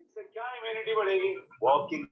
इससे क्या इम्यूनिटी बढ़ेगी? वॉकिंग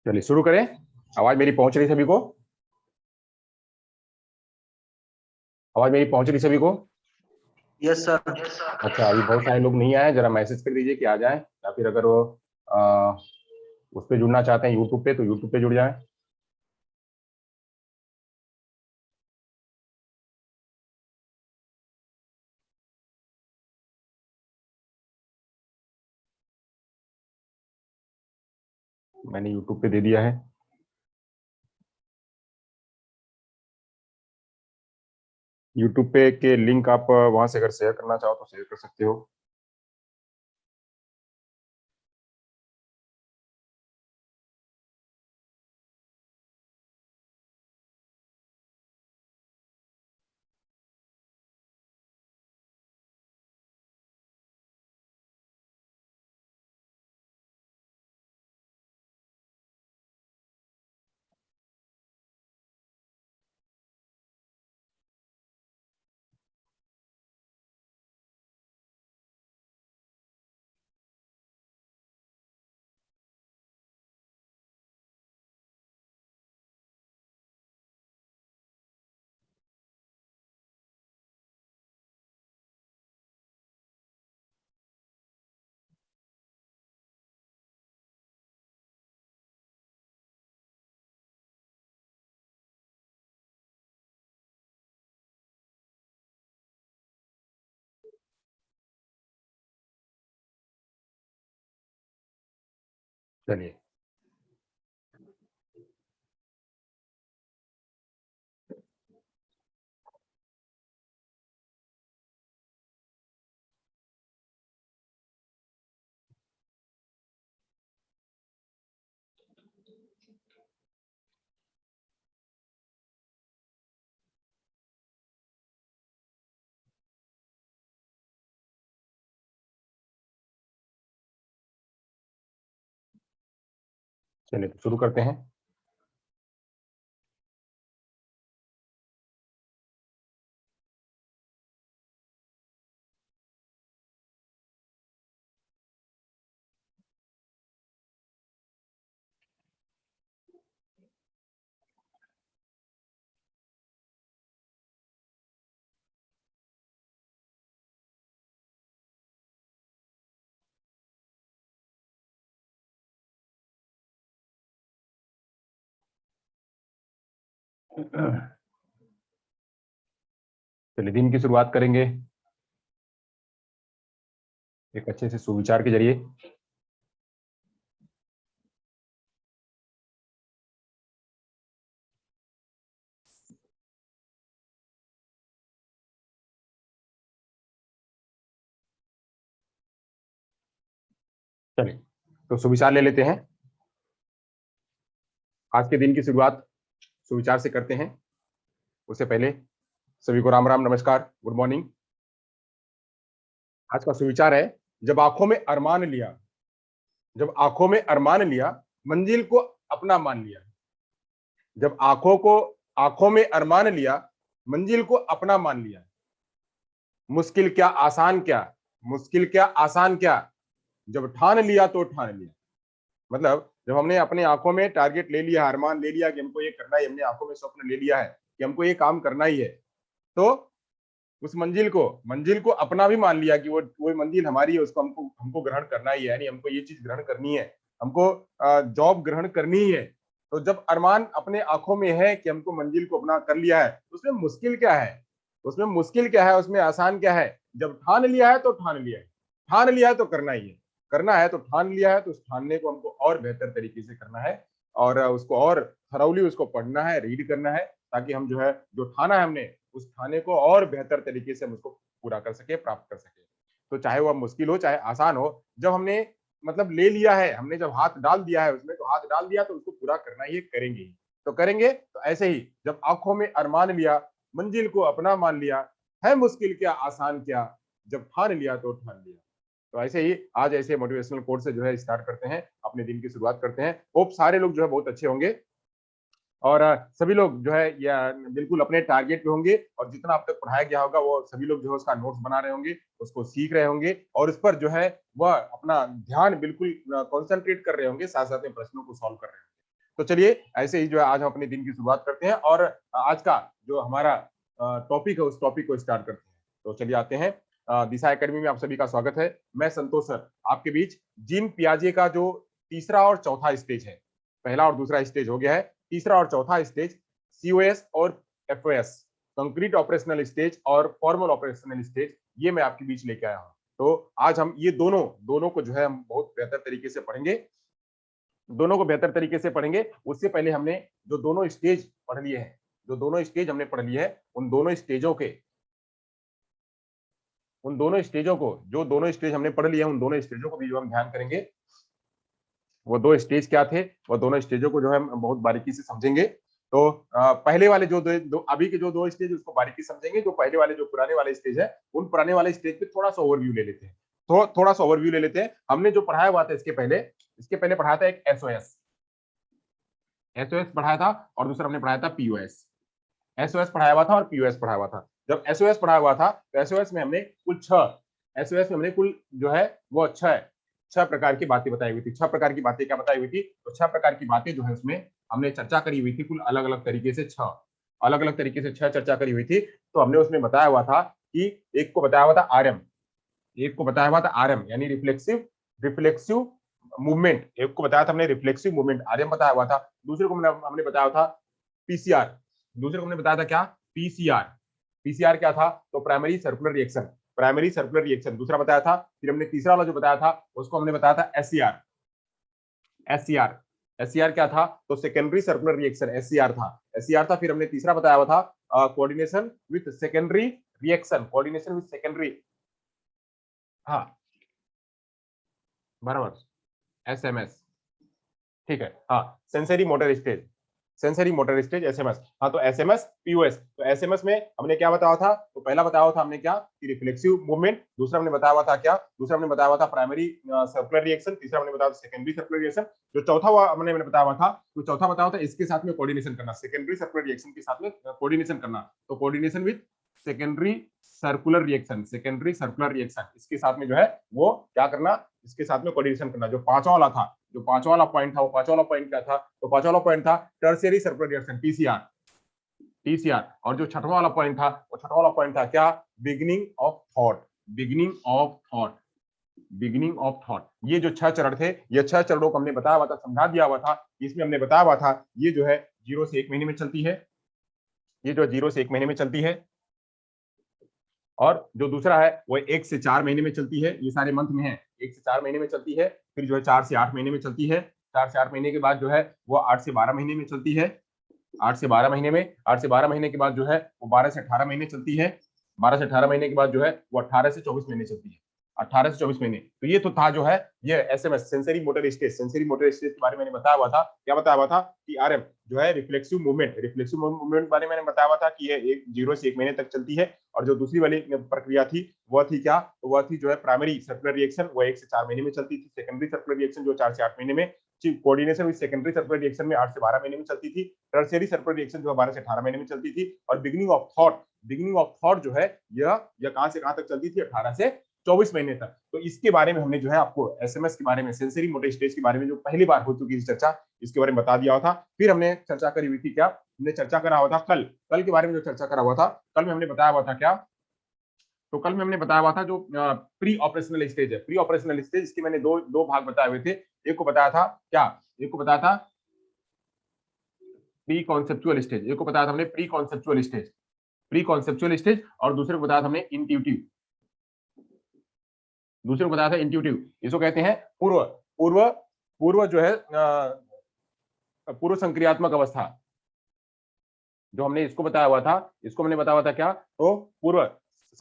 चलिए शुरू करें। आवाज मेरी पहुंच रही सभी को? आवाज मेरी पहुंच रही सभी को? Yes sir. अच्छा, अभी बहुत सारे लोग नहीं आए, जरा मैसेज कर दीजिए कि आ जाएं, या फिर अगर वो उस पर जुड़ना चाहते हैं यूट्यूब पे, तो यूट्यूब पे जुड़ जाएं। मैंने यूट्यूब पे दे दिया है। यूट्यूब पे के लिंक आप वहां से अगर शेयर करना चाहो तो शेयर कर सकते हो। चलिए, चलिए तो शुरू करते हैं। चलिए, दिन की शुरुआत करेंगे एक अच्छे से सुविचार के जरिए। चलिए तो सुविचार ले लेते हैं। आज के दिन की शुरुआत सुविचार से करते हैं। उससे पहले सभी को राम राम, नमस्कार, गुड मॉर्निंग। आज का सुविचार है, जब आंखों में अरमान लिया, जब आंखों में अरमान लिया, मंजिल को अपना मान लिया। जब आंखों में अरमान लिया, मंजिल को अपना मान लिया। मुश्किल क्या आसान क्या, मुश्किल क्या आसान क्या, जब ठान लिया तो ठान लिया। मतलब जब हमने अपने आंखों में टारगेट ले लिया, अरमान ले लिया कि हमको ये करना ही, हमने आंखों में स्वप्न ले लिया है कि हमको ये काम करना ही है, तो उस मंजिल को अपना भी मान लिया कि वो मंजिल हमारी है, उसको हमको हमको ग्रहण करना ही है, यानी हमको ये चीज ग्रहण करनी है, हमको जॉब ग्रहण करनी ही है। तो जब अरमान अपने आंखों में है कि हमको मंजिल को अपना कर लिया है, तो उसमें मुश्किल क्या है, उसमें मुश्किल क्या है, उसमें आसान क्या है। जब ठान लिया है तो ठान लिया है, ठान लिया है तो करना ही है, करना है तो ठान लिया है, तो उस ठानने को हमको और बेहतर तरीके से करना है, और उसको और थराउली उसको पढ़ना है, रीड करना है, ताकि हम जो है जो ठाना है हमने, उस ठाने को और बेहतर तरीके से हम उसको पूरा कर सके, प्राप्त कर सके। तो चाहे वह मुश्किल हो चाहे आसान हो, जब हमने मतलब ले लिया है, हमने जब हाथ डाल दिया है उसमें, तो हाथ डाल दिया तो उसको पूरा करना ही करेंगे ही। तो करेंगे, तो ऐसे ही जब आंखों में अरमान लिया, मंजिल को अपना मान लिया, है मुश्किल क्या आसान क्या, जब ठान लिया तो ठान लिया। तो ऐसे ही आज ऐसे मोटिवेशनल कोट से जो है स्टार्ट करते हैं, अपने दिन की शुरुआत करते हैं। होप सारे लोग जो है बहुत अच्छे होंगे, और सभी लोग जो है या बिल्कुल अपने टारगेट पे होंगे, और जितना अब तक पढ़ाया गया होगा वो सभी लोग जो है उसका नोट्स बना रहे होंगे, उसको सीख रहे होंगे, और उस पर जो है वह अपना ध्यान बिल्कुल कंसंट्रेट कर रहे होंगे, साथ साथ में प्रश्नों को सॉल्व कर रहे होंगे। तो चलिए ऐसे ही जो है आज हम अपने दिन की शुरुआत करते हैं और आज का जो हमारा टॉपिक है उस टॉपिक को स्टार्ट करते हैं। तो चलिए आते हैं। दिशा एकेडमी में आप सभी का स्वागत है। मैं संतोष सर आपके बीच जीन पियाजे का जो तीसरा और चौथा स्टेज है, पहला और दूसरा स्टेज हो गया है, तीसरा और चौथा स्टेज COS और FOS, कंक्रीट ऑपरेशनल स्टेज और फॉर्मल ऑपरेशनल स्टेज, ये मैं आपके बीच लेके आया हूँ। तो आज हम ये दोनों को जो है हम बहुत बेहतर तरीके से पढ़ेंगे, दोनों को बेहतर तरीके से पढ़ेंगे। उससे पहले हमने जो दोनों स्टेज पढ़ लिए हैं, जो दोनों स्टेज हमने पढ़ लिए हैं, उन दोनों स्टेजों को, जो दोनों स्टेज हमने पढ़ लिए हैं, उन दोनों स्टेजों को भी जो हम ध्यान करेंगे। वो दो स्टेज क्या थे, वो दोनों स्टेजों को जो है हम बहुत बारीकी से समझेंगे। तो पहले वाले जो दो अभी के जो दो स्टेज उसको बारीकी समझेंगे। जो पहले वाले जो पुराने वाले स्टेज है, उन पुराने वाले स्टेज पे थोड़ा सा ओवरव्यू ले लेते हैं। तो थोड़ा सा ओवरव्यू ले लेते हैं। हमने जो पढ़ाया हुआ था इसके पहले पढ़ाया था एक SOS पढ़ाया था और दूसरा हमने पढ़ाया था POS। SOS पढ़ाया हुआ था और POS पढ़ाया हुआ था। जब SOS पढ़ाया हुआ था तो SOS में हमने कुल जो है वो छह प्रकार की बातें बताई हुई थी। 6 प्रकार की बातें क्या बताई हुई थी? तो 6 प्रकार की बातें जो है उसमें हमने चर्चा करी हुई थी, कुल अलग अलग तरीके से 6 चर्चा करी हुई थी। तो हमने उसमें बताया हुआ था कि एक को बताया हुआ था RM, यानी रिफ्लेक्सिव मूवमेंट। एक को बताया था हमने रिफ्लेक्सिव मूवमेंट, RM बताया हुआ था। दूसरे को हमने बताया था PCR। दूसरे को हमने बताया था क्या? PCR क्या था? तो प्राइमरी सर्कुलर रिएक्शन दूसरा बताया था। फिर हमने तीसरा वाला जो बताया था उसको हमने बताया था SCR क्या था? तो सेकेंडरी सर्कुलर रिएक्शन, SCR था। फिर हमने तीसरा बताया हुआ था कोऑर्डिनेशन विद सेकेंडरी रिएक्शन, हाँ बराबर, SMS, ठीक है। हाँ, सेंसरी मोटर स्टेज SMS। हाँ, तो SMS POS। तो SMS में हमने क्या बताया था? तो पहला बताया हुआ था हमने क्या कि रिफ्लेक्सिव मूवमेंट। दूसरा हमने बताया हुआ था क्या? दूसरा हमने बताया हुआ था प्राइमरी सर्कुलर रिएक्शन। तीसरा हमने बताया था सेकेंडरी सर्कुलर रिएक्शन। जो चौथा हमने बताया हुआ था, तो चौथा बताया हुआ था इसके साथ में कोऑर्डिनेशन करना, सेकेंडरी सर्कुलर रिएक्शन के साथ में कोऑर्डिनेशन करना। तो coordination with secondary circular reaction, इसके साथ में जो है वो क्या करना, इसके साथ में कोऑर्डिनेशन करना। जो पांचवा वाला पॉइंट था, वो पांचवा वाला पॉइंट क्या था? तो पांचवा वाला पॉइंट था टर्शियरी सर्कुलर रिएक्शन, TCR। और जो छठवां वाला पॉइंट था, वो छठवां वाला पॉइंट था क्या? Beginning of thought. ये जो 6 चरण थे, ये 6 चरणों को हमने बताया हुआ था, समझा दिया हुआ था। इसमें हमने बताया हुआ था ये जो है 0 से 1 महीने में चलती है, ये जो 0 से 1 महीने में चलती है। और जो दूसरा है वो 1 से 4 महीने में चलती है। ये सारे मंथ में है, 1 से 4 महीने में चलती है। फिर जो है 4 से 8 महीने में चलती है। 4 से 8 महीने के बाद जो है वो 8 से 12 महीने में चलती है। 8 से 12 महीने के बाद जो है वो 12 से 18 महीने चलती है। 12 से 18 महीने के बाद जो है वो 18 से 24 महीने चलती है। 18 से 24 महीने। तो ये तो था जो है ये SMS, सेंसरी मोटर स्टेज के बारे में मैंने बताया हुआ था। क्या बताया हुआ था कि RM जो है रिफ्लेक्सिव मूवमेंट बारे में मैंने बताया हुआ था कि ये 0 से 1 महीने तक चलती है। और जो दूसरी वाली प्रक्रिया थी वह थी क्या? तो वह थी जो है प्राइमरी सर्कुलर रिएक्शन, वो 1 से 4 महीने में चलती थी। सेकेंडरी सर्कुलर रिएक्शन जो 4 से 8 महीने में, coordination with secondary circular reaction में 8 से 12 महीने में चलती थी। टर्शियरी सर्कुलर रिएक्शन जो 12 से 18 महीने में चलती थी। और बिगिनिंग ऑफ थॉट जो है यह कहां से कहां तक चलती थी? 18 से 24 महीने तक। तो इसके बारे में हमने जो है आपको SMS के बारे में, सेंसरी मोटर स्टेज के बारे में जो पहली बार हो चुकी थी चर्चा, इसके बारे में बता दिया था। फिर हमने चर्चा करी हुई थी क्या? हमने चर्चा करा हुआ था कल के बारे में जो चर्चा करा हुआ था, कल में हमने बताया हुआ था क्या? तो कल में हमने बताया हुआ था जो प्री ऑपरेशनल स्टेज है, प्री ऑपरेशनल स्टेज, इसके मैंने दो भाग बताए हुए थे। एक को बताया था क्या? एक को बताया था प्री कॉन्सेप्चुअल स्टेज, एक को बताया था हमने प्री कॉन्सेप्चुअल स्टेज, और दूसरे को बताया था हमने इंट्यूटिव, इसको कहते हैं पूर्व जो है पूर्व संक्रियात्मक अवस्था। जो हमने इसको बताया हुआ था, इसको हमने बताया हुआ था क्या? तो पूर्व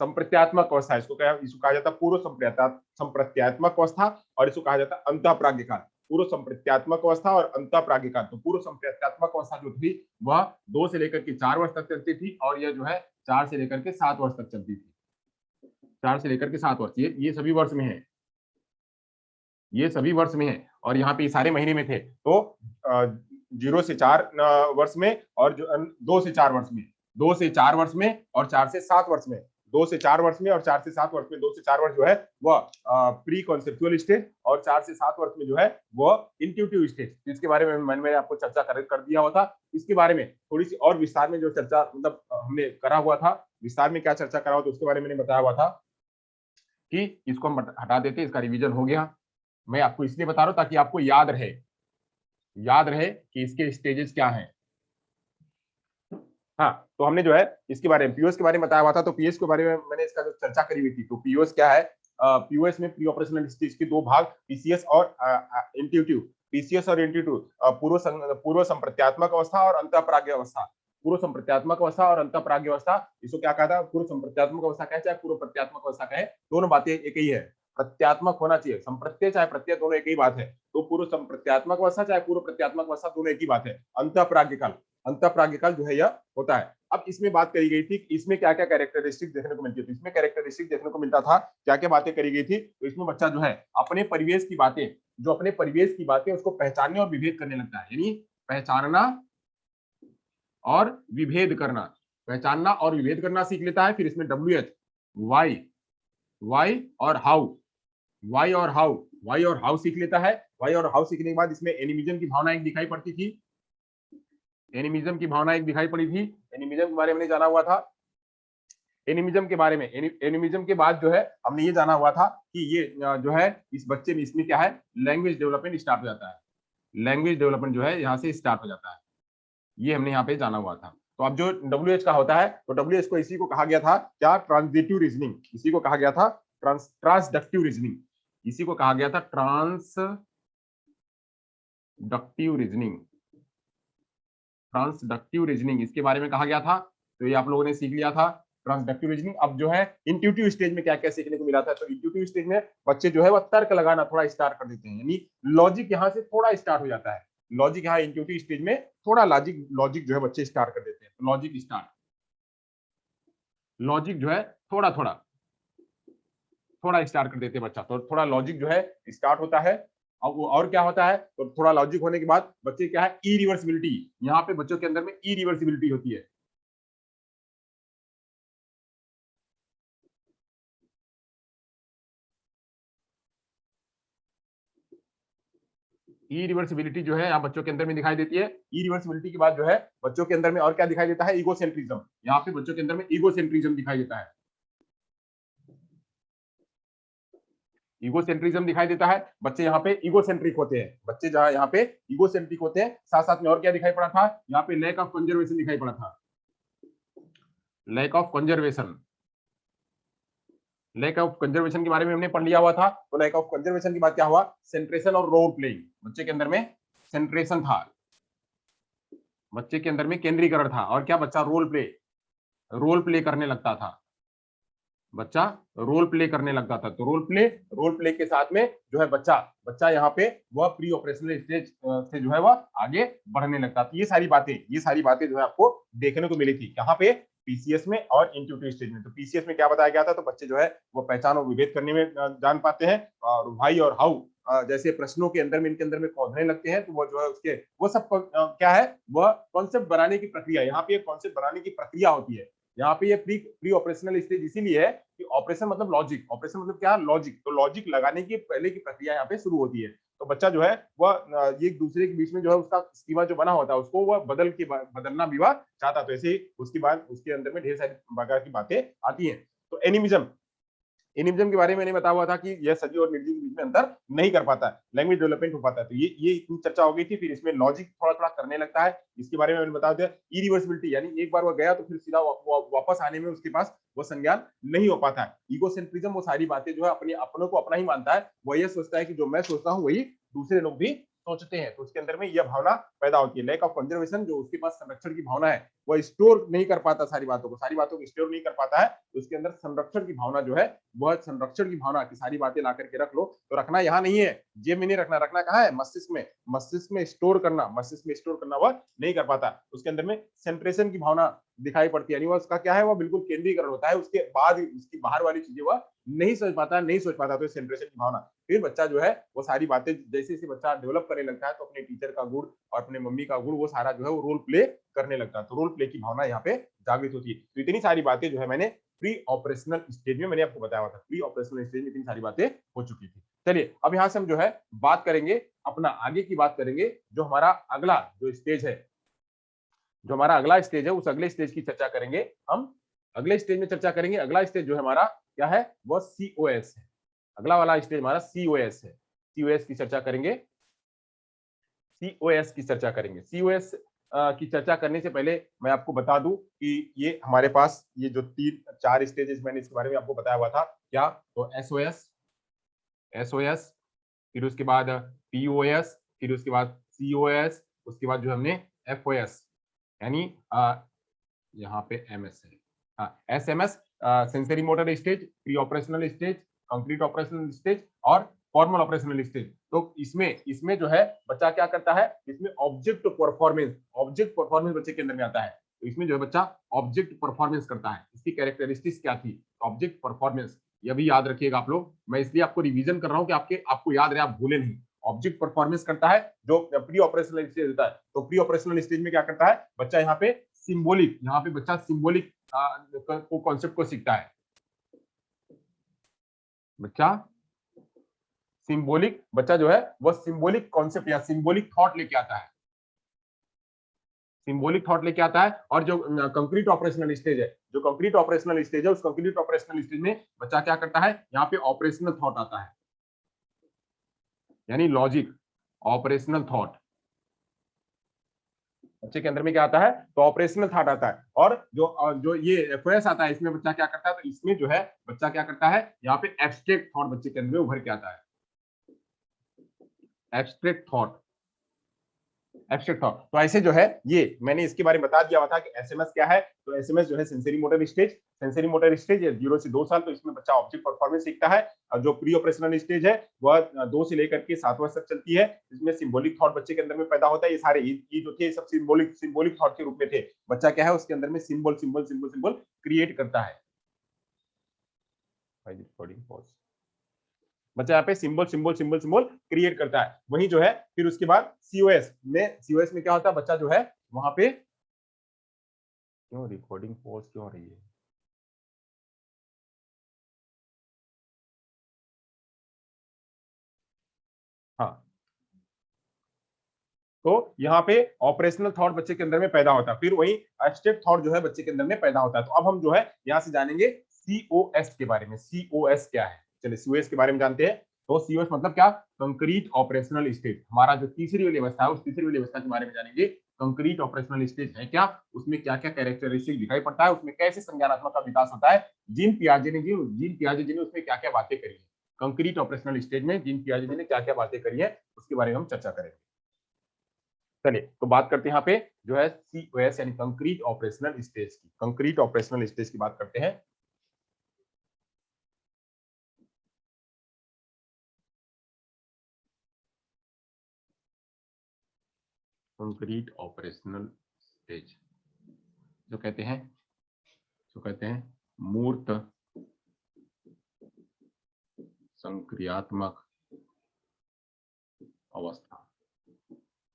संप्रत्यात्मक अवस्था, इसको कहा जाता है पूर्व संप्रत्यात्मक अवस्था, और इसको कहा जाता है अंतःप्राज्ञिकाल। पूर्व संप्रत्यात्मक अवस्था और अंतःप्राज्ञिकाल। तो पूर्व संप्रत्यात्मक अवस्था जो थी वह 2 से लेकर के 4 वर्ष तक चलती थी, और यह जो है 4 से लेकर के 7 वर्ष तक चलती थी। 4 से लेकर के 7 वर्ष, ये सभी वर्ष में है, और यहाँ पे सारे महीने में थे। तो 0 से 4 वर्ष में, और जो 2 से 4 वर्ष में, और 4 से 7 वर्ष में, 2 से 4 वर्ष में और 4 से 7 वर्ष में, 2 से 4 वर्ष जो है वह प्री कॉन्सेप्चुअल स्टेज और 4 से 7 वर्ष में जो है वह इंट्यूटिव स्टेज। इसके बारे में मैंने आपको चर्चा कर दिया हुआ था। इसके बारे में थोड़ी सी और विस्तार में जो चर्चा मतलब हमने करा हुआ था, विस्तार में क्या चर्चा करा हुआ था उसके बारे में मैंने बताया हुआ था कि इसको हम हटा देते, इसका रिवीजन हो गया। मैं आपको इसलिए बता रहा हूं ताकि आपको याद रहे कि इसके स्टेजेस क्या हैं। हाँ, तो हमने जो है इसके बारे में पीओएस के बारे में बताया हुआ था। तो पीएस के बारे में मैंने इसका जो चर्चा करी हुई थी। तो पीओएस क्या है? पीओएस में प्री ऑपरेशनल स्टेज के दो भाग, पीसीएस और इंट्यूटिव। पीसीएस और इंट्यूटिव पूर्व संप्रत्यात्मक अवस्था और अंतःप्राज्ञ अवस्था। पूर्व संप्रत्यात्मक अवस्था और अंतःप्राज्ञ अवस्था, इसको क्या कहा था? पूर्व संप्रत्यात्मक अवस्था कहे चाहे पूर्व प्रत्यात्मक अवस्था कहे, दोनों बातें एक ही है। प्रत्यात्मक होना चाहिए, संप्रत्यय चाहे प्रत्यय दोनों एक ही बात है। तो पूर्व संप्रत्यात्मक अवस्था चाहे पूर्व प्रत्यात्मक अवस्था दोनों एक ही बात है। अंतःप्राज्ञ काल जो है यह होता है। अब इसमें बात करी गई थी कि इसमें क्या क्या कैरेक्टरिस्टिक देखने को मिलती है। तो इसमें कैरेक्टरिस्टिक देखने को मिलता था, क्या क्या बातें करी गई थी। तो इसमें बच्चा जो है अपने परिवेश की बातें उसको पहचानने और विभेद करने लगता है। यानी पहचानना और विभेद करना, पहचानना और विभेद करना सीख लेता है। फिर इसमें WH, वाई और हाउ सीख लेता है। वाई और हाउ सीखने के बाद इसमें एनिमिज्म की भावना एक दिखाई पड़ती थी। एनिमिज्म की भावना एक दिखाई पड़ी थी। एनिमिज्म के बारे में जाना हुआ था। एनिमिज्म के बारे में, एनिमिज्म के बाद जो है हमने ये जाना हुआ था कि ये जो है इस बच्चे में इसमें क्या है, लैंग्वेज डेवलपमेंट स्टार्ट हो जाता है। लैंग्वेज डेवलपमेंट जो है यहाँ से स्टार्ट हो जाता है, ये हमने यहाँ पे जाना हुआ था। तो अब जो WH का होता है, तो WH को इसी को कहा गया था क्या? Transitive reasoning. इसी को कहा गया था ट्रांसडक्टिव रीजनिंग। इसी को कहा गया था ट्रांसडक्टिव रीजनिंग इसके बारे में कहा गया था। तो ये आप लोगों ने सीख लिया था ट्रांसडक्टिव रीजनिंग। अब जो है इंट्यूटिव स्टेज में क्या क्या सीखने को मिला था। तो इंट्यूटिव स्टेज में बच्चे जो है वह तर्क लगाना थोड़ा स्टार्ट कर देते हैं, यानी लॉजिक यहाँ से थोड़ा स्टार्ट हो जाता है। लॉजिक यहाँ इंट्यूटिव स्टेज में थोड़ा लॉजिक जो है बच्चे स्टार्ट कर देते हैं। लॉजिक जो है थोड़ा स्टार्ट कर देते हैं बच्चा। तो थोड़ा लॉजिक जो है स्टार्ट होता है। अब वो और क्या होता है, तो थोड़ा लॉजिक होने के बाद बच्चे क्या है, इरिवर्सिबिलिटी, यहाँ पे बच्चों के अंदर में इरिवर्सिबिलिटी होती है। इरिवर्सिबिलिटी जो है यहाँ बच्चों के अंदर में दिखाई देती है। इरिवर्सिबिलिटी के बाद जो है बच्चों के अंदर में और क्या दिखाई देता है? ईगोसेंट्रिज्म। यहाँ पे बच्चों के अंदर में ईगोसेंट्रिज्म दिखाई देता है। ईगोसेंट्रिज्म दिखाई देता है। बच्चे यहाँ पे ईगोसेंट्रिक होते हैं। बच्चे जहाँ यहाँ पे ईगोसेंट्रिक होते हैं, साथ साथ में और क्या दिखाई पड़ा था? यहाँ पे लैक ऑफ कंजर्वेशन दिखाई पड़ा था। लैक ऑफ कंजर्वेशन के बारे में हमने पढ़ लिया हुआ था। तो लैक ऑफ कंजर्वेशन के बाद क्या हुआ? सेंट्रेशन और रोल प्लेइंग। बच्चे के अंदर में सेंट्रेशन था, बच्चे के अंदर में केंद्रीकरण था। और क्या? बच्चा रोल प्ले करने लगता था। बच्चा रोल प्ले करने लगता था। तो रोल प्ले के साथ में जो है बच्चा यहाँ पे वह प्री ऑपरेशनल स्टेज से जो है वह आगे बढ़ने लगता था। ये सारी बातें जो है आपको देखने को मिली थी कहाँ पे? पीसीएस में और इंट्यूटिव स्टेज में। तो पीसीएस में क्या बताया गया था? तो बच्चे जो है वो पहचान और विभेद करने में जान पाते हैं। और व्हाई और हाउ जैसे प्रश्नों के अंदर में, इनके अंदर में खोजने लगते हैं। तो वो जो है उसके वो सब क्या है, वह कॉन्सेप्ट बनाने की प्रक्रिया। यहाँ पे कॉन्सेप्ट बनाने की प्रक्रिया होती है। यहाँ पे ये प्री ऑपरेशनल स्टेज इसीलिए है कि ऑपरेशन मतलब लॉजिक, ऑपरेशन मतलब क्या? लॉजिक। तो लॉजिक लगाने की पहले की प्रक्रिया यहाँ पे शुरू होती है। तो बच्चा जो है वह एक दूसरे के बीच में जो है उसका स्कीमा जो बना होता है उसको वह बदलना भी वह चाहता। तो ऐसे ही उसके बाद उसके अंदर में ढेर सारी प्रकार की बातें आती हैं। तो एनिमिज्म के बारे में मैंने बताया हुआ था कि यह सजी और निर्जीव के बीच में अंतर नहीं कर पाता है, लैंग्वेज डेवलपमेंट हो पाता है। तो ये इतनी चर्चा हो गई थी। फिर इसमें लॉजिक थोड़ा करने लगता है। इसके बारे में मैंने बताया था। इरिवर्सिबिलिटी, यानी एक बार वो गया तो फिर सीधा वापस आने में उसके पास वो संज्ञान नहीं हो पाता है। ईगोसेंट्रिज्म वो सारी बातें जो है अपनों को अपना ही मानता है। वो ये सोचता है कि जो मैं सोचता हूँ वही दूसरे लोग भी सोचते हैं। तो उसके अंदर में यह भावना पैदा होती है। लैक ऑफ कंजर्वेशन, जो उसके पास संरक्षण की भावना है, वह स्टोर नहीं कर पाता सारी बातों को स्टोर नहीं कर पाता है। तो उसके अंदर संरक्षण की भावना जो है, वह संरक्षण की भावना की सारी बातें ला करके रख लो। तो रखना यहाँ नहीं है, जेब में नहीं रखना कहाँ है? मस्तिष्क में स्टोर करना वह नहीं कर पाता। उसके अंदर में सेंट्रेशन की भावना दिखाई पड़ती है। उसका क्या है, वह बिल्कुल केंद्रीकरण होता है। उसके बाद उसकी बाहर वाली चीजें वह नहीं सोच पाता। तो सेंट्रेशन की भावना। फिर बच्चा जो है वो सारी बातें जैसे जैसे बच्चा डेवलप करने लगता है तो अपने टीचर का गुण और अपने मम्मी का गुण वो सारा जो है वो रोल प्ले करने लगता है, तो रोल प्ले की भावना यहाँ पे जागृत होती है। तो इतनी सारी बातें जो है मैंने प्री ऑपरेशनल स्टेज में मैंने आपको बताया था, प्री ऑपरेशनल स्टेज में इतनी सारी बातें हो चुकी थी। चलिए अब यहाँ से हम जो है बात करेंगे, अपना आगे की बात करेंगे, जो हमारा अगला जो स्टेज है, जो हमारा अगला स्टेज है उस अगले स्टेज की चर्चा करेंगे हम। अगले स्टेज में चर्चा करेंगे, अगला स्टेज जो है हमारा क्या है, वो सीओएस है। अगला वाला स्टेज हमारा सीओएस है। सीओएस की चर्चा करेंगे, सीओएस की चर्चा करेंगे। सीओएस की चर्चा करने से पहले मैं आपको बता दूं कि ये हमारे पास ये जो 3-4 स्टेजेस मैंने इसके बारे में आपको बताया हुआ था क्या, तो एसओएस, एसओएस, फिर उसके बाद पीओएस, फिर उसके बाद सीओएस, उसके बाद जो हमने एफओएस यानी यहाँ पे एमएस है, हाँ SMS, sensory motor stage, pre operational stage, concrete operational stage और फॉर्मल ऑपरेशनल स्टेज। तो इसमें जो है बच्चा क्या करता है, इसमें ऑब्जेक्ट परफॉर्मेंस बच्चे के अंदर में आता है। तो इसमें जो है बच्चा ऑब्जेक्ट परफॉर्मेंस करता है। इसकी कैरेक्टरिस्टिक्स क्या थी, ऑब्जेक्ट परफॉर्मेंस, ये भी याद रखिएगा आप लोग, मैं इसलिए आपको रिवीजन कर रहा हूँ कि आपको याद रहे, आप भूले नहीं। ऑब्जेक्ट परफॉर्मेंस करता है जो प्री ऑपरेशनल स्टेज होता है। तो प्री ऑपरेशनल स्टेज में क्या करता है बच्चा, यहाँ पे सिंबॉलिक, यहाँ पे बच्चा सिंबॉलिक को कॉन्सेप्ट को सीखता है। बच्चा जो है वह सिंबॉलिक कॉन्सेप्ट या सिंबॉलिक थॉट लेके आता है, सिंबॉलिक थॉट लेके आता है। और जो कंक्रीट ऑपरेशनल स्टेज है, जो कंक्रीट ऑपरेशनल स्टेज है, उस कंक्रीट ऑपरेशनल स्टेज में बच्चा क्या करता है, यहाँ पे ऑपरेशनल थॉट आता है, यानी लॉजिक, ऑपरेशनल थॉट बच्चे के अंदर में क्या आता है, तो ऑपरेशनल थॉट आता है। और जो ये एफओएस आता है, इसमें बच्चा क्या करता है, तो इसमें जो है बच्चा क्या करता है, यहाँ पे एब्स्ट्रैक्ट थॉट बच्चे के अंदर में उभर के आता है, एब्स्ट्रैक्ट थॉट, एब्स्ट्रैक्ट थॉट। तो ऐसे जो है ये मैंने इसके बारे में बता दिया हुआ था कि एसएमएस क्या है। तो एसएमएस जो है sensory motor stage, sensory motor stage 0 से 2 साल, तो इसमें बच्चा ऑब्जेक्ट परफॉर्मेंस सीखता है। और जो प्री ऑपरेशनल स्टेज है वह 2 से लेकर के 7 वर्ष तक चलती है। इसमें सिंबॉलिक थॉट बच्चे के अंदर में पैदा होता है। ये सारे ये जो थे सब सिंबॉलिक थॉट के रूप में थे। बच्चा क्या है उसके अंदर में सिंबल क्रिएट करता है। बच्चा यहाँ पे सिंबल क्रिएट करता है। वही जो है फिर उसके बाद सीओएस में क्या होता है, बच्चा जो है वहां पे, क्यों रिकॉर्डिंग पॉज क्यों हो रही है, हाँ, तो यहाँ पे ऑपरेशनल थॉट बच्चे के अंदर में पैदा होता है। फिर वही एब्स्ट्रैक्ट थॉट जो है बच्चे के अंदर में पैदा होता है। तो अब हम जो है यहाँ से जानेंगे सीओएस के बारे में। सीओएस क्या है, चलिए सीओएस के बारे में जानते हैं। तो सीओएस मतलब क्या, कंक्रीट ऑपरेशनल स्टेज। हमारा जो तीसरी वाली अवस्था है उस तीसरी वाली अवस्था के बारे में जानेंगे। कंक्रीट ऑपरेशनल स्टेज है क्या, उसमें क्या क्या कैरेक्टरिस्टिक दिखाई पड़ता है, उसमें कैसे संज्ञानात्मक का विकास होता है, जीन पियाजे जी ने उसमें क्या क्या बातें करी है। कंक्रीट ऑपरेशनल स्टेज में जीन पियाजे जी ने क्या क्या बातें करी है उसके बारे में हम चर्चा करेंगे। चलिए तो बात करते हैं यहाँ पे जो है सीओएस यानी कंक्रीट ऑपरेशनल स्टेज की। कंक्रीट ऑपरेशनल स्टेज की बात करते हैं। कंक्रीट ऑपरेशनल स्टेज जो कहते हैं मूर्त संक्रियात्मक अवस्था,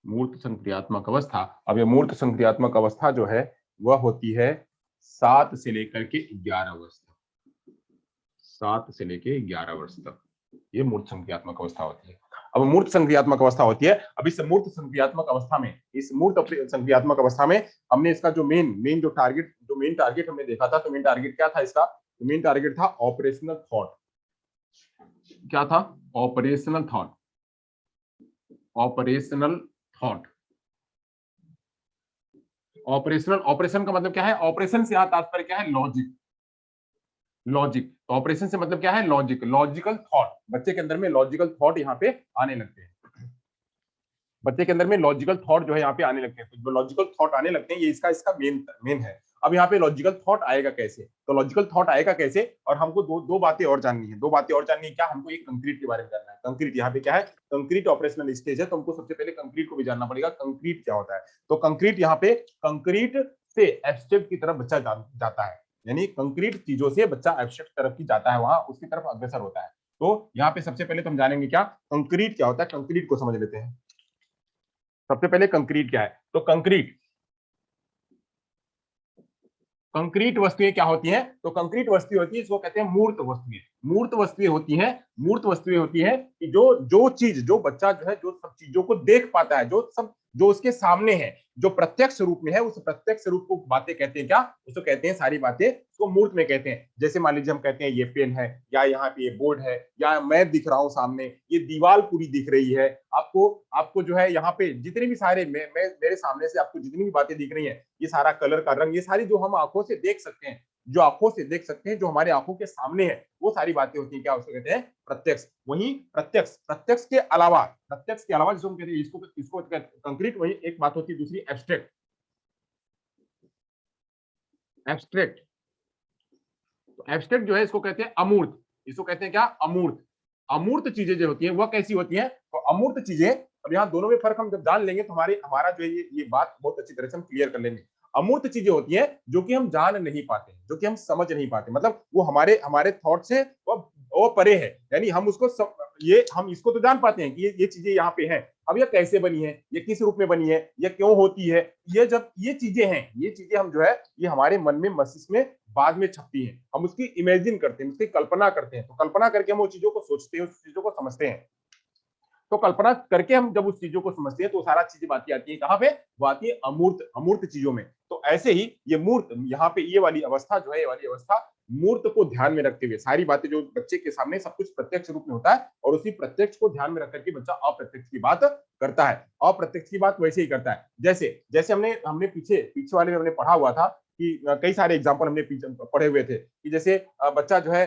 मूर्त संक्रियात्मक अवस्था। अब ये मूर्त संक्रियात्मक अवस्था जो है वह होती है 7 से लेकर के 11 वर्ष तक, 7 से लेके 11 वर्ष तक ये मूर्त संक्रियात्मक अवस्था होती है। अब मूर्त संक्रियात्मक अवस्था होती है। अब इस मूर्त संक्रियात्मक अवस्था में, इस मूर्त संक्रियात्मक अवस्था में हमने इसका जो मेन टारगेट हमने देखा था, तो मेन टारगेट क्या था इसका, मेन टारगेट था ऑपरेशनल थॉट। क्या था, operational thought, operational thought. Operation का मतलब क्या है, ऑपरेशन से यहाँ तात्पर्य क्या है, लॉजिक। तो ऑपरेशन से मतलब क्या है, लॉजिकल थॉट। बच्चे के अंदर में लॉजिकल थॉट यहाँ पे आने लगते हैं, बच्चे के अंदर में लॉजिकल थॉट जो है यहाँ पे आने लगते हैं। तो जो लॉजिकल थॉट आने लगते हैं ये इसका मेन है। अब यहाँ पे लॉजिकल थॉट आएगा कैसे, तो लॉजिकल थॉट आएगा कैसे, और हमको दो बातें और जाननी है। क्या, हमको एक कंक्रीट के बारे में जानना है। कंक्रीट यहाँ पे क्या है, कंक्रीट ऑपरेशनल स्टेज है, तो हमको सबसे पहले कंक्रीट को भी जानना पड़ेगा, कंक्रीट क्या होता है। तो कंक्रीट यहाँ पे कंक्रीट से एब्स्ट्रैक्ट की तरफ बच्चा जाता है, यानी कंक्रीट चीजों से बच्चा एब्स्ट्रैक्ट तरफ की जाता है, वहां उसकी तरफ अग्रसर होता है। तो यहाँ पे सबसे पहले तो हम जानेंगे क्या कंक्रीट क्या होता है, कंक्रीट को समझ लेते हैं। सबसे पहले कंक्रीट क्या है, तो कंक्रीट वस्तुएं क्या होती हैं, तो कंक्रीट वस्तुएं होती है, इसको कहते हैं मूर्त वस्तुएं। मूर्त वस्तुएं होती हैं, मूर्त वस्तुएं होती हैं कि जो चीज, जो बच्चा जो है जो सब चीजों को देख पाता है, जो उसके सामने है, जो प्रत्यक्ष रूप में है, उस प्रत्यक्ष रूप को बातें कहते हैं क्या, उसको कहते हैं सारी बातें, उसको मूर्त में कहते हैं। जैसे मान लीजिए हम कहते हैं ये पेन है, या यहाँ पे ये बोर्ड है, या मैं दिख रहा हूँ सामने, ये दीवार पूरी दिख रही है आपको। आपको जो है यहाँ पे जितने भी सारे मेरे सामने से आपको जितनी भी बातें दिख रही हैं, ये सारा कलर का रंग, ये सारी जो हम आंखों से देख सकते हैं, जो आंखों से देख सकते हैं, जो हमारे आंखों के सामने है, वो सारी बातें होती हैं क्या, उसको कहते हैं प्रत्यक्ष। वहीं प्रत्यक्ष के अलावा जिसको हम कहते हैं इसको कंक्रीट, वही एक बात होती है दूसरी एब्स्ट्रैक्ट। तो एब्स्ट्रैक्ट जो है इसको कहते हैं अमूर्त, इसको कहते हैं क्या, अमूर्त। अमूर्त चीजें जो होती हैं वह कैसी होती हैं, तो अमूर्त चीजें, अब यहाँ दोनों में फर्क हम जब जान लेंगे तो हमारा जो है ये बात बहुत अच्छी तरह से हम क्लियर कर लेंगे। अमूर्त चीजें होती हैं जो कि हम जान नहीं पाते, जो कि हम समझ नहीं पाते, मतलब वो हमारे थॉट से वो परे है, यानी हम उसको हम इसको तो जान पाते हैं कि ये चीजें यहाँ पे हैं। अब ये कैसे बनी है, ये किस रूप में बनी है, ये क्यों होती है, ये जब ये चीजें हैं, ये चीजें हम जो है ये हमारे मन में, मस्तिष्क में बाद में छपती हैं, हम उसकी इमेजिन करते हैं, उसकी कल्पना करते हैं, तो कल्पना करके हम वो चीजों को सोचते हैं, उस चीजों को समझते हैं। तो कल्पना करके हम जब उस चीजों को समझते हैं तो सारा चीजें बातें आती है कहाँ पे, वो आती है अमूर्त चीजों में। तो ऐसे ही ये मूर्त, यहाँ पे ये वाली अवस्था जो है, ये वाली अवस्था मूर्त को ध्यान में रखते हुए, सारी बातें जो बच्चे के सामने सब कुछ प्रत्यक्ष रूप में होता है, और उसी प्रत्यक्ष को ध्यान में रख करके बच्चा अप्रत्यक्ष की बात करता है। अप्रत्यक्ष की बात वैसे ही करता है, जैसे जैसे हमने पीछे वाले में हमने पढ़ा हुआ था कि कई सारे एग्जाम्पल हमने पढ़े हुए थे कि जैसे बच्चा जो है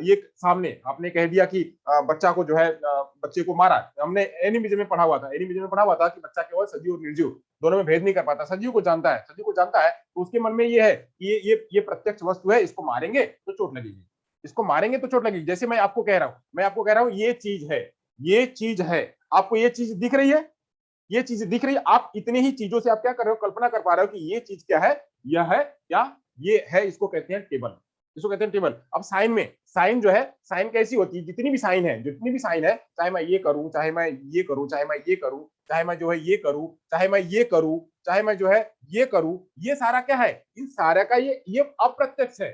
ये सामने आपने कह दिया कि बच्चा को जो है बच्चे को मारा, हमने एनिमिज्म में पढ़ा हुआ था, कि बच्चा केवल सजीव और निर्जीव दोनों में भेद नहीं कर पाता, सजीव को जानता है, तो उसके मन में ये है कि ये प्रत्यक्ष वस्तु है, इसको मारेंगे तो चोट लगेगी, जैसे मैं आपको कह रहा हूँ ये चीज है, आपको ये चीज दिख रही है, आप इतने ही चीजों से आप क्या कर रहे हो, कल्पना कर पा रहे हो कि ये चीज क्या है, यह है क्या, ये है, इसको कहते हैं टेबल। अब साइन जो है, साइन कैसी होती है, जितनी भी साइन है, चाहे मैं ये करूं, चाहे मैं ये करूं, चाहे मैं ये करूं, चाहे मैं जो है ये करूं, चाहे मैं ये करूं, चाहे मैं जो है ये करूं, ये सारा क्या है, इन सारा का ये अप्रत्यक्ष है।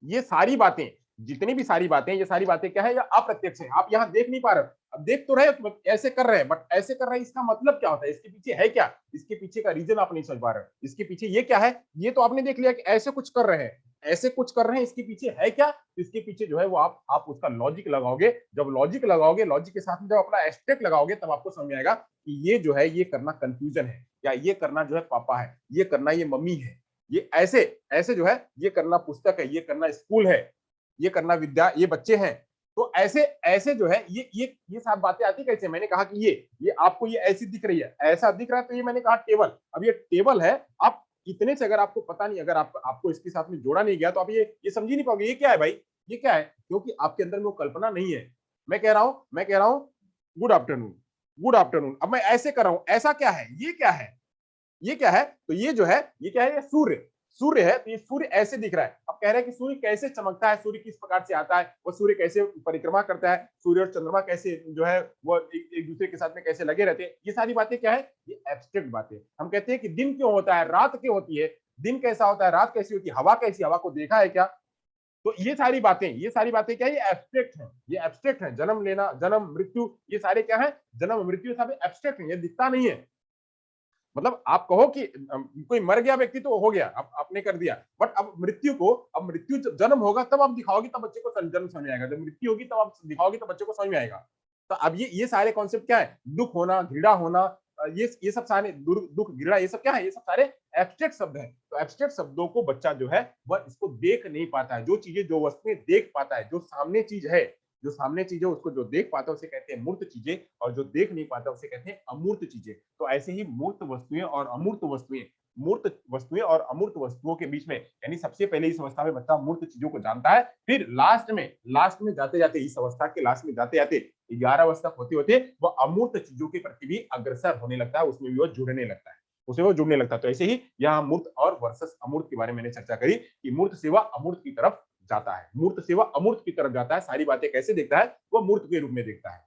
ये सारी बातें, जितनी भी सारी बातें, ये सारी बातें क्या है, ये अप्रत्यक्ष है, आप यहाँ देख नहीं पा रहे हो, अब देख तो रहे हो, ऐसे कर रहे हैं, बट ऐसे कर रहे हैं, इसका मतलब क्या होता है, इसके पीछे है क्या, इसके पीछे का रीजन आप नहीं समझ पा रहे हो, इसके पीछे ये क्या है, ये तो आपने देख लिया कि ऐसे कुछ कर रहे हैं, इसके पीछे है क्या, इसके पीछे जो है वो आप उसका लॉजिक लगाओगे, जब लॉजिक के साथ में जब अपना एब्स्ट्रैक्ट लगाओगे, तब आपको समझ में आएगा कि ये जो है ये करना कंफ्यूजन है, या ये करना जो है पापा है, ये करना ये मम्मी है, ये ऐसे जो है ये करना पुस्तक है, ये करना स्कूल है, ये करना विद्या, ये बच्चे हैं। तो ऐसे जो है ये सब बातें आती कैसे, मैंने कहा कि ये आपको ये ऐसी दिख रही है, ऐसा दिख रहा है, तो ये मैंने कहा टेबल। अब ये टेबल है, आप इतने से अगर आपको पता नहीं, अगर आपको इसके साथ में जोड़ा नहीं गया, तो आप ये समझ ही नहीं पाओगे ये क्या है भाई, ये क्या है, क्योंकि आपके अंदर में वो कल्पना नहीं है। मैं कह रहा हूँ गुड आफ्टरनून, अब मैं ऐसे कर रहा हूँ, ऐसा क्या है, ये क्या है, तो ये जो है ये क्या है, ये सूर्य है, तो ये सूर्य ऐसे दिख रहा है। अब कह रहे हैं कि सूर्य कैसे चमकता है, सूर्य किस प्रकार से आता है, वो सूर्य कैसे परिक्रमा करता है, सूर्य और चंद्रमा कैसे जो है वो एक दूसरे के साथ में कैसे लगे रहते हैं, ये सारी बातें क्या है, ये एब्स्ट्रैक्ट बातें। हम कहते हैं कि दिन क्यों होता है, रात क्यों होती है, दिन कैसा होता है, रात कैसी होती है, हवा कैसी, हवा को देखा है क्या, तो ये सारी बातें क्या है, ये एब्स्ट्रैक्ट है, जन्म लेना, जन्म मृत्यु, ये सारे क्या है, जन्म मृत्यु सब एब्स्ट्रैक्ट है, ये दिखता नहीं है। मतलब आप कहो कि कोई मर गया व्यक्ति तो हो गया, अब आपने कर दिया, बट अब मृत्यु जब जन्म होगा तब आप दिखाओगे, तब बच्चे को जन्म समझ में आएगा, जब मृत्यु होगी तब आप दिखाओगे, तब बच्चे को समझ में आएगा। तो अब ये सारे कॉन्सेप्ट क्या है, दुख होना, घृणा होना, ये सब सारे दुख घृणा, ये सब क्या है, ये सब सारे एब्स्ट्रैक्ट शब्द हैं। तो एब्स्ट्रैक्ट शब्दों को बच्चा जो है वह इसको देख नहीं पाता है, जो वस्तुएं देख पाता है, जो सामने चीज है उसको जो देख पाता है उसे कहते हैं मूर्त चीजें, और जो देख नहीं पाता उसे कहते हैं अमूर्त चीजें। तो ऐसे ही मूर्त वस्तुएं और अमूर्त वस्तुओं के बीच में, यानी सबसे पहले इस अवस्था में बच्चा मूर्त चीजों को जानता है, फिर लास्ट में जाते जाते, इस अवस्था के लास्ट में जाते जाते 11 वर्ष तक होते होते वह अमूर्त चीजों के प्रति भी अग्रसर होने लगता है, उसमें भी वो जुड़ने लगता है। तो ऐसे ही यहाँ मूर्त और वर्सेस अमूर्त के बारे में मैंने चर्चा करी कि मूर्त से वह अमूर्त की तरफ जाता है, मूर्त से वह अमूर्त की तरफ जाता है, सारी बातें कैसे देखता है, वह मूर्त के रूप में देखता है।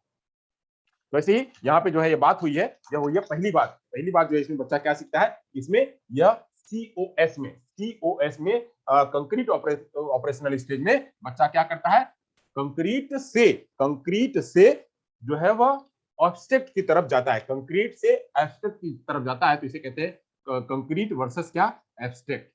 वैसे ही यहाँ पे जो है ये बात हुई है, यह हुई है पहली बात जो है इसमें बच्चा क्या सीखता है, इसमें यह सीओएस में कंक्रीट ऑपरेशनल स्टेज में बच्चा क्या करता है, कंक्रीट से जो है वह ऑब्स्ट्रैक्ट की तरफ जाता है, कंक्रीट से एब्स्ट्रैक्ट की तरफ जाता है, तो इसे कहते हैं कंक्रीट वर्सेस क्या, एब्स्ट्रैक्ट।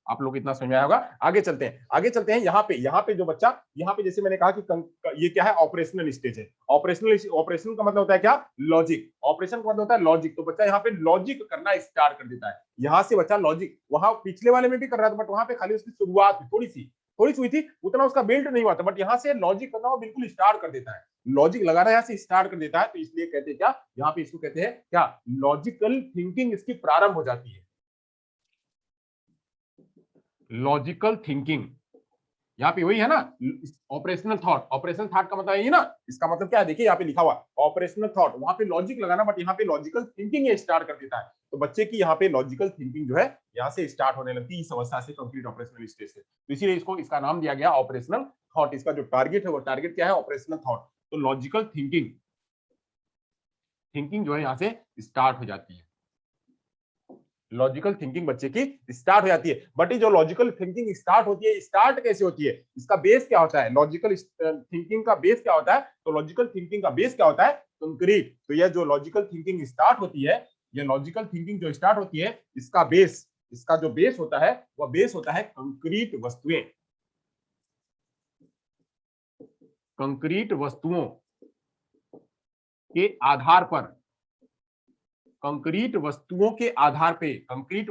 आप लोग इतना समझ में आया होगा। आगे चलते हैं यहाँ पे जो बच्चा, यहाँ पे जैसे मैंने कहा कि ये क्या है, ऑपरेशनल स्टेज है। ऑपरेशन का मतलब होता है क्या, लॉजिक। ऑपरेशन का मतलब होता है लॉजिक। तो बच्चा यहाँ पे लॉजिक करना स्टार्ट कर देता है। यहाँ से बच्चा लॉजिक, वहां पिछले वाले में भी कर रहा था, बट वहां पे खाली उसकी शुरुआत थोड़ी सी हुई थी, उतना उसका बिल्ड नहीं हुआ था, बट यहाँ से लॉजिक करना वो बिल्कुल स्टार्ट कर देता है, लॉजिक लगाना यहाँ से स्टार्ट कर देता है। तो इसलिए कहते हैं क्या, यहाँ पे इसको कहते हैं क्या, लॉजिकल थिंकिंग इसकी प्रारंभ हो जाती है। लॉजिकल थिंकिंग यहाँ पे वही है ना, ऑपरेशनल थॉट का मतलब यही ना, इसका मतलब क्या है, देखिए यहाँ पे लिखा हुआ ऑपरेशनल थॉट, वहां पे लॉजिक लगाना, बट यहाँ पे लॉजिकल थिंकिंग ये स्टार्ट कर देता है। तो बच्चे की यहाँ पे लॉजिकल थिंकिंग जो है यहाँ से स्टार्ट होने लगती है, इस अवस्था से, कंप्लीट ऑपरेशनल स्टेज से। तो इसीलिए इसका नाम दिया गया ऑपरेशनल थॉट। इसका जो टारगेट है वो टारगेट क्या है, ऑपरेशनल थॉट। तो लॉजिकल थिंकिंग जो है यहाँ से स्टार्ट हो जाती है, लॉजिकल थिंकिंग बच्चे की स्टार्ट हो जाती है। बट ये जो लॉजिकल थिंकिंग स्टार्ट होती है, स्टार्ट कैसे होती है, इसका बेस क्या होता है, लॉजिकल थिंकिंग का बेस क्या होता है, तो लॉजिकल थिंकिंग का बेस क्या होता है, कंक्रीट। तो यह जो लॉजिकल थिंकिंग स्टार्ट होती है, ये लॉजिकल थिंकिंग जो स्टार्ट होती है, इसका जो बेस होता है, वह बेस होता है कंक्रीट वस्तुएं, कंक्रीट वस्तुओं के आधार पर, कंक्रीट वस्तुओं के आधार पे, कंक्रीट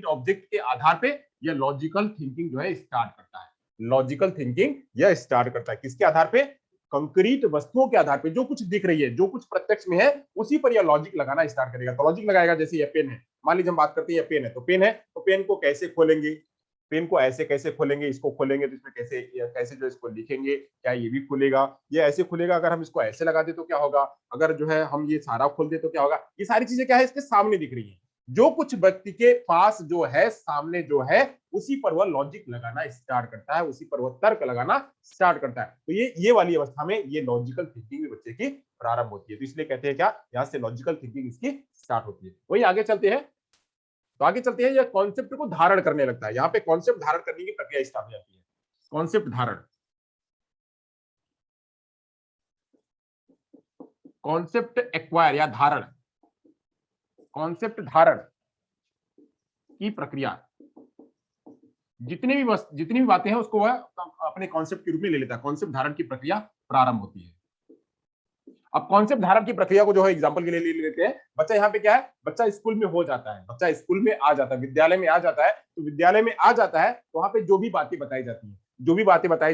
ऑब्जेक्ट के आधार पे यह लॉजिकल थिंकिंग जो है स्टार्ट करता है। लॉजिकल थिंकिंग यह स्टार्ट करता है किसके आधार पे, कंक्रीट वस्तुओं के आधार पे, जो कुछ दिख रही है, जो कुछ प्रत्यक्ष में है, उसी पर यह लॉजिक लगाना स्टार्ट करेगा। तो लॉजिक लगाएगा, जैसे ये पेन है, मान लीजिए हम बात करते हैं ये पेन है, तो पेन को कैसे खोलेंगे, पेन को ऐसे कैसे खोलेंगे, इसको खोलेंगे तो इसमें कैसे कैसे जो इसको लिखेंगे, क्या ये भी खुलेगा, ये ऐसे खुलेगा, अगर हम इसको ऐसे लगा दे तो क्या होगा, अगर जो है हम ये सारा खोल दे तो क्या होगा। ये सारी चीजें क्या है, इसके सामने दिख रही है, जो कुछ व्यक्ति के पास जो है, सामने जो है, उसी पर वह लॉजिक लगाना स्टार्ट करता है, उसी पर वह तर्क लगाना स्टार्ट करता है। तो ये वाली अवस्था में ये लॉजिकल थिंकिंग बच्चे की प्रारंभ होती है। तो इसलिए कहते हैं क्या, यहाँ से लॉजिकल थिंकिंग इसकी स्टार्ट होती है। वही आगे चलते हैं, यह कॉन्सेप्ट को धारण करने लगता है। यहाँ पे कॉन्सेप्ट धारण करने की प्रक्रिया स्टार्ट हो जाती है। कॉन्सेप्ट धारण, कॉन्सेप्ट एक्वायर या धारण, कॉन्सेप्ट धारण की प्रक्रिया, जितनी भी बातें हैं उसको वह अपने कॉन्सेप्ट के रूप में ले लेता है। कॉन्सेप्ट धारण की प्रक्रिया प्रारंभ होती है। अब कॉन्सेप्ट धारण की प्रक्रिया को जो है एग्जांपल के लिए ले लेते हैं। बच्चा यहाँ पे क्या है, बच्चा स्कूल में हो जाता है, बच्चा स्कूल में आ जाता है, विद्यालय में आ जाता है। तो विद्यालय में आ जाता है तो वहां पे जो भी बातें बताई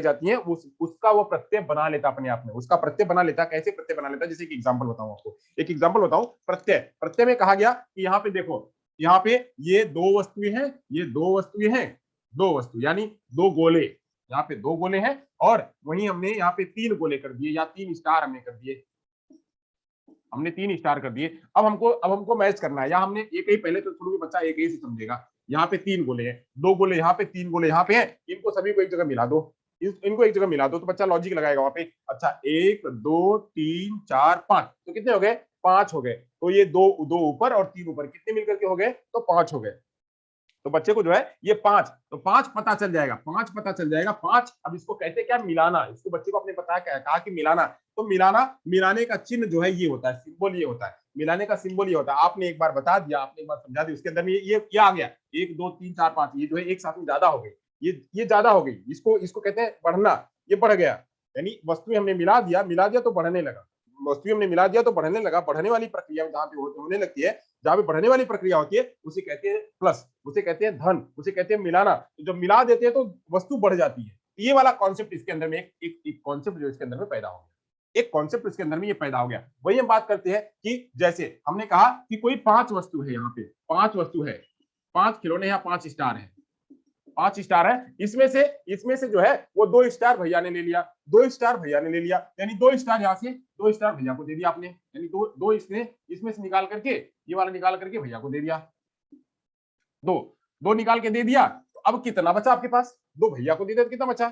जाती हैं, उसका वो प्रत्यय बना लेता अपने आप में, उसका प्रत्यय बना लेता। कैसे प्रत्यय बना लेता, जैसे एक एग्जाम्पल बताऊं आपको, प्रत्यय में कहा गया कि यहाँ पे देखो, यहाँ पे ये दो वस्तुएं हैं, दो वस्तु यानी दो गोले, यहाँ पे दो गोले हैं, और वहीं हमने यहाँ पे तीन गोले कर दिए, या तीन स्टार हमने कर दिए, अब हमको मैच करना है, या हमने एक ही, पहले तो शुरू में बच्चा एक ही से समझेगा। यहाँ पे तीन गोले हैं, दो गोले यहाँ पे, तीन गोले यहाँ पे हैं, इनको सभी को एक जगह मिला दो, इनको एक जगह मिला दो, तो बच्चा लॉजिक लगाएगा वहां पे। अच्छा, 1 2 3 4 5, तो कितने हो गए, 5 हो गए। तो ये दो ऊपर और तीन ऊपर, कितने मिलकर के हो गए, तो 5 हो गए। तो बच्चे को जो है ये 5, तो 5 पता चल जाएगा, 5। अब इसको कहते क्या, मिलाना। इसको बच्चे को अपने पता कहा कि मिलाना। तो मिलाने का चिन्ह जो है ये होता है, सिंबल ये होता है, मिलाने का सिंबल ये होता है। आपने एक बार बता दिया, आपने एक बार समझा दिया, उसके अंदर में ये क्या आ गया, 1 2 3 4 5, ये जो है एक साथ में ज्यादा हो गई, ये ज्यादा हो गई, इसको कहते हैं बढ़ना, ये बढ़ गया। यानी वस्तु हमने मिला दिया तो बढ़ने लगा, वस्तु हमने मिला दिया तो बढ़ने लगा। बढ़ने वाली प्रक्रिया जहां पे होने लगती है, जहां पे बढ़ने वाली प्रक्रिया होती है, उसे कहते हैं प्लस, उसे कहते हैं धन, उसे कहते हैं मिलाना। तो जब मिला देते हैं तो वस्तु बढ़ जाती है। ये वाला कॉन्सेप्ट इसके अंदर में एक कॉन्सेप्ट जो इसके अंदर में पैदा हो गया, एक कॉन्सेप्ट इसके अंदर में ये पैदा हो गया। वही हम बात करते हैं कि जैसे हमने कहा कि कोई 5 वस्तु है, यहाँ पे 5 वस्तु है, 5 खिलौने या 5 स्टार है, 5 स्टार है। इसमें से जो है वो 2 स्टार भैया ने ले लिया, 2 स्टार भैया ने ले लिया, यानी 2 स्टार यहाँ से 2 स्टार भैया को दे दिया आपने, यानी दो इसमें से निकाल करके, ये वाला निकाल करके भैया को दे दिया, दो निकाल के दे दिया। तो अब कितना बचा आपके पास, 2 भैया को दे दे तो कितना बचा,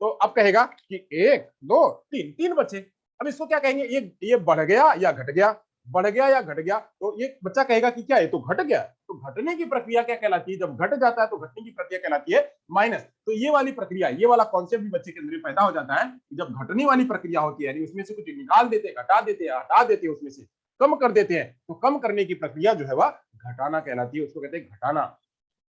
तो अब कहेगा कि 1 2 3 3 बचे। अब इसको क्या कहेंगे, ये बढ़ गया या घट गया, बढ़ गया या घट गया, तो ये बच्चा कहेगा कि क्या ये तो घट गया। तो घटने की प्रक्रिया क्या कहलाती है, जब घट जाता है तो घटने की प्रक्रिया कहलाती है माइनस। तो ये वाली प्रक्रिया, ये वाला कॉन्सेप्ट भी बच्चे के अंदर पैदा हो जाता है कि जब घटने वाली प्रक्रिया होती है, उसमें से कुछ निकाल देते, घटा देते, हटा देते, उसमें से कम कर देते हैं, तो कम करने की प्रक्रिया जो है वह घटाना कहलाती है, उसको कहते हैं घटाना।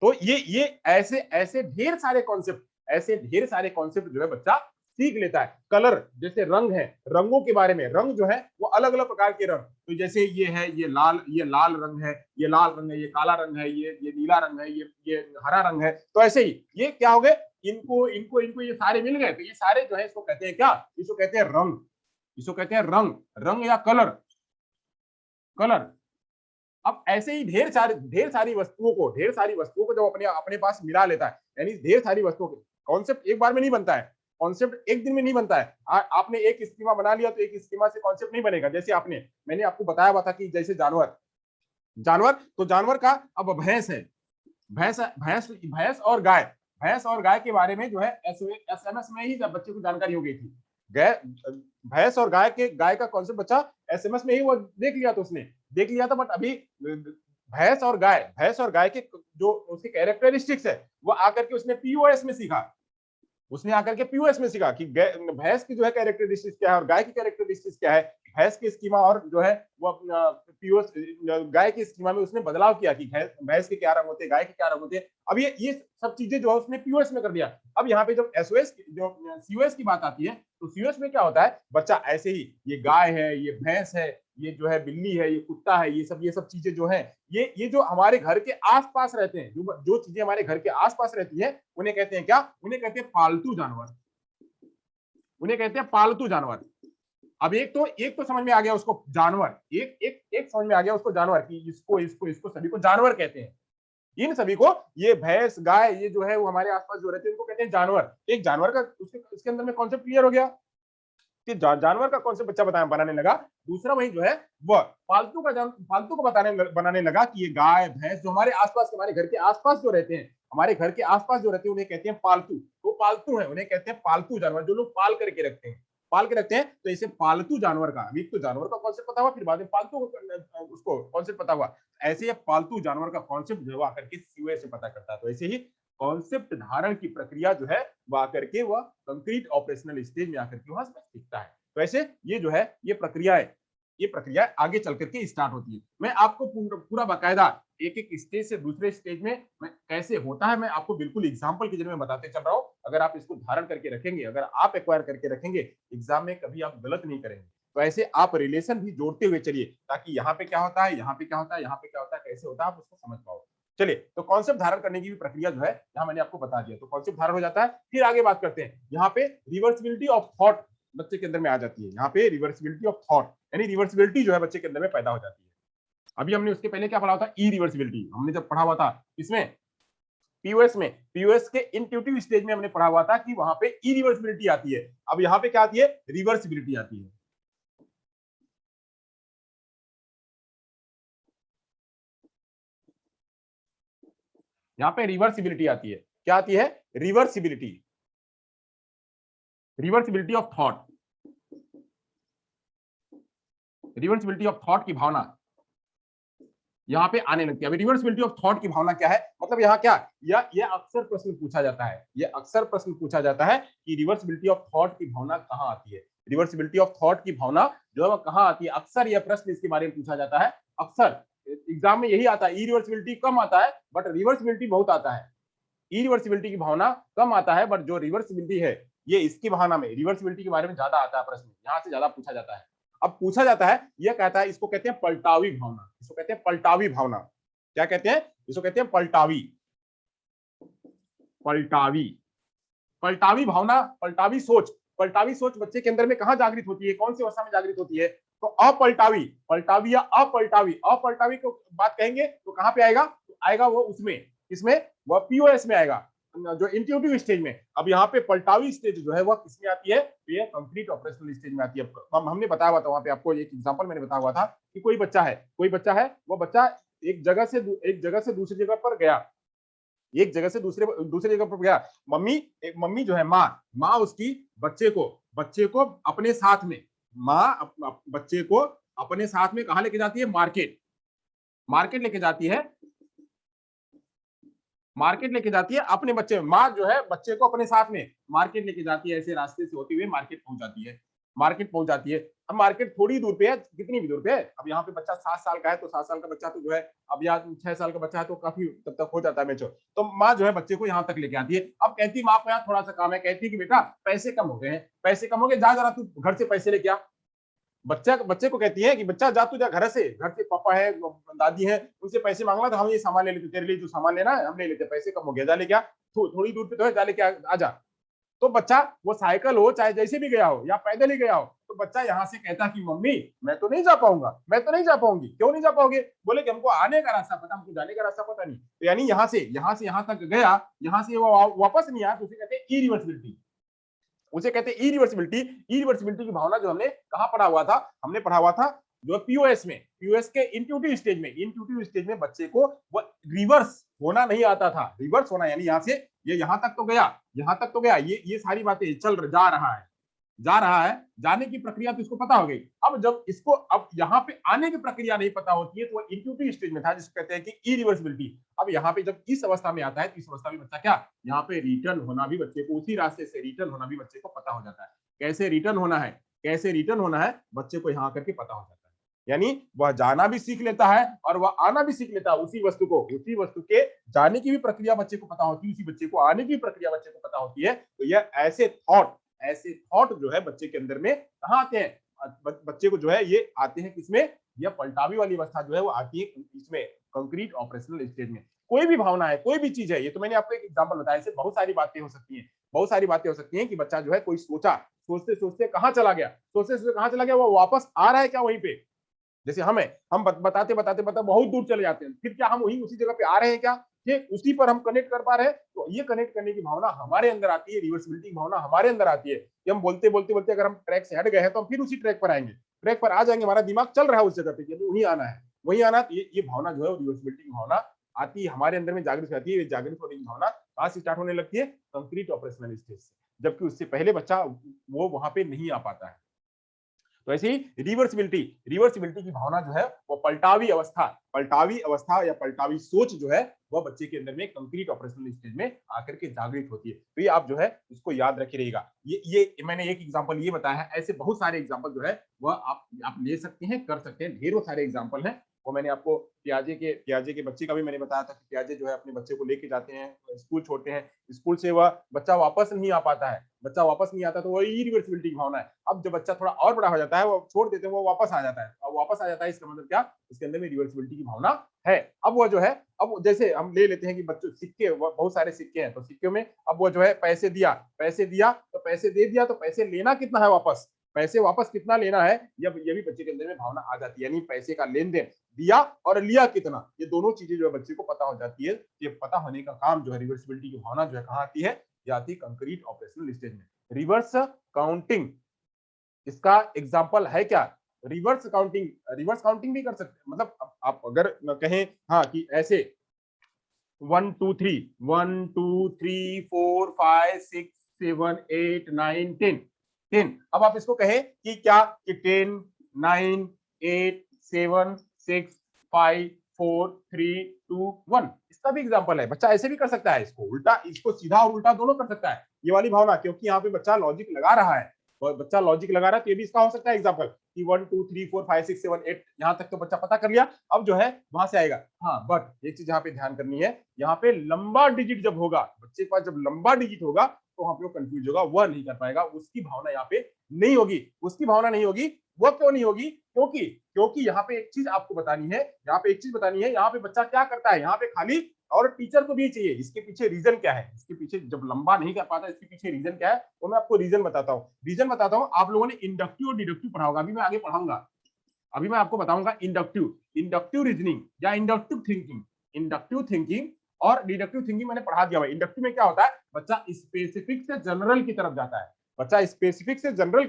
तो ये ऐसे ऐसे ढेर सारे कॉन्सेप्ट, ऐसे ढेर सारे कॉन्सेप्ट जो है बच्चा सीख लेता है। कलर, जैसे रंग है, रंगों के बारे में, रंग जो है वो अलग अलग प्रकार के रंग, तो जैसे ये है, ये लाल रंग है, ये लाल रंग है, ये काला रंग है, ये नीला रंग है, ये हरा रंग है। तो ऐसे ही ये क्या हो गए, इनको इनको इनको ये सारे मिल गए, तो ये सारे जो है इसको कहते हैं क्या, इसको कहते हैं रंग, इसको कहते हैं रंग, रंग या कलर, कलर। अब ऐसे ही ढेर सारी वस्तुओं को जब अपने अपने पास मिला लेता है, यानी ढेर सारी वस्तुओं के कॉन्सेप्ट एक बार में नहीं बनता है, कॉन्सेप्ट एक दिन में नहीं बनता है। आपने एक स्कीमा बना लिया तो एक स्कीमा से कॉन्सेप्ट नहीं बनेगा। जैसे मैंने आपको बताया हुआ था कि जैसे जानवर, तो जानवर का, अब भैंस है, भैंस और गाय, भैंस और गाय के बारे में जो है एसएमएस में ही जब बच्चे को जानकारी हो गई थी। भैंस और गाय का कॉन्सेप्ट बच्चा एसएमएस में ही वो देख लिया, तो उसने देख लिया था। बट अभी भैंस और गाय के जो उसके कैरेक्टरिस्टिक्स है वो आकर के उसने पीओएस में सीखा, उसने आकर के पीओएस में सीखा कि भैंस की जो है कैरेक्टरिस्टिक्स क्या है और गाय की कैरेक्टरिस्टिक्स क्या है। भैंस की स्कीमा और जो है वो पीओएस गाय की स्कीमा में उसने बदलाव किया कि भैंस के क्या रंग होते हैं, गाय के क्या रंग होते हैं। अब ये सब चीजें जो है उसने पीओएस में कर दिया। अब यहाँ पे जब एसओएस जो सीओएस की बात आती है, तो सीओएस में क्या होता है, बच्चा ऐसे ही ये गाय है, ये भैंस है, ये जो है बिल्ली है, ये कुत्ता है, ये सब चीजें जो है, ये जो हमारे घर के आसपास रहते हैं, जो चीजें हमारे घर के आसपास रहती है, उन्हें कहते हैं क्या, उन्हें कहते हैं पालतू जानवर, उन्हें कहते हैं पालतू जानवर। अब एक तो समझ में आ गया उसको जानवर, एक समझ में आ गया उसको जानवर कि इसको सभी को जानवर कहते हैं। इन सभी को, ये भैंस गाय ये जो है वो हमारे आसपास जो रहते हैं इनको कहते हैं जानवर। एक जानवर का उसके अंदर में कॉन्सेप्ट क्लियर हो गया कि जानवर का कॉन्सेप्ट बच्चा बनाने लगा। दूसरा वही जो है वह पालतू को बनाने लगा कि ये गाय भैंस जो हमारे आसपास, हमारे घर के आसपास जो रहते हैं, हमारे घर के आसपास जो रहते हैं उन्हें कहते हैं पालतू। तो पालतू है, उन्हें कहते हैं पालतू जानवर, जो लोग पाल करके रखते हैं, तो इसे पालतू जानवर का, अभी तो जानवर का कॉन्सेप्ट पता हुआ, फिर बाद में पालतू उसको कॉन्सेप्ट पता हुआ। ऐसे ही पालतू जानवर का कॉन्सेप्ट जो आकर के सीओए से पता करता है। तो ऐसे ही कॉन्सेप्ट धारण की प्रक्रिया जो है वो आकर के वह कंक्रीट ऑपरेशनल स्टेज में आकर के वहां सीखता है। तो ऐसे ये जो है ये प्रक्रिया आगे चल करके स्टार्ट होती है। मैं आपको पूरा बाकायदा एक एक स्टेज से दूसरे स्टेज में कैसे होता है मैं आपको बिल्कुल एग्जांपल के जरिए में बताते चल रहा हूं। अगर आप इसको धारण करके रखेंगे, अगर आप एक्वायर करके रखेंगे, एग्जाम में कभी आप गलत नहीं करेंगे। तो ऐसे आप रिलेशन भी जोड़ते हुए चलिए, ताकि यहाँ पे क्या होता है, यहाँ पे क्या होता है, यहाँ पे क्या होता है, कैसे होता है, आप उसको समझ पाओ। चलिए, तो कॉन्सेप्ट धारण करने की भी प्रक्रिया जो है यहाँ मैंने आपको बता दिया। तो कॉन्सेप्ट धारण हो जाता है, फिर आगे बात करते हैं। यहाँ पे रिवर्सिबिलिटी ऑफ थॉट बच्चे के अंदर में आ जाती है। यहाँ पे रिवर्सिबिलिटी ऑफ थॉट, यानी रिवर्सिबिलिटी जो है बच्चे के अंदर में पैदा हो जाती है। अभी हमने उसके पहले क्या पढ़ा था, ई रिवर्सिबिलिटी हमने जब पढ़ा हुआ था, इसमें पीओएस के इंट्यूटिव स्टेज में हमने पढ़ा हुआ था कि वहां पे ई रिवर्सिबिलिटी आती है। अब यहाँ पे क्या आती है, रिवर्सिबिलिटी आती है। यहाँ पे रिवर्सिबिलिटी आती है। क्या आती है, reversibility of thought, reversibility of thought की भावना यहाँ पे आने लगती है। अभी रिवर्सिबिलिटी ऑफ थॉट की भावना क्या है, मतलब यहाँ क्या, यह अक्सर प्रश्न पूछा जाता है, यह अक्सर प्रश्न पूछा जाता है कि रिवर्सिबिलिटी ऑफ थॉट की भावना कहाँ आती है। रिवर्सिबिलिटी ऑफ थॉट की भावना जो है कहाँ आती है, अक्सर यह प्रश्न इसके बारे में पूछा जाता है। अक्सर एग्जाम में यही आता है, इरिवर्सिबिलिटी कम आता है बट रिवर्सिबिलिटी बहुत आता है। इरिवर्सिबिलिटी की भावना कम आता है बट जो रिवर्सिबिलिटी है ये इसकी भावना में, रिवर्सिबिलिटी के बारे में ज्यादा आता है प्रश्न, यहाँ से ज्यादा पूछा जाता है। अब पूछा जाता है, यह कहता है, इसको कहते हैं पलटावी भावना, इसको कहते हैं पलटावी भावना। क्या कहते हैं, इसको कहते हैं पलटावी भावना, पलटावी सोच बच्चे के अंदर में कहाँ जागृत होती है, कौन सी अवस्था में जागृत होती है, तो पलटावी या अपलटावी को बात कहेंगे तो कहाँ पे आएगा, तो आएगा वो उसमें, इसमें वह पीओएस में आएगा, जो इंट्यूटिव स्टेज में। अब यहाँ पे पलटावी स्टेज जो है वह किसमें आती है, तो ये कंप्लीट ऑपरेशनल स्टेज में आती है। हमने बताया हुआ था वहां पे, आपको एक एग्जांपल मैंने बताया हुआ था कि कोई बच्चा है, वो बच्चा एक जगह से दूसरी जगह पर गया, एक जगह से दूसरे जगह पर गया। मम्मी जो है माँ उसकी बच्चे को अपने साथ में, माँ बच्चे को अपने साथ में कहाँ लेके जाती है? मार्केट लेके जाती है, अपने बच्चे, माँ जो है बच्चे को अपने साथ में मार्केट लेके जाती है, ऐसे रास्ते से होती हुई मार्केट पहुंच जाती है। अब मार्केट थोड़ी दूर पे है, कितनी भी दूर पे है। अब यहाँ पे बच्चा 7 साल का है, तो 7 साल का बच्चा तो जो है, अब यहाँ 6 साल का बच्चा है तो काफी तब तक हो जाता है मैच्योर। तो माँ जो है बच्चे को यहाँ तक लेके आती है। अब कहती माँ को यहाँ थोड़ा सा काम है, कहती है कि बेटा पैसे कम हो गए, जा जरा तू घर से पैसे लेके आ। बच्चे को कहती है कि बच्चा जा, तू जा घर से पापा है, दादी है, उनसे पैसे मांगना, तो हम ये सामान ले लेते, तेरे लिए जो सामान लेना है हम ले लेते, पैसे कम हो गया, जा लेके आ, थोड़ी दूर पे तो है, जा लेके आ जा। तो बच्चा, वो साइकिल हो चाहे जैसे भी गया हो या पैदल ही गया हो, तो बच्चा यहाँ से कहता कि मम्मी मैं तो नहीं जा पाऊंगा, मैं तो नहीं जा पाऊंगी। क्यों नहीं जा पाओगे? बोले कि हमको आने का रास्ता पता, हमको जाने का रास्ता पता नहीं। तो यानी यहाँ से यहाँ तक गया, यहाँ से वो वापस नहीं आया, तो उसे कहते हैं इरिवर्सिबिलिटी। इरिवर्सिबिलिटी की भावना जो हमने कहाँ पढ़ा हुआ था? हमने पढ़ा हुआ था जो पीओएस के इंट्यूटिव स्टेज में बच्चे को वो रिवर्स होना नहीं आता था। रिवर्स होना यानी यहाँ से ये यहाँ तक तो गया, ये सारी बातें जा रहा है, जाने की प्रक्रिया तो इसको पता हो गई। अब जब इसको अब यहाँ पे आने की प्रक्रिया नहीं पता होती है, तो इंट्यूटिव स्टेज में था, जिसको कहते हैं कि इरिवर्सिबिलिटी। अब यहाँ पे जब इस अवस्था में आता है, तो इस अवस्था में बच्चा क्या, यहाँ पे रिटर्न होना भी बच्चे को, उसी रास्ते से रिटर्न होना भी बच्चे को पता हो जाता है। कैसे रिटर्न होना है बच्चे को यहाँ करके पता हो जाता है। यानी वह जाना भी सीख लेता है और वह आना भी सीख लेता है। उसी वस्तु के जाने की भी प्रक्रिया बच्चे को पता होती है, उसी बच्चे को आने की प्रक्रिया बच्चे को पता होती है। तो यह ऐसे थॉट जो है बच्चे के अंदर में कहाँ आते हैं? बच्चे को जो है ये आते हैं किसमें? यह पलटावी वाली अवस्था जो है वो आती है इसमें, कंक्रीट ऑपरेशनल स्टेज में। कोई भी भावना है, कोई भी चीज है, ये तो मैंने आपको एक एग्जांपल बताया, ऐसे बहुत सारी बातें हो सकती हैं कि बच्चा जो है कोई सोचते कहाँ चला गया, वो वापस आ रहा है क्या वहीं पे? जैसे हम बताते बहुत दूर चले जाते हैं, फिर क्या हम वही उसी जगह पे आ रहे हैं क्या? ये उसी पर हम कनेक्ट कर पा रहे हैं। तो ये कनेक्ट करने की भावना हमारे अंदर आती है, रिवर्सिबिलिटी की भावना हमारे अंदर आती है कि हम बोलते अगर हम ट्रैक से हट गए हैं तो हम फिर उसी ट्रैक पर आएंगे, ट्रैक पर आ जाएंगे, हमारा दिमाग चल रहा है उस जगह पे कि वहीं आना है। तो ये भावना जो है रिवर्सिबिलिटी की भावना आती है हमारे अंदर में, जागृत रहती है। जागृत होने की भावना कहाँ से स्टार्ट होने लगती है? कंक्रीट ऑपरेशनल स्टेज से, जबकि उससे पहले बच्चा वो वहां पे नहीं आ पाता है। तो ऐसे ही रिवर्सिबिलिटी की भावना जो है वो पलटावी अवस्था या पलटावी सोच जो है वह बच्चे के अंदर में कंक्रीट ऑपरेशनल स्टेज में आकर के जागृत होती है। तो ये आप जो है इसको याद रखे रहेगा। ये मैंने एक एग्जांपल ये बताया है, ऐसे बहुत सारे एग्जांपल जो है वह आप ले सकते हैं, कर सकते हैं, ढेरों सारे एग्जांपल हैं। वो मैंने आपको पियाजे के बच्चे का भी मैंने बताया था कि पियाजे जो है अपने बच्चे को लेके जाते हैं, स्कूल छोड़ते हैं, स्कूल से वह बच्चा वापस नहीं आ पाता है, तो वो इरिवर्सिबिलिटी की भावना है। अब जब बच्चा थोड़ा और बड़ा हो जाता है, वो छोड़ देते हैं, वो वापस आ जाता है, इसका मतलब क्या? इसके अंदर में रिवर्सिबिलिटी की भावना है। अब वो जो है, अब जैसे हम ले लेते हैं कि बच्चों सिक्के, बहुत सारे सिक्के हैं, तो सिक्के में अब वो जो है पैसे दिया तो पैसे दे दिया, तो पैसे लेना कितना है वापस, पैसे वापस कितना लेना है, ये भी बच्चे के अंदर में भावना आ जाती है। यानी पैसे का लेन देन, दिया और लिया कितना, ये दोनों चीजें जो है बच्चे को पता हो जाती है। ये पता होने का काम जो है, रिवर्सिबिलिटी की भावना जो है कहाँ आती है? ये आती है कंक्रीट ऑपरेशनल स्टेज में। रिवर्स काउंटिंग इसका एग्जाम्पल है क्या? रिवर्स काउंटिंग भी कर सकते हैं। मतलब आप अगर कहें हाँ कि ऐसे 1 2 3 4 5 6 7 8 9 10। अब आप इसको कहें कि क्या कि 10 9 8 7 6 5 4 3 2 1, इसका भी एग्जांपल है। बच्चा ऐसे भी कर सकता है, इसको सीधा और उल्टा दोनों कर सकता है, ये वाली भावना, क्योंकि यहाँ पे बच्चा लॉजिक लगा रहा है, तो ये भी इसका हो सकता है एग्जांपल कि 1 2 3 4 5 6 7 8, यहाँ तक तो बच्चा पता कर लिया। अब जो है वहां से आएगा, हाँ बट एक चीज यहाँ पे ध्यान करनी है, यहाँ पे लंबा डिजिट जब होगा, बच्चे के पास जब लंबा डिजिट होगा तो वहां पे वो कंफ्यूज होगा, वह नहीं कर पाएगा, उसकी भावना यहाँ पे नहीं होगी। वो क्यों नहीं होगी? क्योंकि यहाँ पे एक चीज आपको बतानी है, यहाँ पे बच्चा क्या करता है, यहाँ पे खाली, और टीचर को भी चाहिए, इसके पीछे रीजन क्या है, इसके पीछे जब लंबा नहीं कर पाता, इसके पीछे रीजन क्या है, वो मैं आपको रीजन बताता हूँ। आप लोगों ने इंडक्टिव और डिडक्टिव पढ़ा होगा, अभी मैं आगे पढ़ाऊंगा, अभी मैं आपको बताऊंगा इंडक्टिव रीजनिंग या इंडक्टिव थिंकिंग और डिडक्टिव थिंकिंग मैंने पढ़ा दिया है। इंडक्टिव में क्या होता है, बच्चा स्पेसिफिक से जनरल की तरफ जाता है, अब ये स्पेसिफिक से जनरल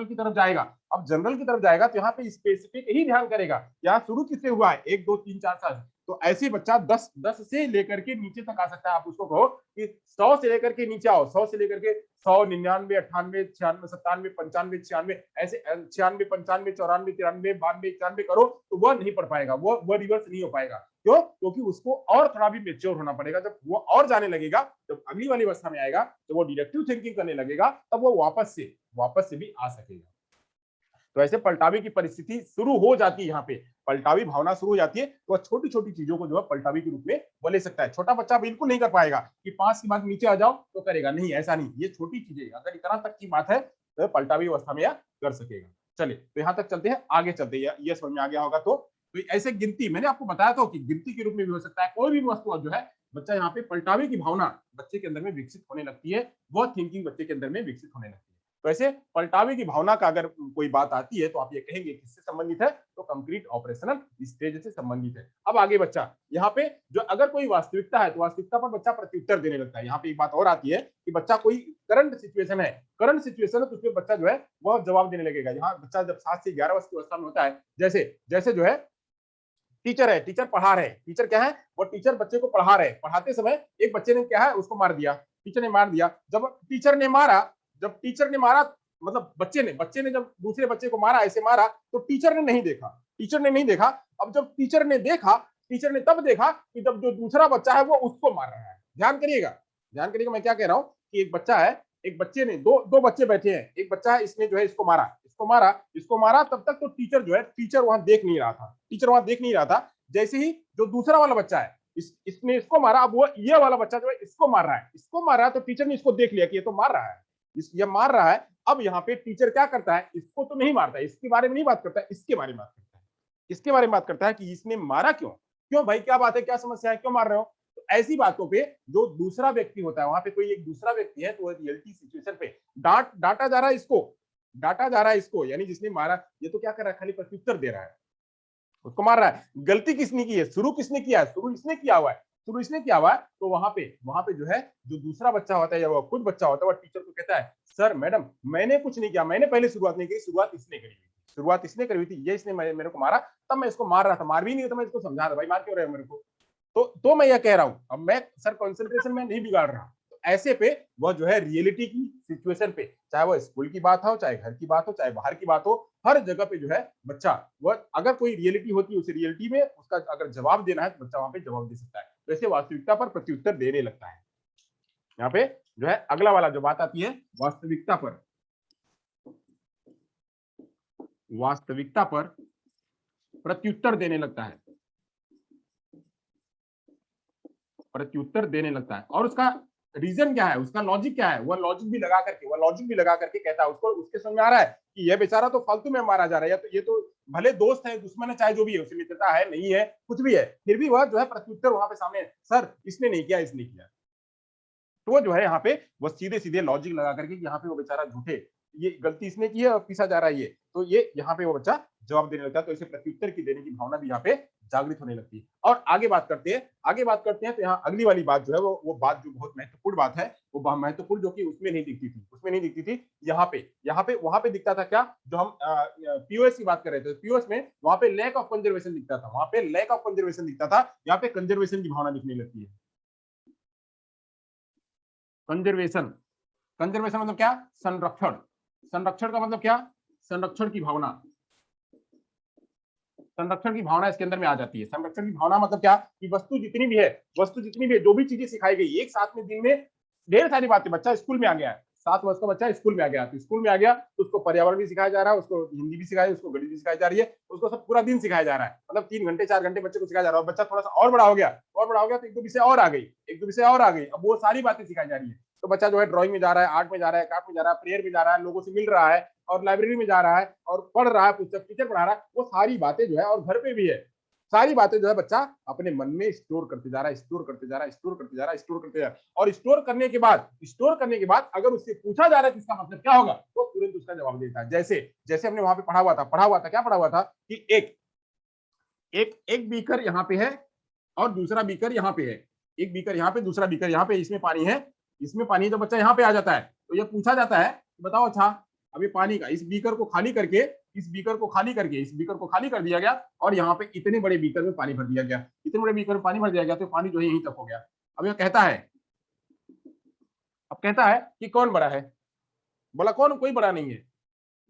की तरफ जाएगा। अब जनरल की तरफ जाएगा तो यहाँ पे स्पेसिफिक ही ध्यान करेगा, यहाँ शुरू किससे हुआ है, 1 2 3 4 तो ऐसे बच्चा 10 से लेकर के नीचे तक आ सकता है। आप उसको कहो कि 100 से लेकर के नीचे आओ, 100 से लेकर के 100, 99, 98, 96, 97, 95, 96, ऐसे 96, 95, 94, 93, 92, 94 करो तो वह नहीं पढ़ पाएगा, वो रिवर्स नहीं हो पाएगा। क्यों? क्योंकि उसको और थोड़ा भी मेच्योर होना पड़ेगा। जब वो और जाने लगेगा, जब अगली वाली अवस्था में आएगा, तो वो डिडक्टिव थिंकिंग करने लगेगा, तब वो वापस से भी आ सकेगा। तो ऐसे पलटावे की परिस्थिति शुरू हो जाती है। यहाँ पे पलटावी भावना शुरू हो जाती है, तो छोटी छोटी चीजों को जो है पलटावी के रूप में वो ले सकता है। छोटा बच्चा बिल्कुल नहीं कर पाएगा कि 5 की बात नीचे आ जाओ तो करेगा, नहीं, ऐसा नहीं। ये छोटी चीजें अगर इतना तक की बात है तो पलटावी अवस्था में यह कर सकेगा। चलिए, तो यहाँ तक चलते हैं, आगे चलते हैं। ये समझ में आ गया होगा। तो ऐसे गिनती मैंने आपको बताया था कि गिनती के रूप में भी हो सकता है। कोई भी वस्तु जो है बच्चा यहाँ पे पलटावे की भावना बच्चे के अंदर में विकसित होने लगती है, वह थिंकिंग बच्चे के अंदर में विकसित होने लगती है। तो ऐसे पलटावे की भावना का अगर कोई बात आती है तो आप ये कहेंगे किससे संबंधित है, तो कंक्रीट ऑपरेशनल स्टेज से संबंधित है। अब आगे बच्चा यहाँ पे जो अगर कोई वास्तविकता है तो वास्तविकता पर बच्चा प्रत्युत्तर देने लगता है। यहाँ पे एक बात और आती है कि बच्चा कोई करंट सिचुएशन है तो उसमें बच्चा जो है वह जवाब देने लगेगा। यहाँ बच्चा जब 7 से 11 वर्ष की अवस्था में होता है, जैसे जो है टीचर है, टीचर पढ़ा रहे, टीचर क्या है, वो टीचर बच्चे को पढ़ा रहे, पढ़ाते समय एक बच्चे ने क्या है उसको मार दिया, टीचर ने मार दिया। जब टीचर ने मारा मतलब बच्चे ने जब दूसरे बच्चे को मारा, ऐसे मारा, तो टीचर ने नहीं देखा। अब जब टीचर ने तब देखा कि जब जो दूसरा बच्चा है वो उसको मार रहा है। ध्यान करिएगा मैं क्या कह रहा हूँ कि एक बच्चा है, एक बच्चे ने दो बच्चे बैठे हैं, एक बच्चा है, इसने जो है इसको मारा, तब तक तो टीचर वहां देख नहीं रहा था। जैसे ही जो दूसरा वाला बच्चा है इसने इसको मारा, अब वो ये वाला बच्चा जो है इसको मार रहा है, तो टीचर ने इसको देख लिया कि ये तो मार रहा है, ये मार रहा है। अब यहाँ पे टीचर क्या करता है, इसको तो नहीं मारता है, इसके बारे में नहीं बात करता है, इसके बारे में बात करता है कि इसने मारा क्यों भाई, क्या बात है, क्या समस्या है, क्यों मार रहे हो। तो ऐसी बातों पे जो दूसरा व्यक्ति होता है, वहां पे कोई एक दूसरा व्यक्ति है, तो रियलिटी सिचुएशन पे डांटा जा रहा है इसको, यानी जिसने मारा ये तो क्या कर रहा है, खाली प्रत्युत्तर दे रहा है, उसको मार रहा है। गलती किसने की है, शुरू किसने किया है, शुरू इसने किया हुआ है। तो वहां पे जो है जो दूसरा बच्चा होता है या वो खुद बच्चा होता है, वो टीचर को कहता है, सर मैडम मैंने कुछ नहीं किया, मैंने पहले शुरुआत नहीं की, शुरुआत इसने करी हुई थी, ये इसने मेरे को मारा, तब मैं इसको मार रहा था, मार भी नहीं तो मैं इसको समझा रहा, भाई मार क्यों रहे हो मेरे को। तो मैं ये कह रहा हूं, अब मैं सर कंसंट्रेशन में नहीं बिगाड़ रहा। तो ऐसे पे वह जो है रियलिटी की सिचुएशन पे, चाहे वो स्कूल की बात हो, चाहे घर की बात हो, चाहे बाहर की बात हो, हर जगह पे जो है बच्चा वह अगर कोई रियलिटी होती है, उस रियलिटी में उसका अगर जवाब देना है तो बच्चा वहां पे जवाब दे सकता है। वैसे वास्तविकता पर प्रत्युत्तर देने लगता है। यहाँ पे जो है अगला वाला जो बात आती है, वास्तविकता पर प्रत्युत्तर देने लगता है। और उसका रीजन क्या है, उसका लॉजिक क्या है, वह लॉजिक भी लगा करके कहता है, उसको उसके समझ में आ रहा है कि यह बेचारा तो फालतू में मारा जा रहा है, ये तो भले दोस्त है, दुश्मन है, चाहे जो भी है, उससे मित्रता है नहीं है, कुछ भी है, फिर भी वह जो है प्रत्युत्तर वहां पे सामने, सर इसने नहीं किया, इसने किया। तो वो जो है यहाँ पे वो सीधे लॉजिक लगा करके यहाँ पे वो बेचारा झूठे, ये गलती इसने की है और पीछा जा रहा है, ये तो ये यहाँ पे वो बच्चा जवाब देने लगता है। तो इसे प्रत्युत्तर की देने की भावना भी यहाँ पे जागृत होने लगती है। और आगे बात करते हैं तो यहाँ अगली वाली बात जो है वो बात जो बहुत महत्वपूर्ण बात है, वो महत्वपूर्ण जो कि उसमें नहीं दिखती थी, यहाँ पे वहां पे दिखता था क्या, जो हम पीओएस की बात कर रहे थे, पीओएस में वहां पे लैक ऑफ कंजर्वेशन दिखता था, यहाँ पे कंजर्वेशन की भावना दिखने लगती है। कंजर्वेशन मतलब क्या, संरक्षण का मतलब क्या, संरक्षण की भावना इसके अंदर में आ जाती है। संरक्षण की भावना मतलब क्या, कि वस्तु जितनी भी है, जो भी चीजें सिखाई गई एक साथ में, दिन में ढेर सारी बातें, बच्चा स्कूल में आ गया है, 7 वर्ष का बच्चा स्कूल में आ गया, तो उसको पर्यावरण भी सिखाया जा रहा है, उसको हिंदी भी सिखाई, उसको गणित भी सिखाई जा रही है, उसको सब पूरा दिन सिखाया जा रहा है, मतलब 3 घंटे 4 घंटे बच्चे को सिखाया जा रहा है। बच्चा थोड़ा सा और बड़ा हो गया तो एक दो विषय और आ गई, अब वो सारी बातें सिखाई जा रही है। तो बच्चा जो है ड्राइंग में जा रहा है, आर्ट में जा रहा है, क्राफ्ट में जा रहा है, प्रेयर में जा रहा है, लोगों से मिल रहा है, और लाइब्रेरी में जा रहा है और पढ़ रहा है, पुस्तक टीचर पढ़ा रहा है, वो सारी बातें जो है, और घर पे भी है, सारी बातें जो है बच्चा अपने मन में स्टोर करते जा रहा है। और स्टोर करने के बाद अगर उससे पूछा जा रहा है इसका मतलब क्या होगा, तो तुरंत उसका जवाब देता है। जैसे हमने वहां पे पढ़ा हुआ था कि एक बीकर यहाँ पे है और दूसरा बीकर यहाँ पे है, एक बीकर यहाँ पे, दूसरा बीकर यहाँ पे, इसमें पानी है, जब बच्चा यहाँ पे आ जाता है तो ये पूछा जाता है, बताओ अच्छा अब ये पानी का, इस बीकर को खाली करके इस बीकर को खाली करके इस बीकर को खाली कर दिया गया और यहाँ पे इतने बड़े बीकर में पानी भर दिया गया, इतने बड़े बीकर में पानी भर दिया गया तो पानी जो है यहीं तक हो गया। अब यह कहता है कि कौन बड़ा है, बोला कौन, कोई बड़ा नहीं है।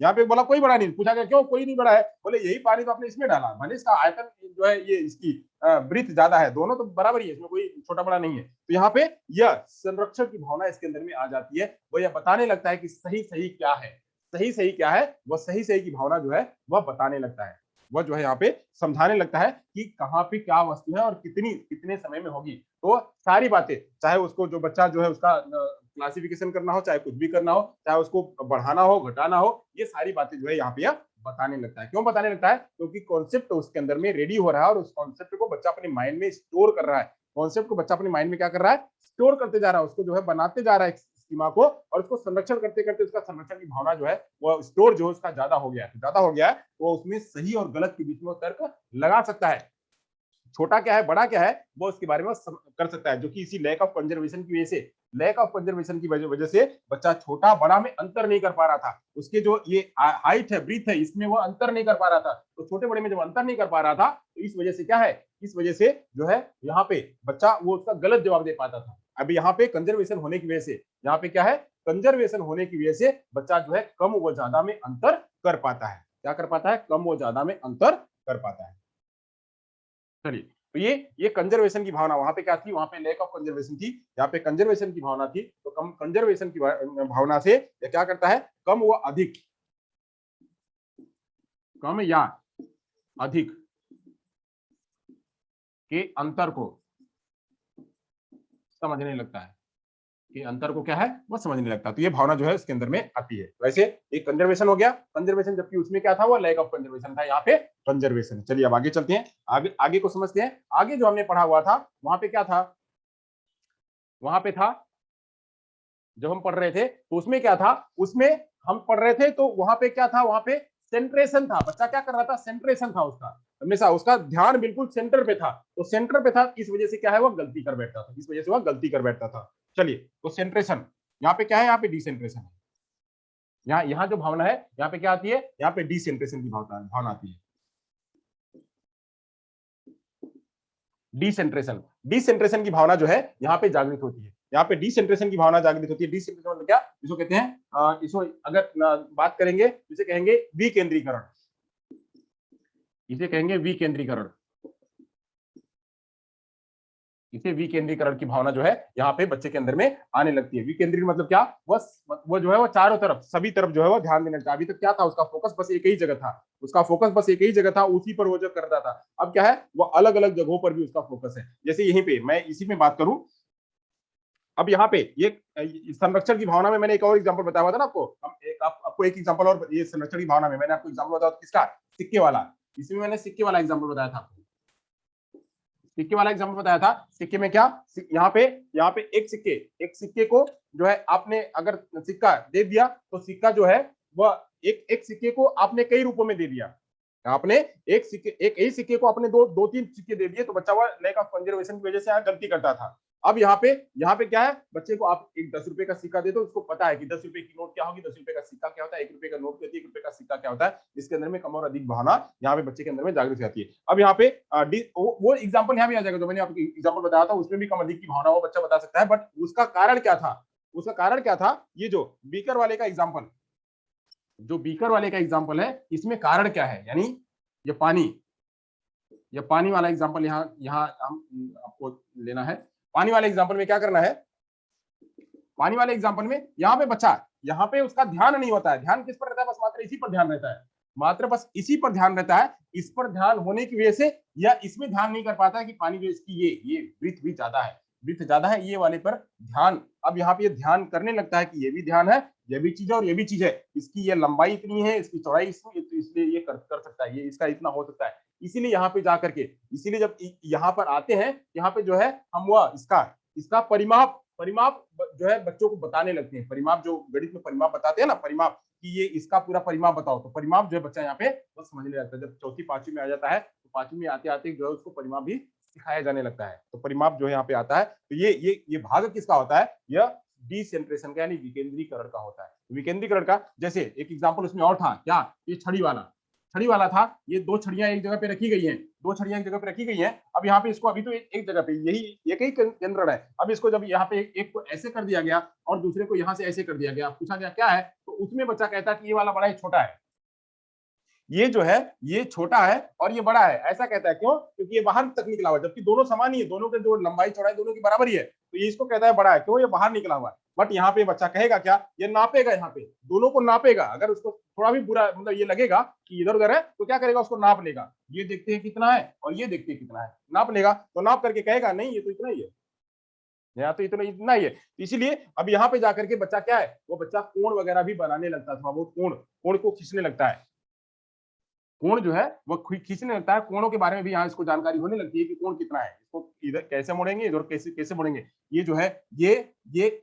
यहाँ पे बोला कोई बड़ा नहीं, पूछा गया क्यों कोई नहीं बड़ा है, बोले यही पानी तो आपने इसमें डाला, भले इसका आयतन जो है ये इसकी ब्रीथ ज्यादा है, दोनों तो बराबर ही है, इसमें कोई छोटा बड़ा नहीं है। तो यहाँ पे यह संरक्षण की भावना इसके अंदर में आ जाती है, वो यह बताने लगता है कि सही सही क्या है, सही सही क्या है, वह सही सही की भावना जो है वह बताने लगता है, वह जो है यहाँ पे समझाने लगता है कि कहाँ पे क्या वस्तु है और कितने समय में होगी। तो सारी बातें, चाहे उसको जो बच्चा जो है उसका क्लासिफिकेशन करना हो, चाहे कुछ भी करना हो, चाहे उसको बढ़ाना हो घटाना हो, ये सारी बातें जो है यहाँ पे यह बताने लगता है। क्यों बताने लगता है, क्योंकि कॉन्सेप्ट उसके अंदर में रेडी हो रहा है और उस कॉन्सेप्ट को बच्चा अपने माइंड में स्टोर कर रहा है, कॉन्सेप्ट को बच्चा अपने माइंड में क्या कर रहा है, स्टोर करते जा रहा है, उसको जो है बनाते जा रहा है स्कीमा को, और उसको संरक्षण करते करते उसका संरक्षण की भावना जो है वो स्टोर जो है उसका ज्यादा हो गया है, वो उसमें सही और गलत के बीच में तर्क लगा सकता है। छोटा क्या है बड़ा क्या है वो उसके बारे में कर सकता है, जो कि इसी लैक ऑफ कंजर्वेशन की वजह से बच्चा छोटा बड़ा में अंतर नहीं कर पा रहा था, उसके जो ये हाइट है ब्रीथ है इसमें वो अंतर नहीं कर पा रहा था। तो छोटे बड़े में जब अंतर नहीं कर पा रहा था तो इस वजह से क्या है, इस वजह से जो है यहाँ पे बच्चा वो उसका गलत जवाब दे पाता था। अब यहाँ पे कंजर्वेशन होने की वजह से, यहाँ पे क्या है, कंजर्वेशन होने की वजह से बच्चा जो है कम व ज्यादा में अंतर कर पाता है। क्या कर पाता है, कम व ज्यादा में अंतर कर पाता है। चलिए, तो ये कंजर्वेशन की भावना वहां पे क्या थी, वहां पे लैक ऑफ कंजर्वेशन थी, यहाँ पे कंजर्वेशन की भावना थी। तो कम कंजर्वेशन की भावना से ये क्या करता है, कम व अधिक, कम या अधिक के अंतर को समझने लगता है, कि अंतर को क्या है वो समझने लगता है। तो ये भावना जो है इसके अंदर में आती है। वैसे एक कंजर्वेशन हो गया, कंजर्वेशन, जबकि उसमें क्या था, वो लैक ऑफ कंजर्वेशन था, यहाँ पे कंजर्वेशन। चलिए अब आगे चलते हैं, आगे को समझते हैं। आगे जो हमने पढ़ा हुआ था वहां पे क्या था, वहां पे था जब हम पढ़ रहे थे तो उसमें क्या था, उसमें हम पढ़ रहे थे तो वहां पे क्या था, वहां पे सेंट्रेशन था। बच्चा क्या कर रहा था, सेंट्रेशन था उसका, हमेशा उसका ध्यान बिल्कुल सेंटर पे था। तो सेंटर पे था, इस वजह से क्या है वो गलती कर बैठता था, इस वजह से वह गलती कर बैठता था। चलिए, तो सेंट्रेशन यहाँ पे क्या है, यहाँ पे डिसेंट्रेशन है। यहाँ जो भावना है यहाँ पे क्या आती है, यहाँ पे डिसेंट्रेशन की भावना आती है। डिसेंट्रेशन की भावना जो है यहाँ पे जागृत होती है, यहाँ पे डिसेंट्रेशन की भावना जागृत होती है। डिसेंट्रेशन मतलब क्या, इसको कहते हैं, इसको अगर बात करेंगे इसे कहेंगे विकेंद्रीकरण, इसे कहेंगे विकेंद्रीकरण, इसे विकेंद्रीकरण की भावना जो है यहाँ पे बच्चे के अंदर में आने लगती है। विकेंद्रीकरण मतलब क्या, वो जो है वो चारों तरफ, सभी तरफ जो है वो ध्यान देने लगता है। अभी तक क्या था, उसका फोकस बस एक ही जगह था, उसका फोकस बस एक ही जगह था, उसी पर वो जो करता था। अब क्या है, वो अलग अलग जगहों पर भी उसका फोकस है। जैसे यहीं पे मैं इसी में बात करूं, अब यहाँ पे ये संरक्षण की भावना में मैंने एक और एग्जांपल बताया था ना आपको, आपको एक एग्जांपल और, ये संरक्षण की भावना में मैंने आपको एग्जांपल बताया किसका, सिक्के वाला। इसमें मैंने सिक्के वाला एग्जांपल बताया था आपको, सिक्के वाला एग्जांपल बताया था। सिक्के में क्या, यहाँ पे एक सिक्के को जो है आपने अगर सिक्का दे दिया तो सिक्का जो है वह एक सिक्के को आपने कई रूपों में दे दिया, आपने एक ही सिक्के को आपने दो तीन सिक्के दे दिए तो बच्चा हुआ लैक ऑफ कंजर्वेशन की वजह से गलती करता था। अब यहाँ पे क्या है, बच्चे को आप एक 10 रुपए का सिक्का दे दो, उसको पता है कि 10 रुपए की नोट क्या होगी, 10 रुपए का सिक्का क्या होता है, 1 रुपए का नोट क्या होती है, 1 रुपए का सिक्का क्या होता है। इसके अंदर में कम और अधिक भावना यहाँ पे बच्चे के अंदर में जागृत जाती है। अब यहाँ पे वो एग्जाम्पल यहाँ भी आ जाएगा जो मैंने आपको एग्जाम्पल बताया था, उसमें भी कम अधिक की भावना वो बच्चा बता सकता है। बट उसका कारण क्या था, ये जो बीकर वाले का एग्जाम्पल, जो बीकर वाले का एग्जाम्पल है, इसमें कारण क्या है, यानी ये पानी वाला एग्जाम्पल यहाँ हम आपको लेना है। पानी वाले एग्जाम्पल में क्या करना है, पानी वाले एग्जाम्पल में यहाँ पे बच्चा, यहाँ पे उसका ध्यान नहीं होता है। ध्यान किस पर रहता है, बस मात्र इसी पर ध्यान रहता है, मात्र बस इसी पर ध्यान रहता है। इस पर ध्यान होने की वजह से या इसमें ध्यान नहीं कर पाता है कि पानी जो इसकी ये ब्रीथ भी ज्यादा है, ये वाले पर ध्यान। अब यहाँ पे ये ध्यान करने लगता है कि ये भी ध्यान है, ये भी चीज है और ये भी चीज है, इसकी ये लंबाई इतनी है, इसकी चौड़ाई इतनी, तो इसलिए ये कर सकता है, ये इसका इतना हो सकता है। इसीलिए यहाँ पे जाकर के, इसीलिए जब यहाँ पर आते हैं, यहाँ पे जो है हम वह इसका परिमाप जो है बच्चों को बताने लगते हैं। परिमाप, जो गणित में परिमाप बताते हैं ना, परिमाप, कि ये इसका पूरा परिमाप बताओ, तो परिमाप जो है बच्चा यहाँ पे वो समझने लगता है। जब चौथी पांचवी में आ जाता है तो पांचवी में आते आते जो है उसको परिमाप भी सिखाया जाने लगता है। तो परिमाप जो है यहाँ पे आता है। तो ये भाग किसका होता है, यह डिसेंट्रेशन का यानी विकेंद्रीकरण का होता है। विकेंद्रीकरण का जैसे एक एग्जांपल उसमें और था क्या, ये छड़ी वाला, छड़ी वाला था, ये दो छड़ियां एक जगह पे रखी गई हैं, दो छड़ियां एक जगह पे रखी गई हैं। अब यहाँ पे इसको अभी तो एक जगह पे यही एक ही केंद्र है। अब इसको जब यहाँ पे एक को ऐसे कर दिया गया और दूसरे को यहाँ से ऐसे कर दिया गया, पूछा गया क्या है, तो उसमें बच्चा कहता है कि ये वाला बड़ा है, छोटा है, ये जो है ये छोटा है और ये बड़ा है। ऐसा कहता है क्यों? क्योंकि ये बाहर तक निकला हुआ है, जबकि दोनों समान ही है, दोनों के जो लंबाई चौड़ाई दोनों की बराबर ही है, तो ये इसको कहता है बड़ा है, क्यों? ये बाहर निकला हुआ है। बट यहाँ पे बच्चा कहेगा क्या? ये नापेगा, यहाँ पे दोनों को नापेगा। अगर उसको थोड़ा भी बुरा मतलब ये लगेगा कि इधर उधर है, तो क्या करेगा? उसको नाप लेगा। ये देखते हैं कितना है और ये देखते हैं कितना है, नाप लेगा। तो नाप करके कहेगा नहीं ये तो इतना ही है, यहाँ तो इतना ही है। इसीलिए अब यहाँ पे जाकर के बच्चा क्या है, वो बच्चा कोण वगैरह भी बनाने लगता है, थोड़ा बहुत कोण को खींचने लगता है। कोण जो है वो खींचने लगता है। कोणों के बारे में भी यहाँ इसको जानकारी होने लगती है कि कोण कितना है, इसको इधर कैसे मुड़ेंगे, इधर कैसे कैसे मुड़ेंगे। ये जो है ये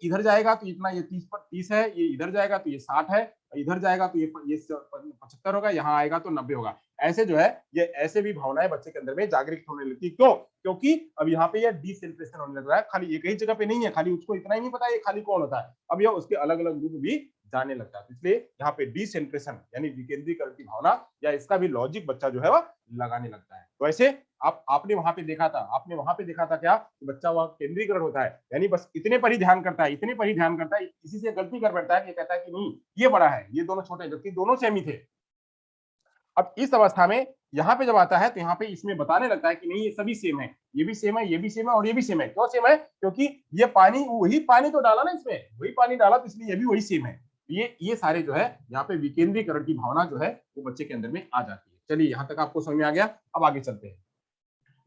इधर जाएगा तो इतना, ये 30 है, ये इधर जाएगा तो ये 60 है, इधर जाएगा तो ये 75 होगा, यहाँ आएगा तो 90 होगा। ऐसे जो है ये ऐसे भी भावनाएं बच्चे के अंदर में जागृत होने लगती है। क्यों? क्योंकि अब यहाँ पे ये डिसेंट्रेशन होने लग रहा है। खाली एक ही जगह पे नहीं है, खाली उसको इतना ही नहीं पता ये खाली कौन होता है, अब यह उसके अलग अलग रूप भी जाने लगता है। इसलिए यहाँ पे डिसेंट्रेशन यानी विकेंद्रीकरण की भावना या इसका भी लॉजिक बच्चा जो है वह लगाने लगता है। तो ऐसे आपने वहां पे देखा था क्या? बच्चा वह केंद्रीकरण होता है, यानी बस इतने पर ही ध्यान करता है, इतने पर ही ध्यान करता है, इसी से गलती कर बैठता है कि कहता है कि नहीं ये बड़ा है, ये दोनों छोटे हैं, जबकि दोनों सेम ही थे। अब इस अवस्था में यहाँ पे जब आता है तो यहाँ पे इसमें बताने लगता है कि नहीं ये सभी सेम है, ये भी सेम है, ये भी सेम है और ये भी सेम है। क्यों सेम है? क्योंकि ये पानी, वही पानी तो डाला ना इसमें, वही पानी डाला, तो इसलिए ये भी वही सेम है। ये सारे जो है यहाँ पे विकेंद्रीकरण की भावना जो है वो बच्चे के अंदर में आ जाती है। चलिए यहाँ तक आपको समझ में आ गया। अब आगे चलते हैं।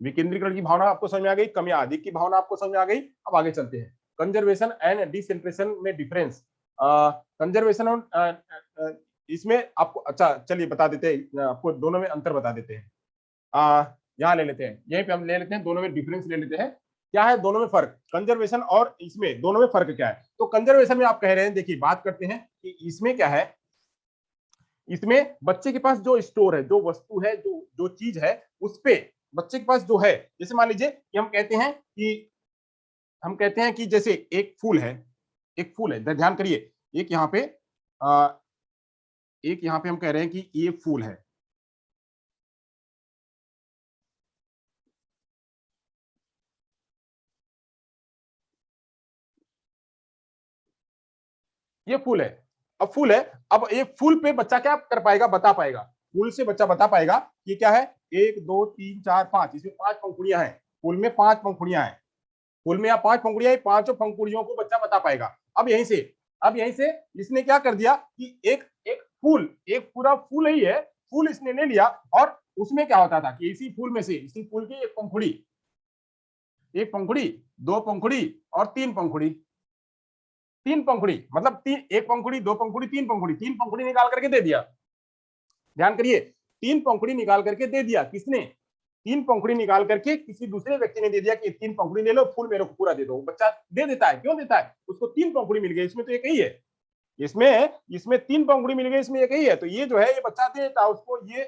विकेंद्रीकरण की भावना आपको समझ में आ गई, कम या अधिक की भावना आपको समझ में आ गई। अब आगे चलते हैं। कंजर्वेशन एंड डिसेंट्रेशन में डिफरेंस। कंजर्वेशन और इसमें आपको, अच्छा चलिए बता देते हैं, आपको दोनों में अंतर बता देते हैं। यहाँ ले लेते हैं, यहीं पे हम ले लेते हैं, दोनों में डिफरेंस ले लेते हैं। क्या है दोनों में फर्क? कंजर्वेशन और इसमें दोनों में फर्क क्या है? तो कंजर्वेशन में आप कह रहे हैं, देखिए बात करते हैं कि इसमें क्या है, इसमें बच्चे के पास जो स्टोर है, जो वस्तु है, जो चीज है, उस पे बच्चे के पास जो है, जैसे मान लीजिए कि हम कहते हैं कि जैसे एक फूल है, ध्यान करिए, एक यहाँ पे हम कह रहे हैं कि ये फूल है, ये फूल है। अब फूल है, अब ये फूल पे बच्चा क्या कर पाएगा? बता पाएगा। फूल से बच्चा बता पाएगा कि क्या है, 1 2 3 4 5, इसमें 5 पंखुड़ियां हैं। फूल में 5 पंखुड़ियां हैं, फूल में 5 पंखुड़ियां, 5 पंखुड़ियों को बच्चा बता पाएगा। अब यहीं से इसने क्या कर दिया कि एक पूरा फूल ही है, फूल इसने ले लिया और उसमें क्या होता था कि इसी फूल में से, इसी फूल की एक पंखुड़ी, 2 पंखुड़ी और 3 पंखुड़ी, मतलब एक पंखुड़ी, 2 पंखुड़ी, 3 पंखुड़ी निकाल करके दे दिया। ध्यान करिए, 3 पंखुड़ी निकाल करके दे दिया। किसने? 3 पंखुड़ी निकाल करके किसी दूसरे व्यक्ति ने दे दिया कि 3 पंखुड़ी ले लो, फूल मेरे को पूरा दे दो। बच्चा दे देता है। क्यों देता है? उसको 3 पंखुड़ी मिल गई, इसमें तो एक ही है, इसमें 3 पंखुड़ी मिल गई, इसमें एक ही है, तो ये जो है ये बच्चा दे देता है उसको, ये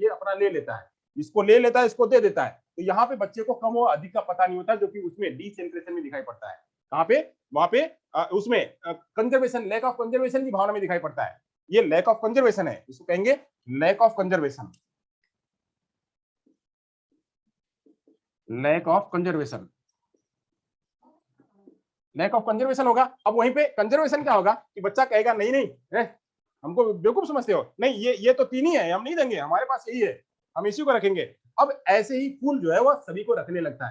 अपना ले लेता है, इसको ले लेता है, इसको दे देता है। तो यहाँ पे बच्चे को कम और अधिक का पता नहीं होता, जो कि उसमें डिसेंट्रेशन में दिखाई पड़ता है। कहाँ पे? वहां पे उसमें कंजर्वेशन, लैक ऑफ कंजर्वेशन की भावना में दिखाई पड़ता है। ये लैक ऑफ कंजर्वेशन है, इसको कहेंगे lack of conservation, lack of conservation, lack of conservation होगा। अब वहीं पे कंजर्वेशन क्या होगा कि बच्चा कहेगा नहीं नहीं हमको बेवकूफ समझते हो, नहीं ये तो 3 ही है, हम नहीं देंगे, हमारे पास यही है, हम इसी को रखेंगे। अब ऐसे ही फूल जो है वह सभी को रखने लगता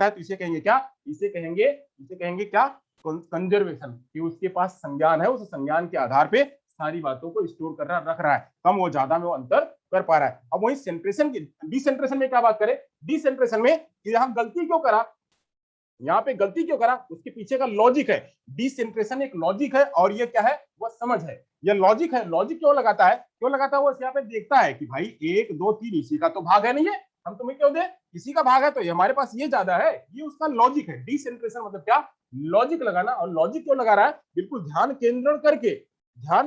है, तो इसे कहेंगे क्या? इसे कहेंगे क्या? कंजर्वेशन, कि उसके पास संज्ञान है, उस संज्ञान के आधार पे सारी बातों को स्टोर कर रहा, रख रहा है, कम वो ज्यादा में वो अंतर कर पा रहा है। अब वही सेंट्रेशन की, डिसेंट्रेशन में क्या बात करें? डिसेंट्रेशन में यहाँ गलती क्यों करा, उसके पीछे का लॉजिक है। डिसेंट्रेशन एक लॉजिक है और ये क्या है? वो समझ है, ये लॉजिक है। लॉजिक क्यों लगाता है? वो यहाँ पे देखता है कि भाई 1 2 3 इसी का तो भाग है, नहीं है, हम तुम्हें क्यों दे, इसी का भाग है, तो हमारे पास ये ज्यादा है, ये उसका लॉजिक है। डिसेंट्रेशन मतलब क्या? लॉजिक लगाना। और लॉजिक क्यों लगा रहा है? बिल्कुल ध्यान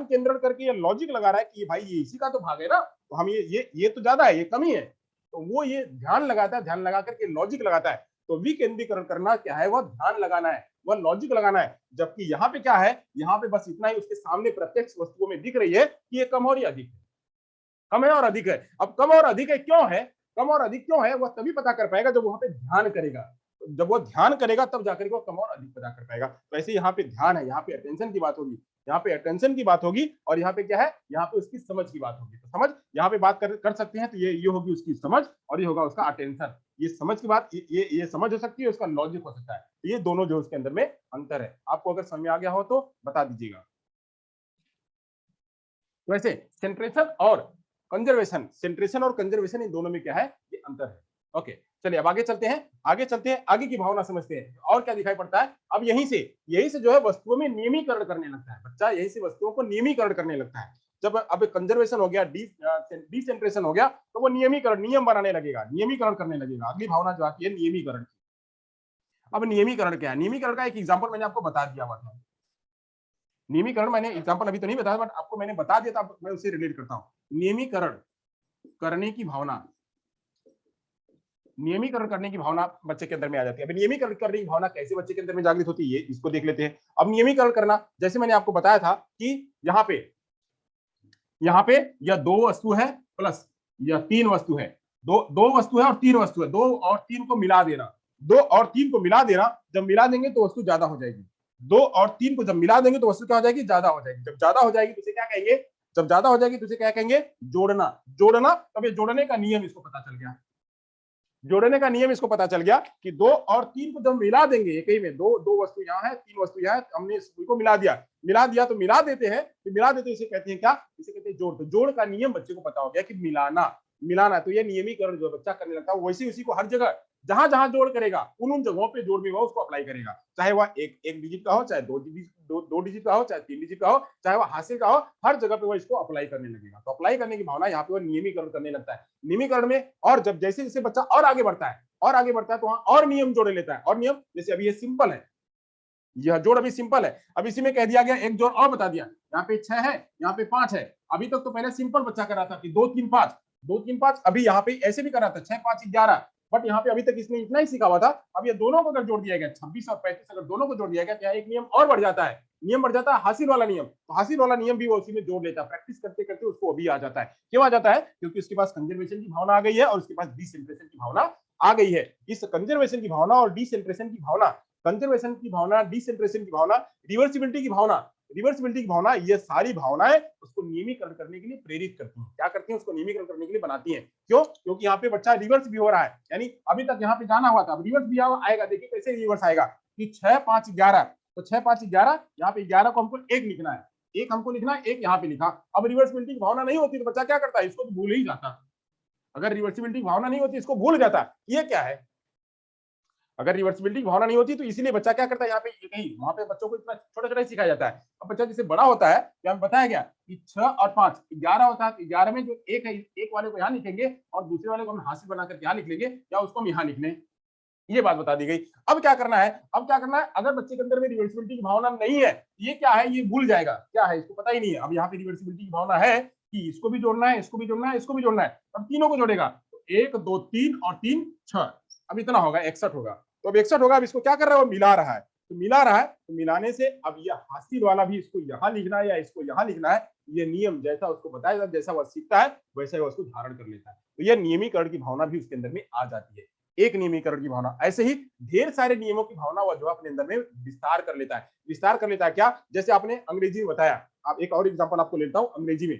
केंद्रण करके ये लॉजिक लगा रहा है कि भाई ये इसी का तो भाग है ना, तो हम ये तो ज्यादा है, ये कमी है, तो वो ये ध्यान लगाता है, ध्यान लगा करके लॉजिक लगाता है। तो विकेंद्रीकरण करना क्या है? वह ध्यान लगाना है, वह लॉजिक लगाना है। जबकि यहाँ पे क्या है? यहाँ पे बस इतना ही उसके सामने प्रत्यक्ष वस्तुओं में दिख रही है कि ये कम और ये अधिक है, कम है और अधिक है। अब कम और अधिक है क्यों है, कम और अधिक क्यों है, वह तभी पता कर पाएगा जब वहां पे ध्यान करेगा। जब वो ध्यान करेगा तब जाकर के वो कम और अधिक पता कर पाएगा। तो ऐसे यहाँ पे ध्यान है, यहाँ पे अटेंशन की बात होगी, यहाँ पे अटेंशन की बात होगी, और यहाँ पे क्या है, यहाँ पे उसकी समझ की बात होगी। तो समझ यहाँ पे बात कर सकते हैं, तो ये होगी उसकी समझ और ये होगा उसका अटेंशन। ये समझ की बात, ये समझ हो सकती है, उसका लॉजिक हो सकता है। ये दोनों जो उसके अंदर में अंतर है। आपको अगर समझ में आ गया हो तो बता दीजिएगा। वैसे सेंट्रेशन और कंजर्वेशन, सेंट्रेशन और कंजर्वेशन इन दोनों में क्या है, ये अंतर है। ओके, चलिए अब आगे चलते हैं, आगे की भावना समझते हैं और क्या दिखाई पड़ता है। अब यहीं से जो है वस्तुओं में नियमीकरण करने लगता है बच्चा, यहीं से वस्तुओं को नियमीकरण करने लगता है। जब अब कंजर्वेशन हो गया, डिसेंट्रेशन हो गया, तो वो नियम बनाने लगेगा, नियमीकरण करने लगेगा। अगली भावना जो आती है नियमीकरण। अब नियमीकरण क्या है, नियमीकरण का एक एग्जाम्पल मैंने आपको बता दिया हुआ था। नियमीकरण मैंने एग्जाम्पल अभी तो नहीं बताया, बट आपको मैंने बता दिया था, मैं उससे रिलेट करता हूं। नियमीकरण करने की भावना, नियमीकरण करने की भावना बच्चे के अंदर में आ जाती है। अब नियमीकरण करने की भावना कैसे बच्चे के अंदर में जागृत होती है, ये इसको देख लेते हैं। अब नियमीकरण करना, जैसे मैंने आपको बताया था कि यहाँ पे यह दो वस्तु है प्लस यह तीन वस्तु है, दो वस्तु है और तीन वस्तु है, दो और तीन को मिला देना, दो और तीन को मिला देना, जब मिला देंगे तो वस्तु ज्यादा हो जाएगी। दो और तीन को जब मिला देंगे तो वस्तु क्या हो जाएगी, ज्यादा हो जाएगी। जब ज्यादा हो जाएगी तो इसे क्या कहेंगे, जब ज्यादा हो जाएगी तो इसे क्या कहेंगे, जोड़ना। तब ये जोड़ने का नियम इसको पता चल गया, जोड़ने का नियम इसको पता चल गया कि दो और तीन को जब मिला देंगे एक ही में, दो वस्तु यहाँ है, तीन वस्तु यहाँ है, हमने इसको मिला दिया तो मिला देते हैं, तो मिला देते इसे कहते हैं क्या, इसे कहते हैं जोड़। तो जोड़ का नियम बच्चे को पता हो गया कि मिलाना। तो ये नियमीकरण जो बच्चा करने लगता है, वैसे उसी को हर जगह जहां जहां जोड़ करेगा उन जगहों पे जोड़ भी वह उसको अप्लाई करेगा, चाहे वह एक डिजिट का हो, चाहे दो डिजिट का हो, चाहे तीन डिजिट का हो, चाहे वह हासिल का हो, हर जगह पे वह इसको अप्लाई करने लगेगा। तो अप्लाई करने की भावना यहाँ पे वह नियमीकरण करने लगता है। नियमीकरण में और जब जैसे जैसे बच्चा और आगे बढ़ता है तो वहां और नियम जोड़ लेता है, और नियम जैसे अभी ये सिंपल है, यह जोड़ अभी सिंपल है, अब इसी में कह दिया गया एक जोड़ और बता दिया, यहाँ पे 6 है, यहाँ पे 5 है। अभी तक तो पहले सिंपल बच्चा कर रहा था कि 2 3 5 2 3 5, अभी यहाँ पे ऐसे भी कर रहा था 6 5 11, बट यहाँ पे अभी तक इसने इतना ही सीखा हुआ था। अब ये दोनों को अगर जोड़ दिया गया 26 और 35, अगर दोनों को जोड़ दिया गया तो यहाँ एक नियम और बढ़ जाता है, नियम बढ़ जाता है हासिल वाला नियम। तो हासिल वाला नियम भी वो उसी में जोड़ लेता है, प्रैक्टिस करते करते उसको अभी आ जाता है। क्यों आ जाता है, क्योंकि उसके पास कंजर्वेशन की भावना आ गई है और उसके पास डिसेंट्रेशन की भावना आ गई है। इस कंजर्वेशन की भावना और डिसेंट्रेशन की भावना, कंजर्वेशन की भावना, डिसेंट्रेशन की भावना, रिवर्सिबिलिटी की भावना, ये सारी भावनाएं उसको नियमीकरण करने के लिए प्रेरित करती हैं। क्या करती हैं, उसको नियमीकरण करने के लिए बनाती हैं। क्यों, क्योंकि यहाँ पे बच्चा रिवर्स भी हो रहा है, यानी अभी तक यहाँ पे जाना हुआ था, अब रिवर्स भी आएगा। देखिए कैसे रिवर्स आएगा कि 6 5 11, तो 6 5 11, यहाँ पे 11 को हमको एक लिखना है, एक हमको लिखना है, एक यहाँ पे लिखा। अब रिवर्सिबिलिटी की भावना नहीं होती तो बच्चा क्या करता है, इसको तो भूल ही जाता। अगर रिवर्सिबिलिटी की भावना नहीं होती इसको भूल जाता, ये क्या है। अगर रिवर्सिबिलिटी की भावना नहीं होती तो इसीलिए बच्चा क्या करता है, यहाँ पे नहीं, वहां पे बच्चों को इतना छोटा छोटा ही सिखाया जाता है। अब बच्चा जैसे बड़ा होता है, क्या बताया गया कि 6 और 5 11 होता है, 11 में जो एक है, एक वाले को यहाँ लिखेंगे और दूसरे वाले को हम हासिल बनाकर यहाँ लिख लेंगे, या उसको हम यहाँ लिख लें, ये बात बता दी गई। अब क्या करना है, अगर बच्चे के अंदर में रिवर्सिबिलिटी की भावना नहीं है, ये क्या है, ये भूल जाएगा, क्या है इसको पता ही नहीं है। अब यहाँ पे रिवर्सिबिलिटी की भावना है कि इसको भी जोड़ना है, इसको भी जोड़ना है, इसको भी जोड़ना है, अब तीनों को जोड़ेगा, तो 1 2 3 और 3 6, अब इतना होगा 61 होगा। तो अब 61 होगा, अब इसको क्या कर रहा है, वो मिला रहा है, तो मिलाने से अब यह हासिल वाला भी इसको यहाँ लिखना है या इसको यहाँ लिखना है, ये नियम जैसा उसको बताया, जैसा वह सीखता है वैसा ही उसको धारण कर लेता है। तो यह नियमीकरण की भावना भी उसके अंदर में आ जाती है, एक नियमीकरण की भावना। ऐसे ही ढेर सारे नियमों की भावना वह जो अपने अंदर में विस्तार कर लेता है। क्या, जैसे आपने अंग्रेजी में बताया, आप एक और एग्जांपल आपको लेता हूं अंग्रेजी में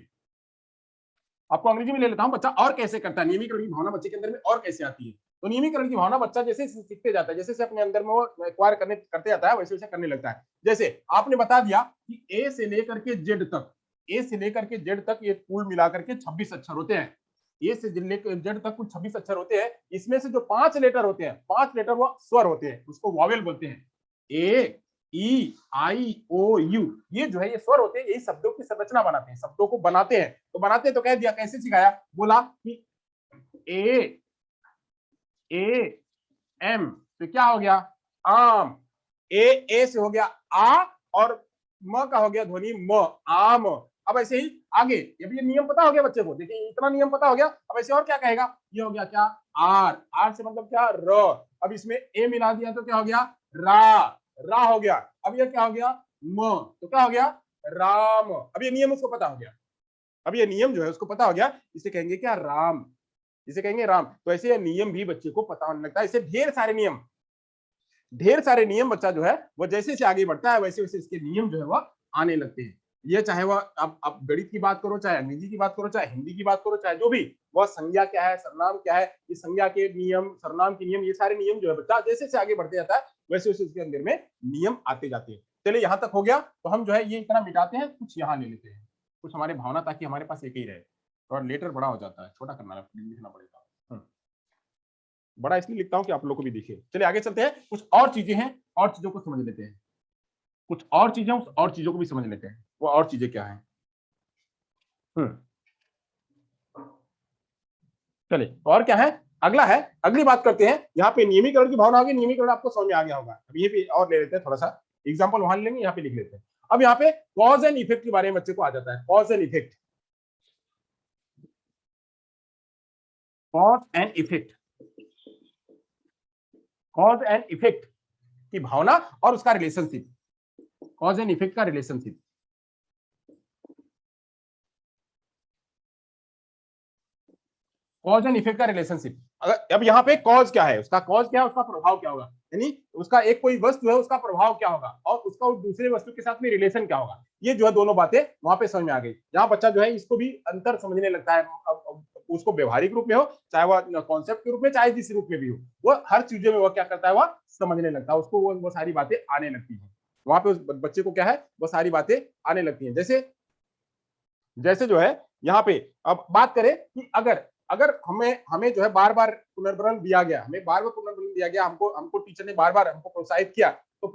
ले लेता हूं, बच्चा और कैसे करता है, नियमीकरण की भावना बच्चे के अंदर में और कैसे आती है। तो नियमीकरण की भावना बच्चा जैसे सीखते जाता है, जैसे अपने अंदर में वो एक्वायर करते जाता है, वैसे वैसे करने लगता है। जैसे आपने बता दिया कि ए से लेकर के जेड तक ये कुल मिलाकर के 26 अक्षर होते हैं। ए से लेकर जेड तक कुल 26 अक्षर होते हैं। इसमें से जो 5 लेटर होते हैं, 5 लेटर वो स्वर होते हैं, उसको वॉवेल बोलते हैं। ए ई आई ओ यू, ये जो है ये स्वर होते हैं, यही शब्दों की संरचना बनाते हैं, शब्दों को बनाते हैं। तो कह दिया, कैसे सिखाया, बोला कि ए एम, तो क्या हो गया, आम। ए से हो गया आ, और म का हो गया ध्वनि म, आम। अब ऐसे ही आगे, जब ये नियम पता हो गया बच्चे को, देखिए इतना नियम पता हो गया, अब ऐसे और क्या कहेगा, ये हो गया क्या, आर से मतलब क्या, र। अब इसमें ए मिला दिया तो क्या हो गया, रा हो गया। अब ये क्या हो गया, म, तो क्या हो गया, राम। अब ये नियम उसको पता हो गया। अब ये नियम जो है उसको पता हो गया, इसे कहेंगे क्या, राम, इसे कहेंगे राम। तो ऐसे ये नियम भी बच्चे को पता होने लगता है। इसे ढेर सारे नियम बच्चा जो है वो जैसे से आगे बढ़ता है वैसे वैसे इसके नियम जो है वो आने लगते हैं। ये चाहे वह आप गणित की बात करो, चाहे अंग्रेजी की बात करो, चाहे हिंदी की बात करो, चाहे जो भी, वह संज्ञा क्या है, सर्वनाम क्या है, ये संज्ञा के नियम, सर्वनाम के नियम, ये सारे नियम जो है बच्चा जैसे से आगे बढ़ते जाता है वैसे वैसे उसके अंदर में नियम आते जाते हैं। चलिए यहाँ तक हो गया, तो हम जो है ये इतना मिटाते हैं, कुछ यहाँ ले लेते हैं, कुछ हमारे भावना, ताकि हमारे पास एक ही रहे। और लेटर बड़ा हो जाता है, छोटा करना लिखना पड़ेगा। बड़ा इसलिए लिखता हूं कि आप लोग को भी दिखे। चलिए आगे चलते हैं, कुछ और चीजें हैं, और चीजों को समझ लेते हैं। कुछ और चीजें, उस और चीजों को भी समझ लेते हैं। वो और चीजें क्या हैं? चलिए और क्या है, अगला है, अगली बात करते हैं। यहाँ पे नियमीकरण की भावना होगी, नियमीकरण आपको समझ में आ गया होगा। अब ये भी और ले लेते हैं, थोड़ा सा एग्जाम्पल वहां लेंगे, यहाँ पे लिख लेते हैं। अब यहाँ पे कॉज एंड इफेक्ट के बारे में बच्चे को आ जाता है। Cause and effect, cause and effect, cause and effect की भावना और उसका रिलेशनशिप, कॉज एंड इफेक्ट का रिलेशनशिप। कॉज एंड इफेक्ट का रिलेशनशिप। अब यहाँ पे कॉज क्या है, उसका कॉज क्या है, उसका प्रभाव क्या होगा, यानी उसका एक कोई वस्तु है उसका प्रभाव क्या होगा, और उसका दूसरे वस्तु के साथ में रिलेशन क्या होगा। ये जो है दोनों बातें वहां पे समझ में आ गई। यहाँ बच्चा जो है इसको भी अंतर समझने लगता है। अब उसको व्यवहारिक रूप में हो, चाहे वह कॉन्सेप्ट के रूप में, चाहे जिस रूप में भी हो, वो हर चीजों में वह क्या करता है, वह समझने लगता है, उसको वो सारी बातें आने लगती है। वहां पे उस बच्चे को क्या है, वो सारी बातें आने लगती है। जैसे जैसे जो है यहाँ पे अब बात करें कि अगर अगर हमें जो है बार बार पुनर्बलन दिया गया, हमें बार बार पुनर्बलन दिया गया, हमको टीचर ने बार बार हमको प्रोत्साहित किया, तो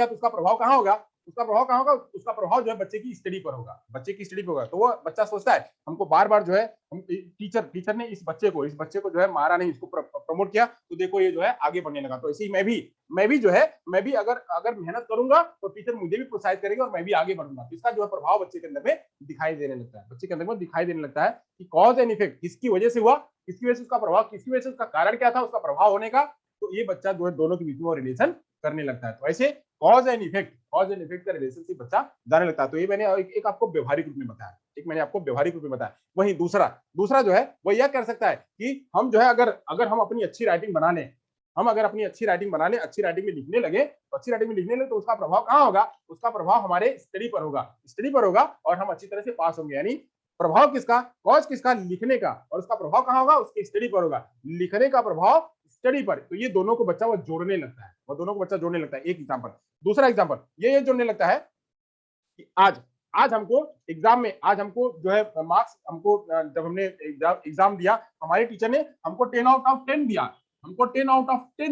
उसका प्रभाव कहाँ होगा, उसका प्रभाव कहाँ होगा, उसका प्रभाव जो है बच्चे की स्टडी पर होगा, बच्चे की स्टडी पर होगा। तो वो बच्चा सोचता है हमको बार बार जो है, हम टीचर ने इस बच्चे को जो है मारा नहीं, इसको प्रमोट किया, तो देखो ये जो है आगे बढ़ने लगा। तो ऐसे ही मैं भी जो है, मैं भी अगर मेहनत करूंगा तो टीचर मुझे भी प्रोत्साहित करेंगे और मैं भी आगे बढ़ूंगा। तो इसका जो है प्रभाव बच्चे के अंदर में दिखाई देने लगता है, बच्चे के अंदर में दिखाई देने लगता है कि कॉज एंड इफेक्ट किसकी वजह से हुआ, किसकी वजह से उसका प्रभाव, किसकी वजह से उसका कारण क्या था, उसका प्रभाव होने का। तो ये बच्चा जो है दोनों के बीच में रिलेशन करने लगता है। तो ऐसे कॉज एंड इफेक्ट का रिलेशनशिप बच्चा जाने लगता है। तो ये मैंने एक आपको व्यवहारिक रूप में बताया, वहीं दूसरा जो है वो यह कर सकता है कि हम जो है अगर हम अपनी अच्छी राइटिंग बना लें, अच्छी राइटिंग में लिखने लगे, तो उसका प्रभाव कहाँ होगा, उसका प्रभाव हमारे स्टडी पर होगा और हम अच्छी तरह से पास होंगे। यानी प्रभाव किसका, कॉज किसका, लिखने का, और उसका प्रभाव कहाँ होगा, उसके स्टडी पर होगा, लिखने का प्रभाव स्टडी पर। तो ये दोनों को बच्चा वो जोड़ने लगता है। एक एग्जांपल, दूसरा एग्जांपल ये जोड़ने लगता है कि आज हमको एग्जाम में, आज हमको जो है मार्क्स, हमको जब हमने एग्जाम दिया, हमारे टीचर ने हमको 10 आउट ऑफ 10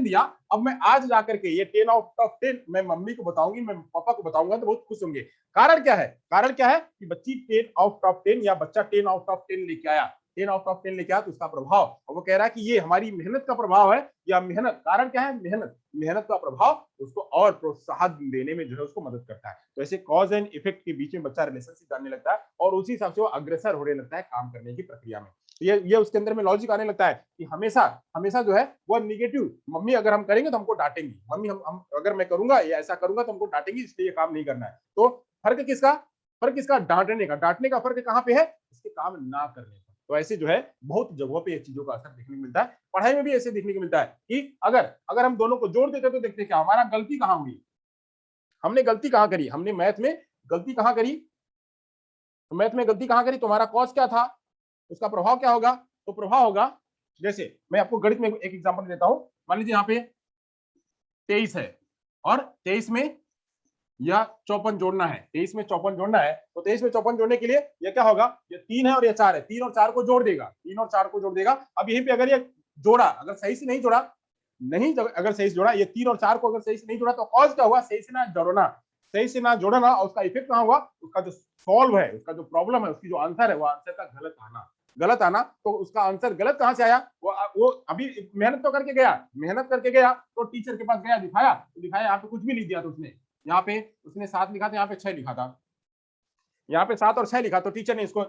दिया। अब मैं आज जाकर के ये 10 आउट ऑफ 10 मैं मम्मी को बताऊंगी, मैं पापा को बताऊंगा, तो बहुत खुश होंगे। कारण क्या है कि बच्ची 10 आउट ऑफ 10 या बच्चा 10 आउट ऑफ 10 लेके आया, तो उसका प्रभाव, और वो कह रहा है कि ये हमारी मेहनत का प्रभाव है, या मेहनत, कारण क्या है, मेहनत का प्रभाव उसको और प्रोत्साहन देने में जो है उसको मदद करता है। तो ऐसे कॉज एंड इफेक्ट के बीच में बच्चा रिलेशनशिप जानने लगता है और उसी हिसाब से वो अग्रसर होने लगता है काम करने की प्रक्रिया में। तो ये उसके अंदर में लॉजिक आने लगता है कि हमेशा जो है वो निगेटिव, मम्मी अगर हम करेंगे तो हमको डांटेंगी, मम्मी हम अगर मैं करूंगा या ऐसा करूंगा तो हमको डांटेंगी, इसलिए ये काम नहीं करना है। तो फर्क किसका, डांटने का फर्क कहाँ पे है, इसके काम ना करने का। तो ऐसे जो है बहुत जगहों पे ये चीजों का असर देखने को मिलता है। पढ़ाई में भी ऐसे देखने को मिलता है कि अगर हम दोनों को जोड़ देते तो देखते क्या हमारा गलती कहाँ हुई, हमने गलती कहाँ करी, हमने मैथ में गलती कहाँ करी, तुम्हारा कॉज क्या था, उसका प्रभाव क्या होगा, तो प्रभाव होगा, जैसे मैं आपको गणित में एक एग्जांपल देता हूं। मान लीजिए यहाँ पे 23 है और 23 में या 54 जोड़ना है, 23 में 54 जोड़ना है, तो 23 में 54 जोड़ने के लिए ये क्या होगा, ये 3 है और ये 4 है, 3 और 4 को जोड़ देगा, अब यहीं पे अगर ये जोड़ा, अगर सही से नहीं जोड़ा, अगर सही से जोड़ा, ये 3 और 4 को अगर सही से नहीं जोड़ा, तो कॉज क्या हुआ, सही से ना जोड़ना, और उसका इफेक्ट कहाँ हुआ, उसका जो सॉल्व है, उसका जो प्रॉब्लम है, उसकी जो आंसर है, वो आंसर का गलत आना। तो उसका आंसर गलत कहां से आया, वो अभी मेहनत करके गया, तो टीचर के पास गया, दिखाया यहाँ पे कुछ भी लिख दिया, तो यहाँ पे उसने 7 लिखा था, यहाँ पे 6 लिखा था, यहाँ पे 7 और 6 लिखा, तो टीचर ने इसको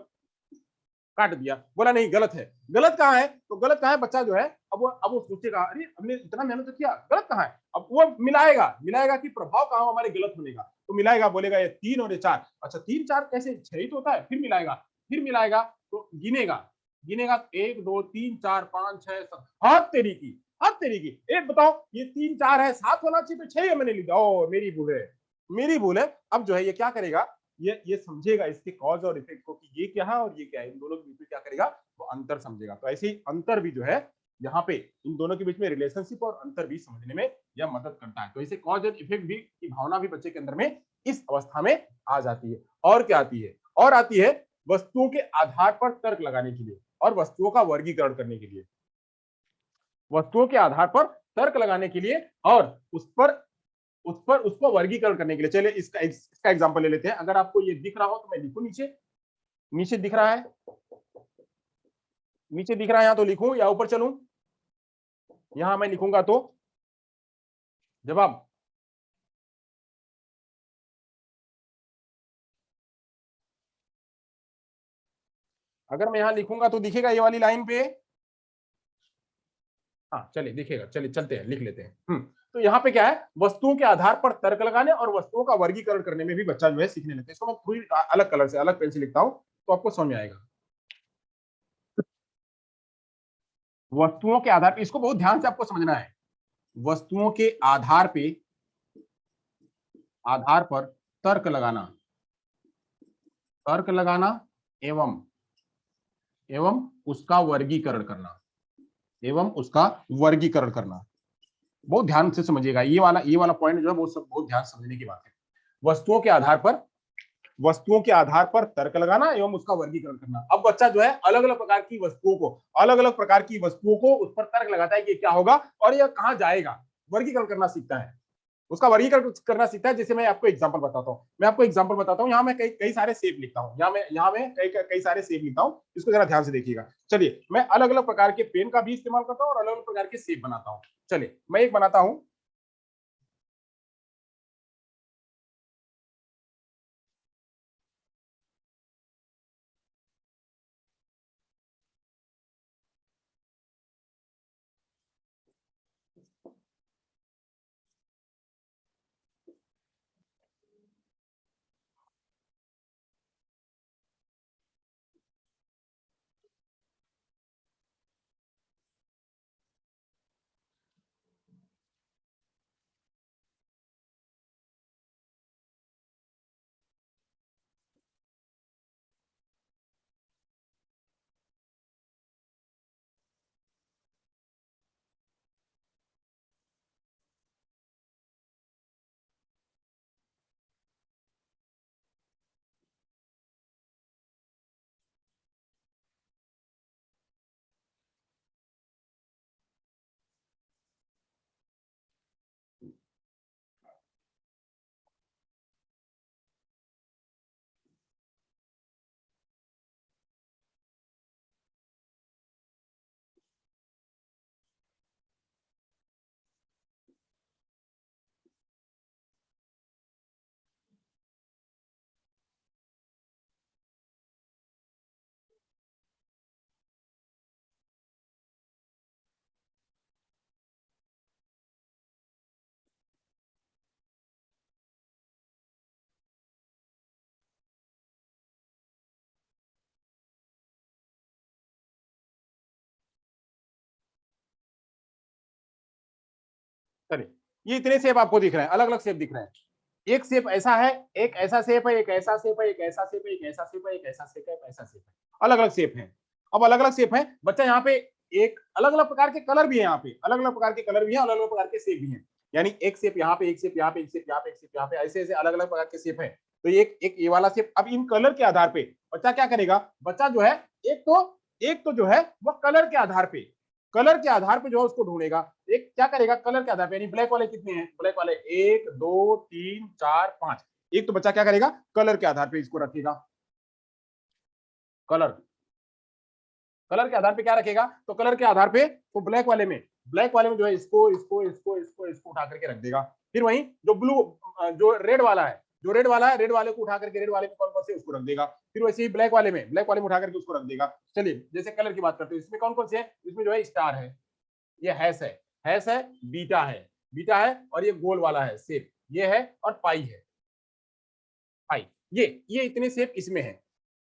काट दिया, बोला नहीं गलत है। गलत कहाँ है, बच्चा जो है अब वो सोचेगा, अरे हमने इतना मेहनत किया, गलत कहाँ है। अब वो मिलाएगा कि प्रभाव कहाँ हमारे गलत होने का, तो मिलाएगा, बोलेगा ये 3 और ये 4, अच्छा 3 4 कैसे, 6 ही तो होता है, फिर मिलाएगा फिर मिलाएगा तो गिनेगा, गिनेगा 1 2 3 4 5 6 7, हाथ तेरी की, हाथ तेरी की। एक बताओ, ये 3 4 है, 7 होना चाहिए तो 6 मैंने लिखा। ओ मेरी भूल है, मेरी भूल है। अब जो है ये क्या करेगा, ये समझेगा इसके कॉज और इफेक्ट को कि ये क्या है और ये क्या है, इन दोनों के बीच में क्या करेगा, वो अंतर समझेगा। तो ऐसे ही अंतर भी जो है यहाँ पे इन दोनों के बीच में रिलेशनशिप और अंतर भी समझने में यह मदद करता है। तो इसे कॉज एंड इफेक्ट भी की भावना भी बच्चे के अंदर में इस अवस्था में आ जाती है। और क्या आती है, और आती है वस्तुओं के आधार पर तर्क लगाने के लिए और वस्तुओं का वर्गीकरण करने के लिए, वस्तुओं के आधार पर तर्क लगाने के लिए और उसको वर्गीकरण करने के लिए। चलिए इसका एग्जांपल ले लेते हैं। अगर आपको ये दिख रहा हो तो मैं लिखूं नीचे, नीचे दिख रहा है, नीचे दिख रहा है, यहां तो लिखूं या ऊपर चलूं? यहां मैं लिखूंगा तो जवाब, अगर मैं यहां लिखूंगा तो दिखेगा ये वाली लाइन पे। हाँ चलिए दिखेगा, चलिए चलते हैं, लिख लेते हैं। तो यहाँ पे क्या है, वस्तुओं के आधार पर तर्क लगाने और वस्तुओं का वर्गीकरण करने में भी बच्चा जो है सीखने लगता है। इसको मैं थोड़ी अलग कलर से, अलग पेन से लिखता हूं तो आपको समझ में आएगा। वस्तुओं के आधार पर, इसको बहुत ध्यान से आपको समझना है। वस्तुओं के आधार पे, आधार पर तर्क लगाना, तर्क लगाना एवं एवं उसका वर्गीकरण करना, एवं उसका वर्गीकरण करना। बहुत ध्यान से समझिएगा, ये वाला पॉइंट जो है वो सब बहुत ध्यान से समझने की बात है। वस्तुओं के आधार पर, वस्तुओं के आधार पर तर्क लगाना एवं उसका वर्गीकरण करना। अब बच्चा जो है अलग अलग प्रकार की वस्तुओं को, अलग अलग प्रकार की वस्तुओं को उस पर तर्क लगाता है कि क्या होगा और यह कहां जाएगा, वर्गीकरण करना सीखता है, उसका वर्गीकरण करना सीखता है। जैसे मैं आपको एग्जांपल बताता हूं, यहाँ मैं कई कई सारे शेप लिखता हूं, यहाँ मैं कई कई सारे शेप लिखता हूं, इसको जरा ध्यान से देखिएगा। चलिए मैं अलग अलग प्रकार के पेन का भी इस्तेमाल करता हूं और अलग अलग प्रकार के शेप बनाता हूं। चलिए मैं एक बनाता हूं, चलिए ये इतने शेप आपको दिख रहे हैं, अलग अलग शेप दिख रहे हैं। एक शेप ऐसा है, एक ऐसा शेप है, एक ऐसा शेप है, एक ऐसा शेप है, एक ऐसा शेप है, एक ऐसा शेप है, एक ऐसा शेप है, अलग अलग शेप है। अब अलग अलग शेप है बच्चा, यहाँ पे एक अलग अलग प्रकार के कलर भी है, यहाँ पे अलग अलग प्रकार के कलर भी है, अलग अलग प्रकार के शेप भी है। यानी एक शेप यहाँ पे, एक शेप यहाँ पे, एक शेप यहाँ पे, एक शेप यहाँ पे, ऐसे ऐसे अलग अलग प्रकार के शेप है। तो एक एक ये वाला शेप। अब इन कलर के आधार पे बच्चा क्या करेगा, बच्चा जो है एक तो जो है वह कलर के आधार पे, कलर के आधार पे जो है उसको ढूंढेगा। एक क्या करेगा, कलर के आधार पे, यानी ब्लैक वाले कितने हैं, ब्लैक वाले 1 2 3 4 5। एक तो बच्चा क्या करेगा, कलर के आधार पे इसको रखेगा, कलर, कलर के आधार पे क्या रखेगा, तो कलर के आधार पे तो ब्लैक वाले में जो है इसको उठा करके रख देगा। फिर वहीं जो ब्लू, जो रेड वाला है, रेड वाले को उठा करके रेड वाले में कौन कौन से उसको रख देगा। फिर वैसे ही ब्लैक वाले में उठा करके उसको रख देगा। चलिए जैसे कलर की बात करते हैं, इसमें कौन कौन से है, इसमें जो है स्टार है, ये हैश है, बीटा है और ये गोल वाला है शेप, ये है और पाई है, पाई। ये इतने शेप इसमें है।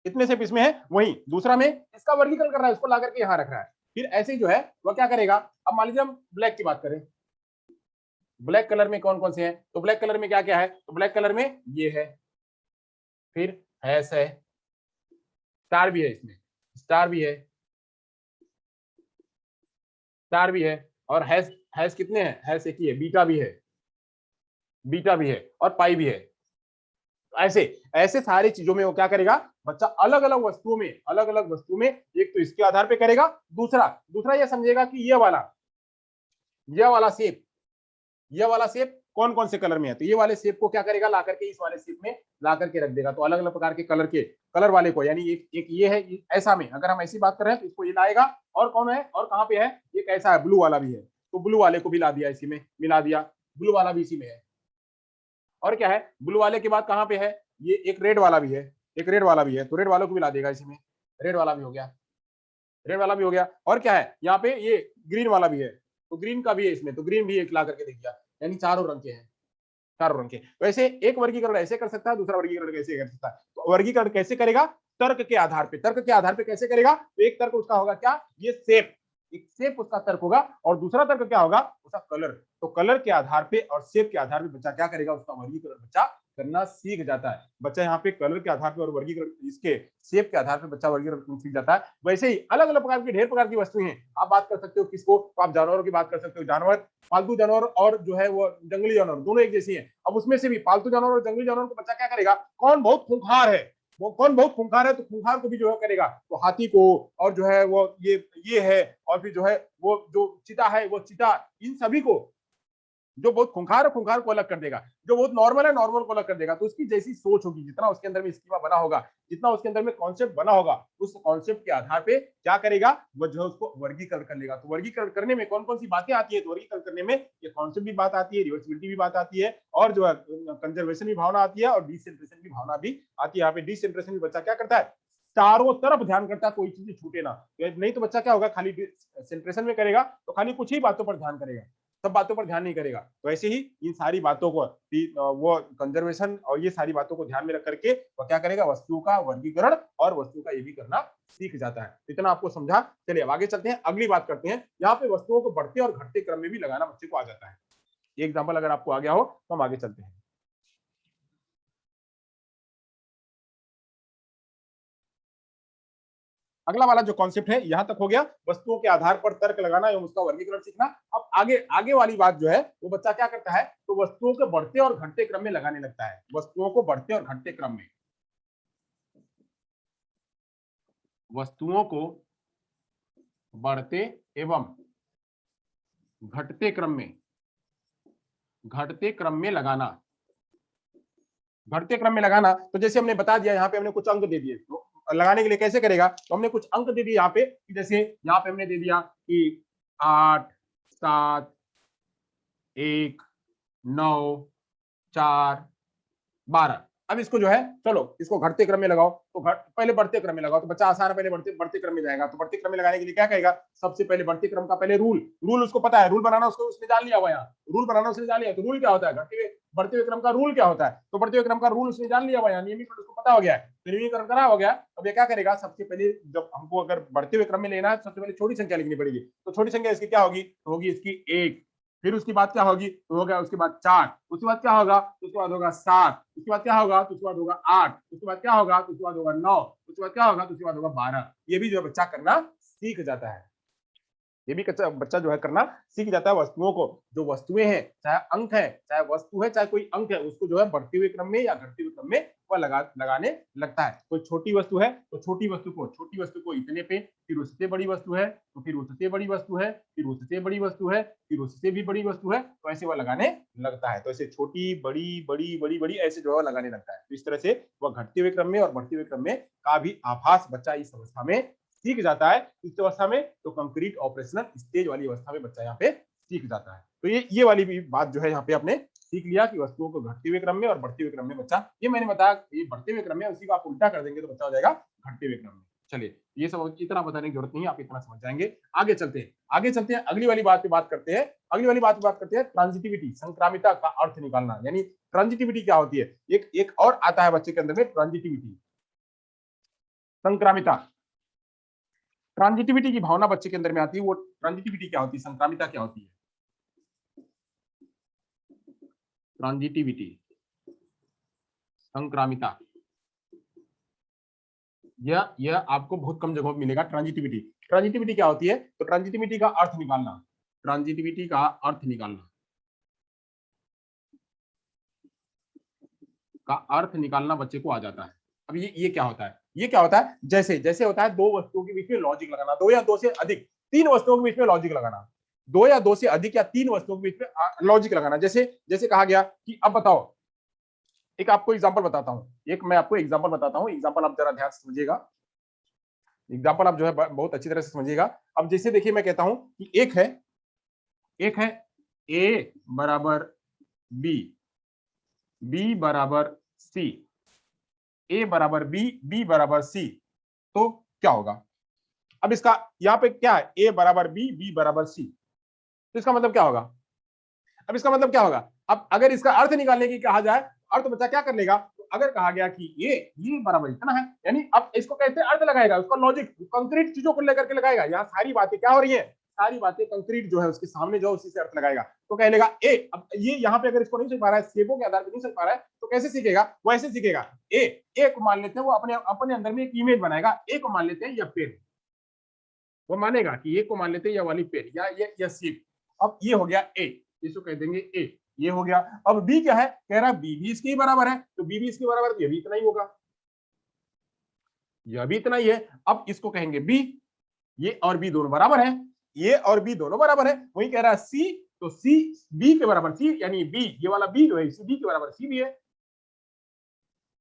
कितने शेप इसमें है, वही दूसरा में इसका वर्गीकरण कर रहा है, उसको ला करके यहाँ रख रहा है। फिर ऐसे ही जो है वह क्या करेगा, अब मान लीजिए हम ब्लैक की बात करें, ब्लैक कलर में कौन कौन से हैं, तो ब्लैक कलर में क्या क्या है, तो ब्लैक कलर में ये है, फिर हैश है, स्टार भी है, इसमें स्टार भी है, स्टार भी है, और हैश, हैश कितने हैं, हैश एक ही है, बीटा भी है, बीटा भी है, और पाई भी है। ऐसे ऐसे सारी चीजों में वो क्या करेगा, बच्चा अलग अलग वस्तुओं में, अलग अलग वस्तु में एक तो इसके आधार पे करेगा, दूसरा दूसरा ये समझेगा कि ये वाला शेप, ये वाला शेप कौन कौन से कलर में है, तो ये वाले शेप को क्या करेगा, ला करके इस वाले शेप में ला करके रख देगा। तो अलग अलग प्रकार के कलर वाले को, यानी एक ये है, ऐसा में अगर हम ऐसी बात कर रहे हैं तो इसको ये लाएगा, और कौन है, और कहाँ पे है, एक ऐसा है ब्लू वाला भी है, तो ब्लू वाले को भी ला दिया, इसी में मिला दिया, ब्लू वाला भी इसी में है। और क्या है, ब्लू वाले के बाद कहाँ पे है, ये एक रेड वाला भी है, एक रेड वाला भी है, तो रेड वालों को भी ला देगा इसी में, रेड वाला भी हो गया, रेड वाला भी हो गया। और क्या है, यहाँ पे ये ग्रीन वाला भी है, तो ग्रीन का भी है इसमें, तो ग्रीन भी एक ला करके देख दिया, यानी चारों रंग के हैं, चारों रंग के। तो ऐसे एक वर्गीकरण ऐसे कर सकता है, दूसरा वर्गीकरण कैसे कर सकता है, तो वर्गीकरण कैसे करेगा, तर्क के आधार पे, तर्क के आधार पे कैसे करेगा, तो एक तर्क उसका होगा क्या, ये शेप, एक शेप उसका तर्क होगा, और दूसरा तर्क क्या होगा, उसका कलर। तो कलर के आधार पे और शेप के आधार पे बच्चा क्या करेगा, उसका वर्गीकरण बच्चा करना सीख जाता है। बच्चा यहाँ पे कलर के आधार पे और वर्गीकरण, इसके शेप के आधार पे बच्चा वर्गीकरण सीख जाता है। वैसे ही अलग अलग प्रकार की, ढेर प्रकार की वस्तुएं हैं, आप बात कर सकते हो किसको, तो आप जानवरों की बात कर सकते हो, जानवर, पालतू जानवर और जो है वो जंगली जानवर, दोनों एक जैसी हैं। अब उसमें से भी पालतू जानवर और जंगली जानवर को बच्चा क्या करेगा, कौन बहुत खूंखार है, वो कौन बहुत खूंखार है, तो खूंखार को भी जो है करेगा, तो हाथी को, और जो है वो ये है, और फिर जो है वो जो चीता है वो चीता, इन सभी को, जो बहुत खूंखार है खूंखार को अलग कर देगा, जो बहुत नॉर्मल है नॉर्मल को अलग कर देगा। तो उसकी जैसी सोच होगी, जितना उसके अंदर में स्कीमा बना होगा, जितना उसके अंदर में कॉन्सेप्ट बना होगा, उस कॉन्सेप्ट के आधार पे क्या करेगा, वो जो है उसको वर्गीकरण कर लेगा। तो वर्गीकरण करने में कौन कौन सी बातें आती है, तो वर्गीकरण करने में ये कॉन्सेप्ट भी बात आती है, रिवर्सिबिलिटी भी बात आती है, और जो है कंजर्वेशन भी भावना आती है, और डिसेंट्रेशन की भावना भी आती है। यहाँ पे डिसेंट्रेशन भी बच्चा क्या करता है, चारों तरफ ध्यान करता है, कोई चीज छूटे ना, नहीं तो बच्चा क्या होगा, खाली सेंट्रेशन में करेगा तो खाली कुछ ही बातों पर ध्यान करेगा, सब बातों पर ध्यान नहीं करेगा। तो ऐसे ही इन सारी बातों को, वो कंजर्वेशन और ये सारी बातों को ध्यान में रख करके वो क्या करेगा, वस्तुओं का वर्गीकरण और वस्तुओं का ये भी करना सीख जाता है। इतना आपको समझा, चलिए अब आगे चलते हैं, अगली बात करते हैं। यहाँ पे वस्तुओं को बढ़ते और घटते क्रम में भी लगाना बच्चे को आ जाता है। ये एग्जाम्पल अगर आपको आ गया हो तो हम आगे चलते हैं। अगला वाला जो कॉन्सेप्ट है यहां तक हो गया, वस्तुओं के आधार पर तर्क लगाना एवं उसका वर्गीकरण सीखना। अब आगे आगे वाली बात जो है वो बच्चा क्या करता है, तो वस्तुओं के बढ़ते और घटते क्रम में लगाने लगता है, वस्तुओं को बढ़ते और घटते क्रम में, वस्तुओं को बढ़ते एवं घटते क्रम में, घटते क्रम में लगाना, घटते क्रम में लगाना। तो जैसे हमने बता दिया, यहाँ पे हमने कुछ अंक दे दिए, तो लगाने के लिए कैसे करेगा, तो हमने कुछ अंक दे दिए यहाँ पे, जैसे यहाँ पे हमने दे दिया कि 8 7 1 9 4 12। अब इसको जो है, चलो इसको घटते क्रम में लगाओ, तो पहले बढ़ते क्रम में लगाओ, तो बच्चा आसान है, पहले बढ़ते बढ़ते क्रम में जाएगा। तो बढ़ते क्रम में लगाने के लिए क्या कहेगा, सबसे पहले बढ़ते क्रम का पहले रूल उसको पता है, रूल बनाना उसको उसने जान लिया हुआ, यहाँ रूल बनाना उसने जान लिया। तो रूल क्या होता है, घटते हुए बढ़ते हुए क्रम का रूल क्या होता है, तो बढ़ते हुए क्रम का रूल उसने जान लिया हुआ, यहाँ नियमीकरण उसको पता हो गया है, तो नियमीकरण करा हो गया। अब ये क्या करेगा, सबसे पहले जब हमको अगर बढ़ते हुए क्रम में लेना है, सबसे पहले छोटी संख्या लिखनी पड़ेगी। तो छोटी संख्या इसकी क्या होगी, तो होगी इसकी 1, फिर उसके बाद क्या होगी, तो हो गया उसके बाद 4, उसके बाद क्या होगा, तो उसके बाद होगा 7, उसके बाद क्या होगा, तो उसके बाद होगा 8, उसके बाद क्या होगा, तो उसके बाद होगा 9, उसके बाद क्या होगा, तो उसके बाद होगा 12। ये भी जो है बच्चा करना सीख जाता है, ये भी बच्चा जो है करना सीख जाता है। वस्तुओं को, जो वस्तुएं हैं, चाहे अंक है, चाहे वस्तु है, चाहे कोई अंक है, उसको जो है बढ़ते हुए क्रम में या घटते हुए क्रम में वह लगाने लगता है। कोई छोटी वस्तु है तो छोटी वस्तु को इतने पे, फिर उससे बड़ी वस्तु है तो फिर उससे बड़ी वस्तु है, फिर उससे बड़ी वस्तु है, फिर उससे भी बड़ी वस्तु है, तो ऐसे वह लगाने लगता है। तो ऐसे छोटी बड़ी बड़ी बड़ी बड़ी ऐसे जो है लगाने लगता है। तो इस तरह से वह घटते हुए क्रम में और बढ़ते हुए क्रम में का भी आभास बच्चा इस अवस्था में सीख जाता है। इस अवस्था में तो कंक्रीट ऑपरेशनल स्टेज वाली अवस्था में बच्चा यहाँ पे सीख जाता है। तो ये वाली भी बात जो है यहाँ पे आपने सीख लिया कि वस्तुओं को घटते हुए क्रम में और बढ़ते हुए क्रम में बच्चा, ये मैंने बताया ये बढ़ते हुए क्रम में, उसी को आप उल्टा कर देंगे तो बच्चा हो जाएगा घटते हुए क्रम में। चलिए ये सब इतना बताने की जरूरत नहीं है, आप इतना समझ जाएंगे। आगे चलते हैं अगली वाली बात पे बात करते हैं। अगली वाली बात पे बात करते हैं ट्रांजिटिविटी, संक्रामिता का अर्थ निकालना, यानी ट्रांजिटिविटी क्या होती है। एक और आता है बच्चे के अंदर में ट्रांजिटिविटी। संक्रामिता, ट्रांजिटिविटी की भावना बच्चे के अंदर में आती है। वो ट्रांजिटिविटी क्या होती है, संक्रामिता क्या होती है? ट्रांजिटिविटी, संक्रामिता, यह आपको बहुत कम जगहों पर मिलेगा। ट्रांजिटिविटी, ट्रांजिटिविटी क्या होती है? तो ट्रांजिटिविटी का अर्थ निकालना, ट्रांजिटिविटी का अर्थ निकालना, का अर्थ निकालना बच्चे को आ जाता है। अब ये क्या होता है? ये क्या होता है? जैसे जैसे होता है दो वस्तुओं के बीच में लॉजिक लगाना, दो या दो से अधिक, तीन वस्तुओं के बीच में लॉजिक लगाना, दो या दो से अधिक या तीन वस्तुओं के बीच में लॉजिक लगाना। जैसे जैसे कहा गया कि अब बताओ, एक आपको एग्जांपल बताता हूं, एक मैं आपको एग्जांपल बताता हूं, एग्जांपल आप जरा ध्यान से समझिएगा, एग्जांपल आप जो है बहुत अच्छी तरह से समझिएगा। अब जैसे देखिए मैं कहता हूं कि एक है ए बराबर बी, बी बराबर सी, ए बराबर बी, बी बराबर सी, तो क्या होगा? अब इसका यहां पे क्या है? ए बराबर बी, बी बराबर सी, तो इसका मतलब क्या होगा? अब इसका मतलब क्या होगा? अब अगर इसका अर्थ निकालने की कहा जाए, अर्थ बच्चा क्या कर लेगा? तो अगर कहा गया कि ये बराबर इतना है, यानी अब इसको कैसे अर्थ लगाएगा? उसका लॉजिक कंक्रीट चीजों को लेकर के लगाएगा। यहाँ सारी बातें क्या हो रही है? सारी बातें कंक्रीट जो है उसके सामने जो उसी से अर्थ लगाएगा। तो कह लेगा ए, अब ये यहाँ पे अगर इसको नहीं सीख पा रहा है, सेबों के आधार पर नहीं सीख पा रहा है, तो कैसे सीखेगा? वो ऐसे सीखेगा, ए को मान लेते हैं, वो अपने अंदर में एक इमेज बनाएगा। ए को मान लेते हैं या पेन, वो मानेगा कि ए को मान लेते हैं या वाली पेन या सीप। अब ये हो गया ए, इसको कह देंगे ए, ये हो गया। अब बी क्या है? कह रहा बी भी इसके ही बराबर है, तो बी भी इसके बराबर, तो ये भी इतना ही होगा, यह भी इतना ही है। अब इसको कहेंगे बी, ये और बी दोनों बराबर है, ये और बी दोनों बराबर है। वही कह रहा है सी, तो सी बी के बराबर सी, यानी बी, ये वाला बी जो है बी के बराबर सी भी है,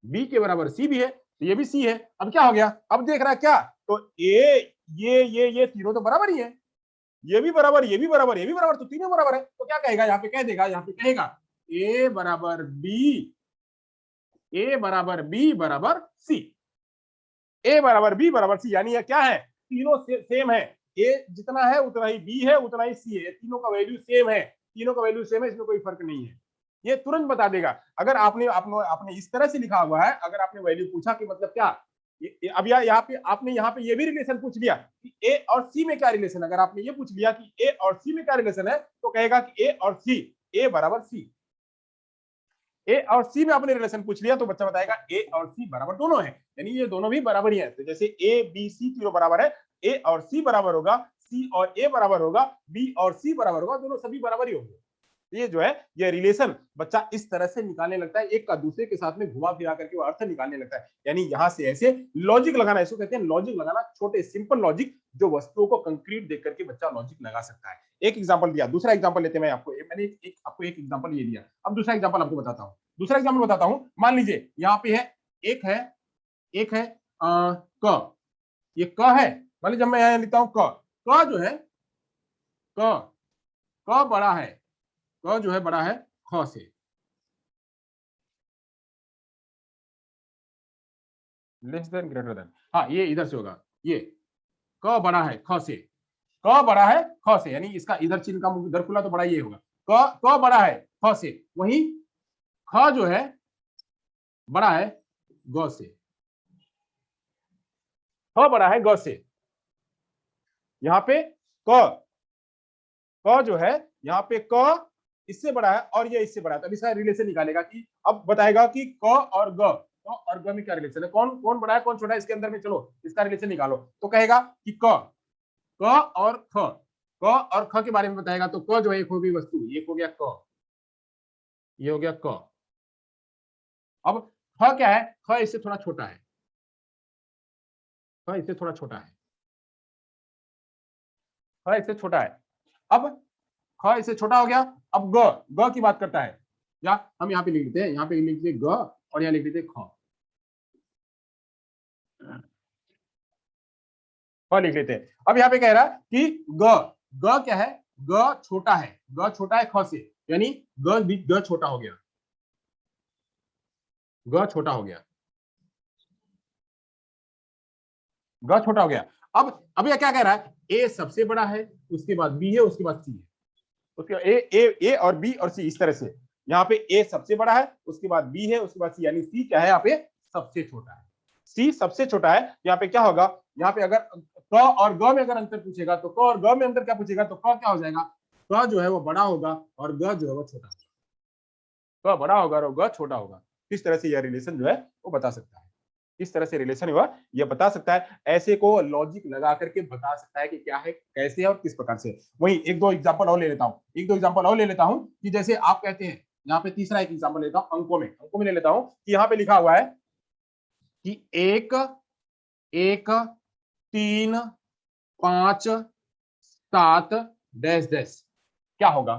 बी के बराबर सी भी है, तो ये भी सी है। अब क्या हो गया? अब देख रहा है क्या? तो ये तीनों तो बराबर ही है, ये भी बराबर, ये भी बराबर, ये भी बराबर, तो तीनों बराबर है। तो क्या कहेगा? यहाँ पे कह देगा, यहाँ पे कहेगा ए बराबर बी, ए बराबर बी बराबर सी, ए बराबर बी बराबर सी, यानी यह क्या है? तीनों सेम है। ए जितना है उतना ही बी है, उतना ही सी है, तीनों का वैल्यू सेम है, तीनों का वैल्यू सेम है, इसमें कोई फर्क नहीं है। ये तुरंत बता देगा। अगर आपने इस तरह से लिखा हुआ है, अगर आपने वैल्यू पूछा कि मतलब क्या, अब यहाँ पे ये भी रिलेशन पूछ लिया कि ए और सी में क्या रिलेशन, अगर आपने ये पूछ लिया कि ए और सी में क्या रिलेशन है, तो कहेगा कि ए और सी, ए बराबर सी, ए और सी में आपने रिलेशन पूछ लिया तो बच्चा बताएगा ए और सी बराबर दोनों है, यानी ये दोनों भी बराबर ही है। तो जैसे ए बी सी तीनों बराबर है, ए और सी बराबर होगा, सी और ए बराबर होगा, बी और सी बराबर होगा, दोनों सभी बराबर ही होंगे। ये जो है ये रिलेशन बच्चा इस तरह से निकालने लगता है, एक का दूसरे के साथ में घुमा फिरा करके वो अर्थ निकालने लगता है। यानी यहां से ऐसे लॉजिक लगाना, इसको कहते हैं लॉजिक लगाना, छोटे सिंपल लॉजिक, जो वस्तुओं को कंक्रीट देख करके बच्चा लॉजिक लगा सकता है। एक एग्जांपल दिया, दूसरा एग्जांपल लेते हैं। मैंने आपको एक एग्जांपल ये दिया, अब दूसरा एग्जांपल आपको बताता हूं। दूसरा एग्जांपल बताता हूं, मान लीजिए यहाँ पे है एक है क, ये क है, मान लीजिए जब मैं यहाँ लिखता हूं क जो है क बड़ा है, क जो है बड़ा है ख से, लेस देन ग्रेटर देन, हाँ ये इधर से होगा, ये क बड़ा है ख से, क बड़ा है ख से, यानी इसका इधर चिन्ह का मुंह इधर खुला तो बड़ा ये होगा, क बड़ा है ख से, वही ख जो है बड़ा है ग से, ख बड़ा है ग से। यहाँ पे क जो है, यहाँ पे क इससे बड़ा है और ये इससे बड़ा है, तो इसका रिलेशन निकालेगा कि अब बताएगा कि क और ग में क्या रिलेशन है, कौन कौन बड़ा है कौन छोटा है इसके अंदर में, चलो इसका रिलेशन निकालो। तो कहेगा कि क और ख, क और ख के बारे में बताएगा। तो क जो है एक हो गई वस्तु, एक हो गया क, ये हो गया क। अब ख क्या है? ख इससे थोड़ा छोटा है, ख इससे थोड़ा छोटा है, ख इससे छोटा है। अब ख इससे छोटा हो गया। अब ग की बात करता है, या हम यहाँ पे लिख लेते हैं, यहाँ पे लिख लेते ग और यहाँ लिख लेते ख, लिख लेते हैं। अब यहाँ पे कह रहा है कि ग क्या है? ग छोटा है, ग छोटा है ख से, यानी ग छोटा हो गया, ग छोटा हो गया, ग छोटा हो गया। अब यह क्या कह रहा है? ए सबसे बड़ा है, उसके बाद बी है, उसके बाद सी है, उसके ए और बी और सी, इस तरह से। यहाँ पे ए सबसे बड़ा है, उसके बाद बी है, उसके बाद सी, यानी सी क्या है यहाँ पे? सबसे छोटा है। सी सबसे छोटा है। यहाँ पे क्या होगा, यहाँ पे अगर क और ग में अगर अंतर पूछेगा तो क और ग में अंतर क्या पूछेगा, तो क क्या हो जाएगा, क जो है वो बड़ा होगा और ग जो है वो छोटा होगा। क बड़ा होगा और ग छोटा होगा। किस तरह से यह रिलेशन जो है वो बता सकता है, किस तरह से रिलेशन हुआ ये बता सकता है। ऐसे को लॉजिक लगा करके बता सकता है कि क्या है, कैसे है और किस प्रकार से। वही एक दो एग्जांपल और ले लेता हूँ, एक दो एग्जांपल और ले लेता हूँ कि जैसे आप कहते हैं, यहाँ पे तीसरा एक एग्जांपल लेता हूँ, अंकों में ले लेता हूँ कि यहाँ पे लिखा हुआ है कि 1 1 3 5 7 डैश डैश क्या होगा,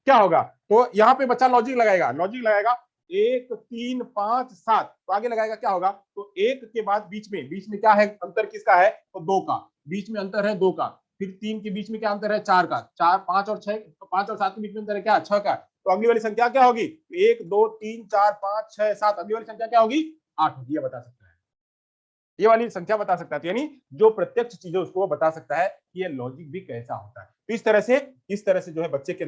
क्या होगा। तो यहाँ पे बच्चा लॉजिक लगाएगा, लॉजिक लगाएगा 1 3 5 7, तो आगे लगाएगा क्या होगा, तो 1 के बाद बीच में क्या है, अंतर किसका है, तो 2 का, बीच में अंतर है 2 का। फिर 3 के बीच में क्या अंतर है, 4 का, 4 5 और 6, तो 5 और 7 के बीच में अंतर है क्या, 6 का। तो अगली वाली संख्या क्या होगी, 1 2 3 4 5 6 7, अगली वाली संख्या क्या होगी, 8 होगी। ये बता सकता है, ये वाली संख्या बता सकता है। तो यानी जो प्रत्यक्ष चीज है उसको बता सकता है कि ये लॉजिक भी कैसा होता है। तो इस तरह से जो है बच्चे के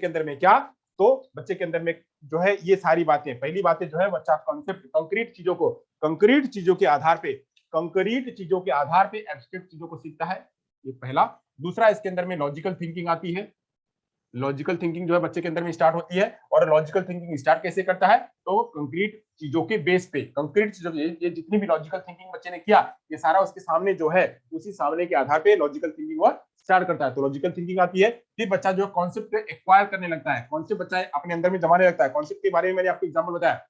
अंदर में क्या, तो बच्चे के अंदर में जो है ये सारी बातें, पहली बातें जो है बच्चा कॉन्सेप्ट, कंक्रीट चीजों के आधार पे एब्स्ट्रैक्ट चीजों को सीखता है, ये पहला। दूसरा, इसके अंदर में लॉजिकल थिंकिंग आती है, लॉजिकल थिंकिंग जो है बच्चे के अंदर में स्टार्ट होती है। और लॉजिकल थिंकिंग स्टार्ट कैसे करता है, तो कंक्रीट चीजों के बेस पे, कंक्रीट चीजों, ये जितनी भी लॉजिकल थिंकिंग बच्चे ने किया, ये सारा उसके सामने जो है, उसी सामने के आधार पे लॉजिकल थिंकिंग वह स्टार्ट करता है। तो लॉजिकल थिंकिंग आती है, फिर बच्चा जो कॉन्सेप्ट एक्वायर करने लगता है, कॉन्सेप्ट बच्चा अपने अंदर में जमाने लगता है। कॉन्सेप्ट के बारे में मैंने आपको एग्जाम्पल बताया,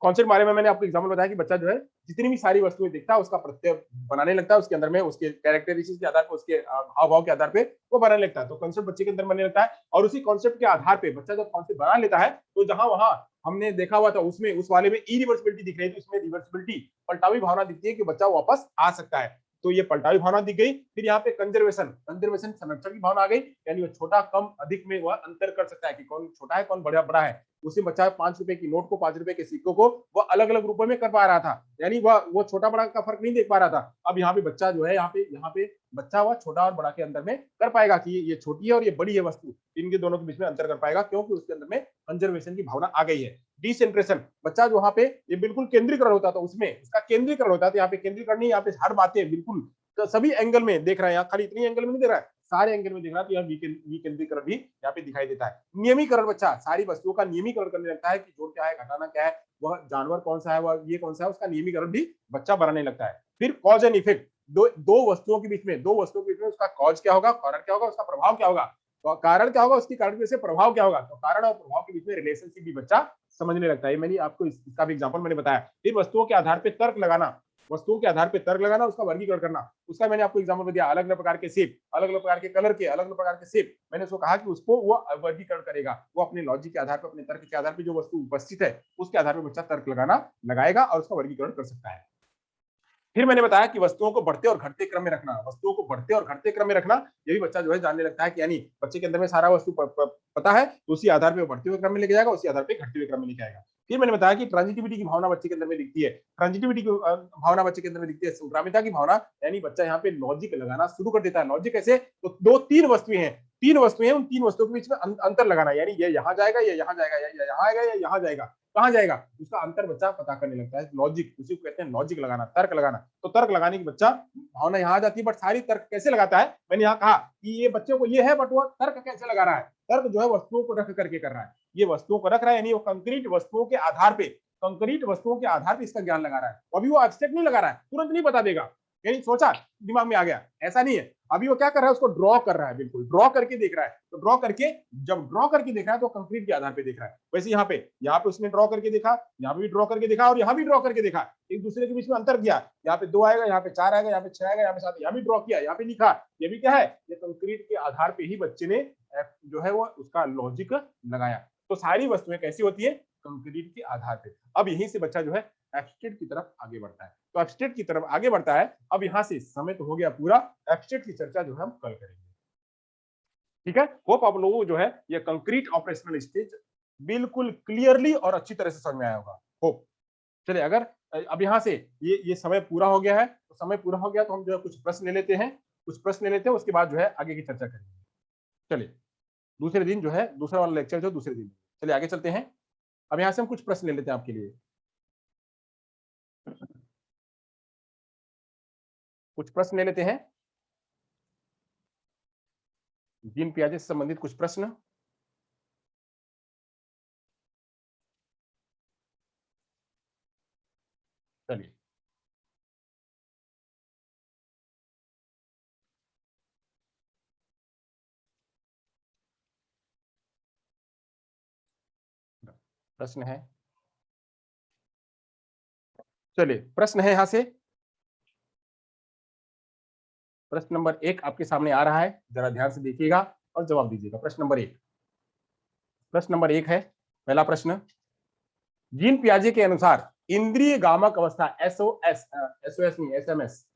कॉन्सेप्ट बारे में मैंने आपको एग्जाम्पल बताया कि बच्चा जो है जितनी भी सारी वस्तुएं देखता है उसका प्रत्यय बनाने लगता है, उसके अंदर में उसके कैरेक्टरिस्टिक्स के आधार पर, उसके हाव भाव के आधार पे वो बनाने लगता है। तो कॉन्सेप्ट बच्चे के अंदर बनने लगता है, और उसी कॉन्सेप्ट के आधार पे बच्चा जब कॉन्सेप्ट बना लेता है, तो जहां वहां हमने देखा हुआ था उसमें, उस वाले में इरिवर्सिबिलिटी दिख रही थी, उसमें रिवर्सिबिलिटी, पलटावी भावना दिखती है कि बच्चा वापस आ सकता है। तो ये पलटावी भावना दिख गई। फिर यहाँ पे कंजर्वेशन संरक्षण की भावना आ गई, यानी वो छोटा कम अधिक में वह अंतर कर सकता है कि कौन छोटा है कौन बड़ा बड़ा है। उसी बच्चा 5 रुपए की नोट को, 5 रुपए के सिक्कों को वह अलग अलग रूपों में कर पा रहा था, यानी वो छोटा बड़ा का फर्क नहीं देख पा रहा था। अब यहाँ पे बच्चा जो है, यहाँ पे बच्चा वह छोटा और बड़ा के अंदर में कर पाएगा कि ये छोटी है और ये बड़ी है वस्तु, इनके दोनों के बीच में अंतर कर पाएगा, क्योंकि उसके अंदर में कंजर्वेशन की भावना आ गई है। डिसेंट्रेशन, बच्चा जो वहां पे ये बिल्कुल केंद्रीकरण होता था, उसमें उसका केंद्रीकरण होता था, यहाँ पे केंद्रीकरण नहीं, यहाँ पे हर बातें बिल्कुल तो सभी एंगल में देख रहा है, यहाँ खाली इतनी एंगल में नहीं देख रहा है, सारे एंगल में देख रहा है। तो यहाँ विकेंद्रीकरण भी यहाँ पे दिखाई देता है। नियमीकरण, बच्चा सारी वस्तुओं का नियमीकरण करने लगता है कि जोड़ क्या है, घटाना क्या है, वह जानवर कौन सा है, वह ये कौन सा है, उसका नियमीकरण भी बच्चा बनाने लगता है। फिर कॉज एंड इफेक्ट, दो वस्तुओं के बीच में उसका कॉज क्या होगा, कारण क्या होगा, उसका प्रभाव क्या होगा, तो कारण क्या होगा, उसकी कारण की वजह से प्रभाव क्या होगा, तो कारण और प्रभाव के बीच में रिलेशनशिप भी बच्चा समझने लगता है। मैंने आपको इसका भी एग्जांपल मैंने बताया। फिर वस्तुओं के आधार पर तर्क लगाना, उसका वर्गीकरण करना, उसका मैंने आपको एग्जांपल दिया, अलग अलग प्रकार के शेप, अलग अलग प्रकार के कलर के, अलग अलग प्रकार के शेप, मैंने उसको कहा कि उसको वो वर्गीकरण करेगा, वो अपने लॉजिक के आधार पर, अपने तर्क के आधार पर जो वस्तु उपस्थित है उसके आधार पर बच्चा तर्क लगाएगा और उसका वर्गीकरण कर सकता है। फिर मैंने बताया कि वस्तुओं को बढ़ते और घटते क्रम में रखना, ये भी बच्चा जो है जानने लगता है कि यानी बच्चे के अंदर में सारा वस्तु पता है, तो उसी आधार पे बढ़ते हुए क्रम में लेके जाएगा, उसी आधार पे घटते हुए क्रम में लेके आएगा। फिर मैंने बताया कि ट्रांजिटिविटी की भावना बच्चे के अंदर में दिखती है, भावना बच्चे के अंदर में दिखती है, संक्रामिता की भावना, यानी बच्चा यहाँ पे लॉजिक लगाना शुरू कर देता है। लॉजिक कैसे, तो तीन वस्तुएं हैं, उन तीन वस्तुओं के बीच में अंतर लगाना, यानी ये यहाँ जाएगा, ये यहाँ जाएगा, ये यहाँ आएगा, ये यहाँ जाएगा, कहाँ जाएगा, उसका अंतर बच्चा पता करने लगता है। लॉजिक, उसी को कहते हैं लॉजिक लगाना, तर्क लगाना। तो तर्क लगाने की बच्चा भावना यहाँ आ जाती है, बट सारी तर्क कैसे लगाता है, मैंने यहाँ कहा कि ये बच्चे को ये है, बट वो तर्क कैसे लगा रहा है, तर्क जो है वस्तुओं को रख करके कर रहा है, ये वस्तुओं को रख रहा है, यानी वो कंक्रीट वस्तुओं के आधार पे इसका ज्ञान लगा रहा है। अभी वो एब्स्ट्रैक्ट नहीं लगा रहा है, तुरंत नहीं बता देगा, यानी सोचा दिमाग में आ गया, ऐसा नहीं है। अभी वो क्या कर रहा है, उसको ड्रॉ कर रहा है, बिल्कुल ड्रॉ करके देख रहा है। तो जब ड्रॉ करके देख रहा है तो कंक्रीट के आधार पे देख रहा है। वैसे यहाँ पे उसने ड्रॉ करके देखा, यहाँ पे भी ड्रॉ करके देखा और यहाँ भी ड्रॉ करके देखा, एक दूसरे के बीच में अंतर किया, यहाँ पे 2 आएगा, यहाँ पे 4 आएगा, यहाँ पे 6 आएगा, यहाँ पे 7, यहाँ भी ड्रॉ किया, यहाँ पे लिखा, ये भी क्या है, ये कंक्रीट के आधार पे ही बच्चे ने जो है वो उसका लॉजिक लगाया। तो सारी वस्तुएं कैसी होती है, कंक्रीट के आधार पे। अब यहीं से बच्चा जो है एब्स्ट्रैक्ट की तरफ आगे बढ़ता है। तो एब्स्ट्रैक्ट की तरफ आगे बढ़ता है। अब यहां से समय तो हो गया पूरा, एब्स्ट्रैक्ट की चर्चा जो है हम कल करेंगे, ठीक है। होप आप लोगों को जो है ये कंक्रीट ऑपरेशनल स्टेज बिल्कुल क्लियरली और अच्छी तरह से समझ में आया होगा, होप। चलिए, अगर अब यहां से ये समय पूरा हो गया है, तो समय पूरा हो गया तो हम जो है कुछ प्रश्न ले लेते हैं, उसके बाद जो है आगे की चर्चा करेंगे। चलिए, दूसरे दिन जो है दूसरा वाला लेक्चर जो दूसरे दिन, चलिए आगे चलते हैं। अब यहाँ से हम कुछ प्रश्न ले लेते हैं आपके लिए। कुछ प्रश्न ले लेते हैं, जीन पियाजे से संबंधित कुछ प्रश्न। चलिए, प्रश्न है, चलिए प्रश्न है यहां से, प्रश्न नंबर 1 आपके सामने आ रहा है, जरा ध्यान से देखिएगा और जवाब दीजिएगा। प्रश्न नंबर 1, प्रश्न नंबर 1 है, पहला प्रश्न, जीन पियाजे के अनुसार इंद्रिय गामक अवस्था एसओएस, एसओएस नहीं एसएमएस,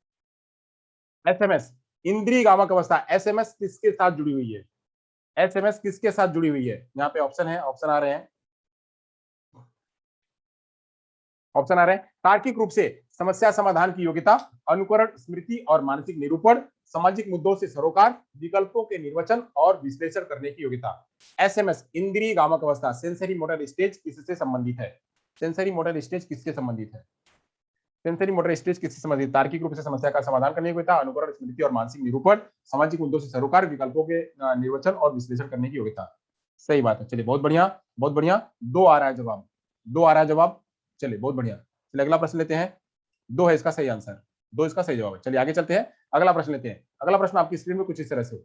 एसएमएस, इंद्रिय गामक अवस्था एसएमएस किसके साथ जुड़ी हुई है? एसएमएस किसके साथ जुड़ी हुई है? यहाँ पे ऑप्शन है, ऑप्शन आ रहे हैं, ऑप्शन आ रहे हैं, तार्किक रूप से समस्या समाधान की योग्यता, अनुकरण, स्मृति और मानसिक निरूपण, सामाजिक मुद्दों से सरोकार, विकल्पों के निर्वचन और विश्लेषण करने की योग्यता। एसएमएस, इंद्रिय गामक अवस्था, सेंसरी मोटर स्टेज किससे संबंधित है? सेंसरी मोटर स्टेज किससे संबंधित है? सेंसरी मोटर स्टेज किससे संबंधित? तार्किक रूप से समस्या का समाधान करने की योग्यता, अनुकरण, स्मृति और मानसिक निरूपण, सामाजिक मुद्दों से सरोकार, विकल्पों के निर्वचन और विश्लेषण करने की योग्यता। सही बात है, चलिए बहुत बढ़िया, बहुत बढ़िया, 2 आ रहा है जवाब, 2 आ रहा है जवाब। चलिए बहुत बढ़िया, चलिए अगला प्रश्न लेते हैं, 2 है इसका सही आंसर, 2 इसका सही जवाब है। चलिए आगे चलते हैं, अगला प्रश्न लेते हैं। अगला प्रश्न आपकी स्क्रीन में कुछ इस तरह से,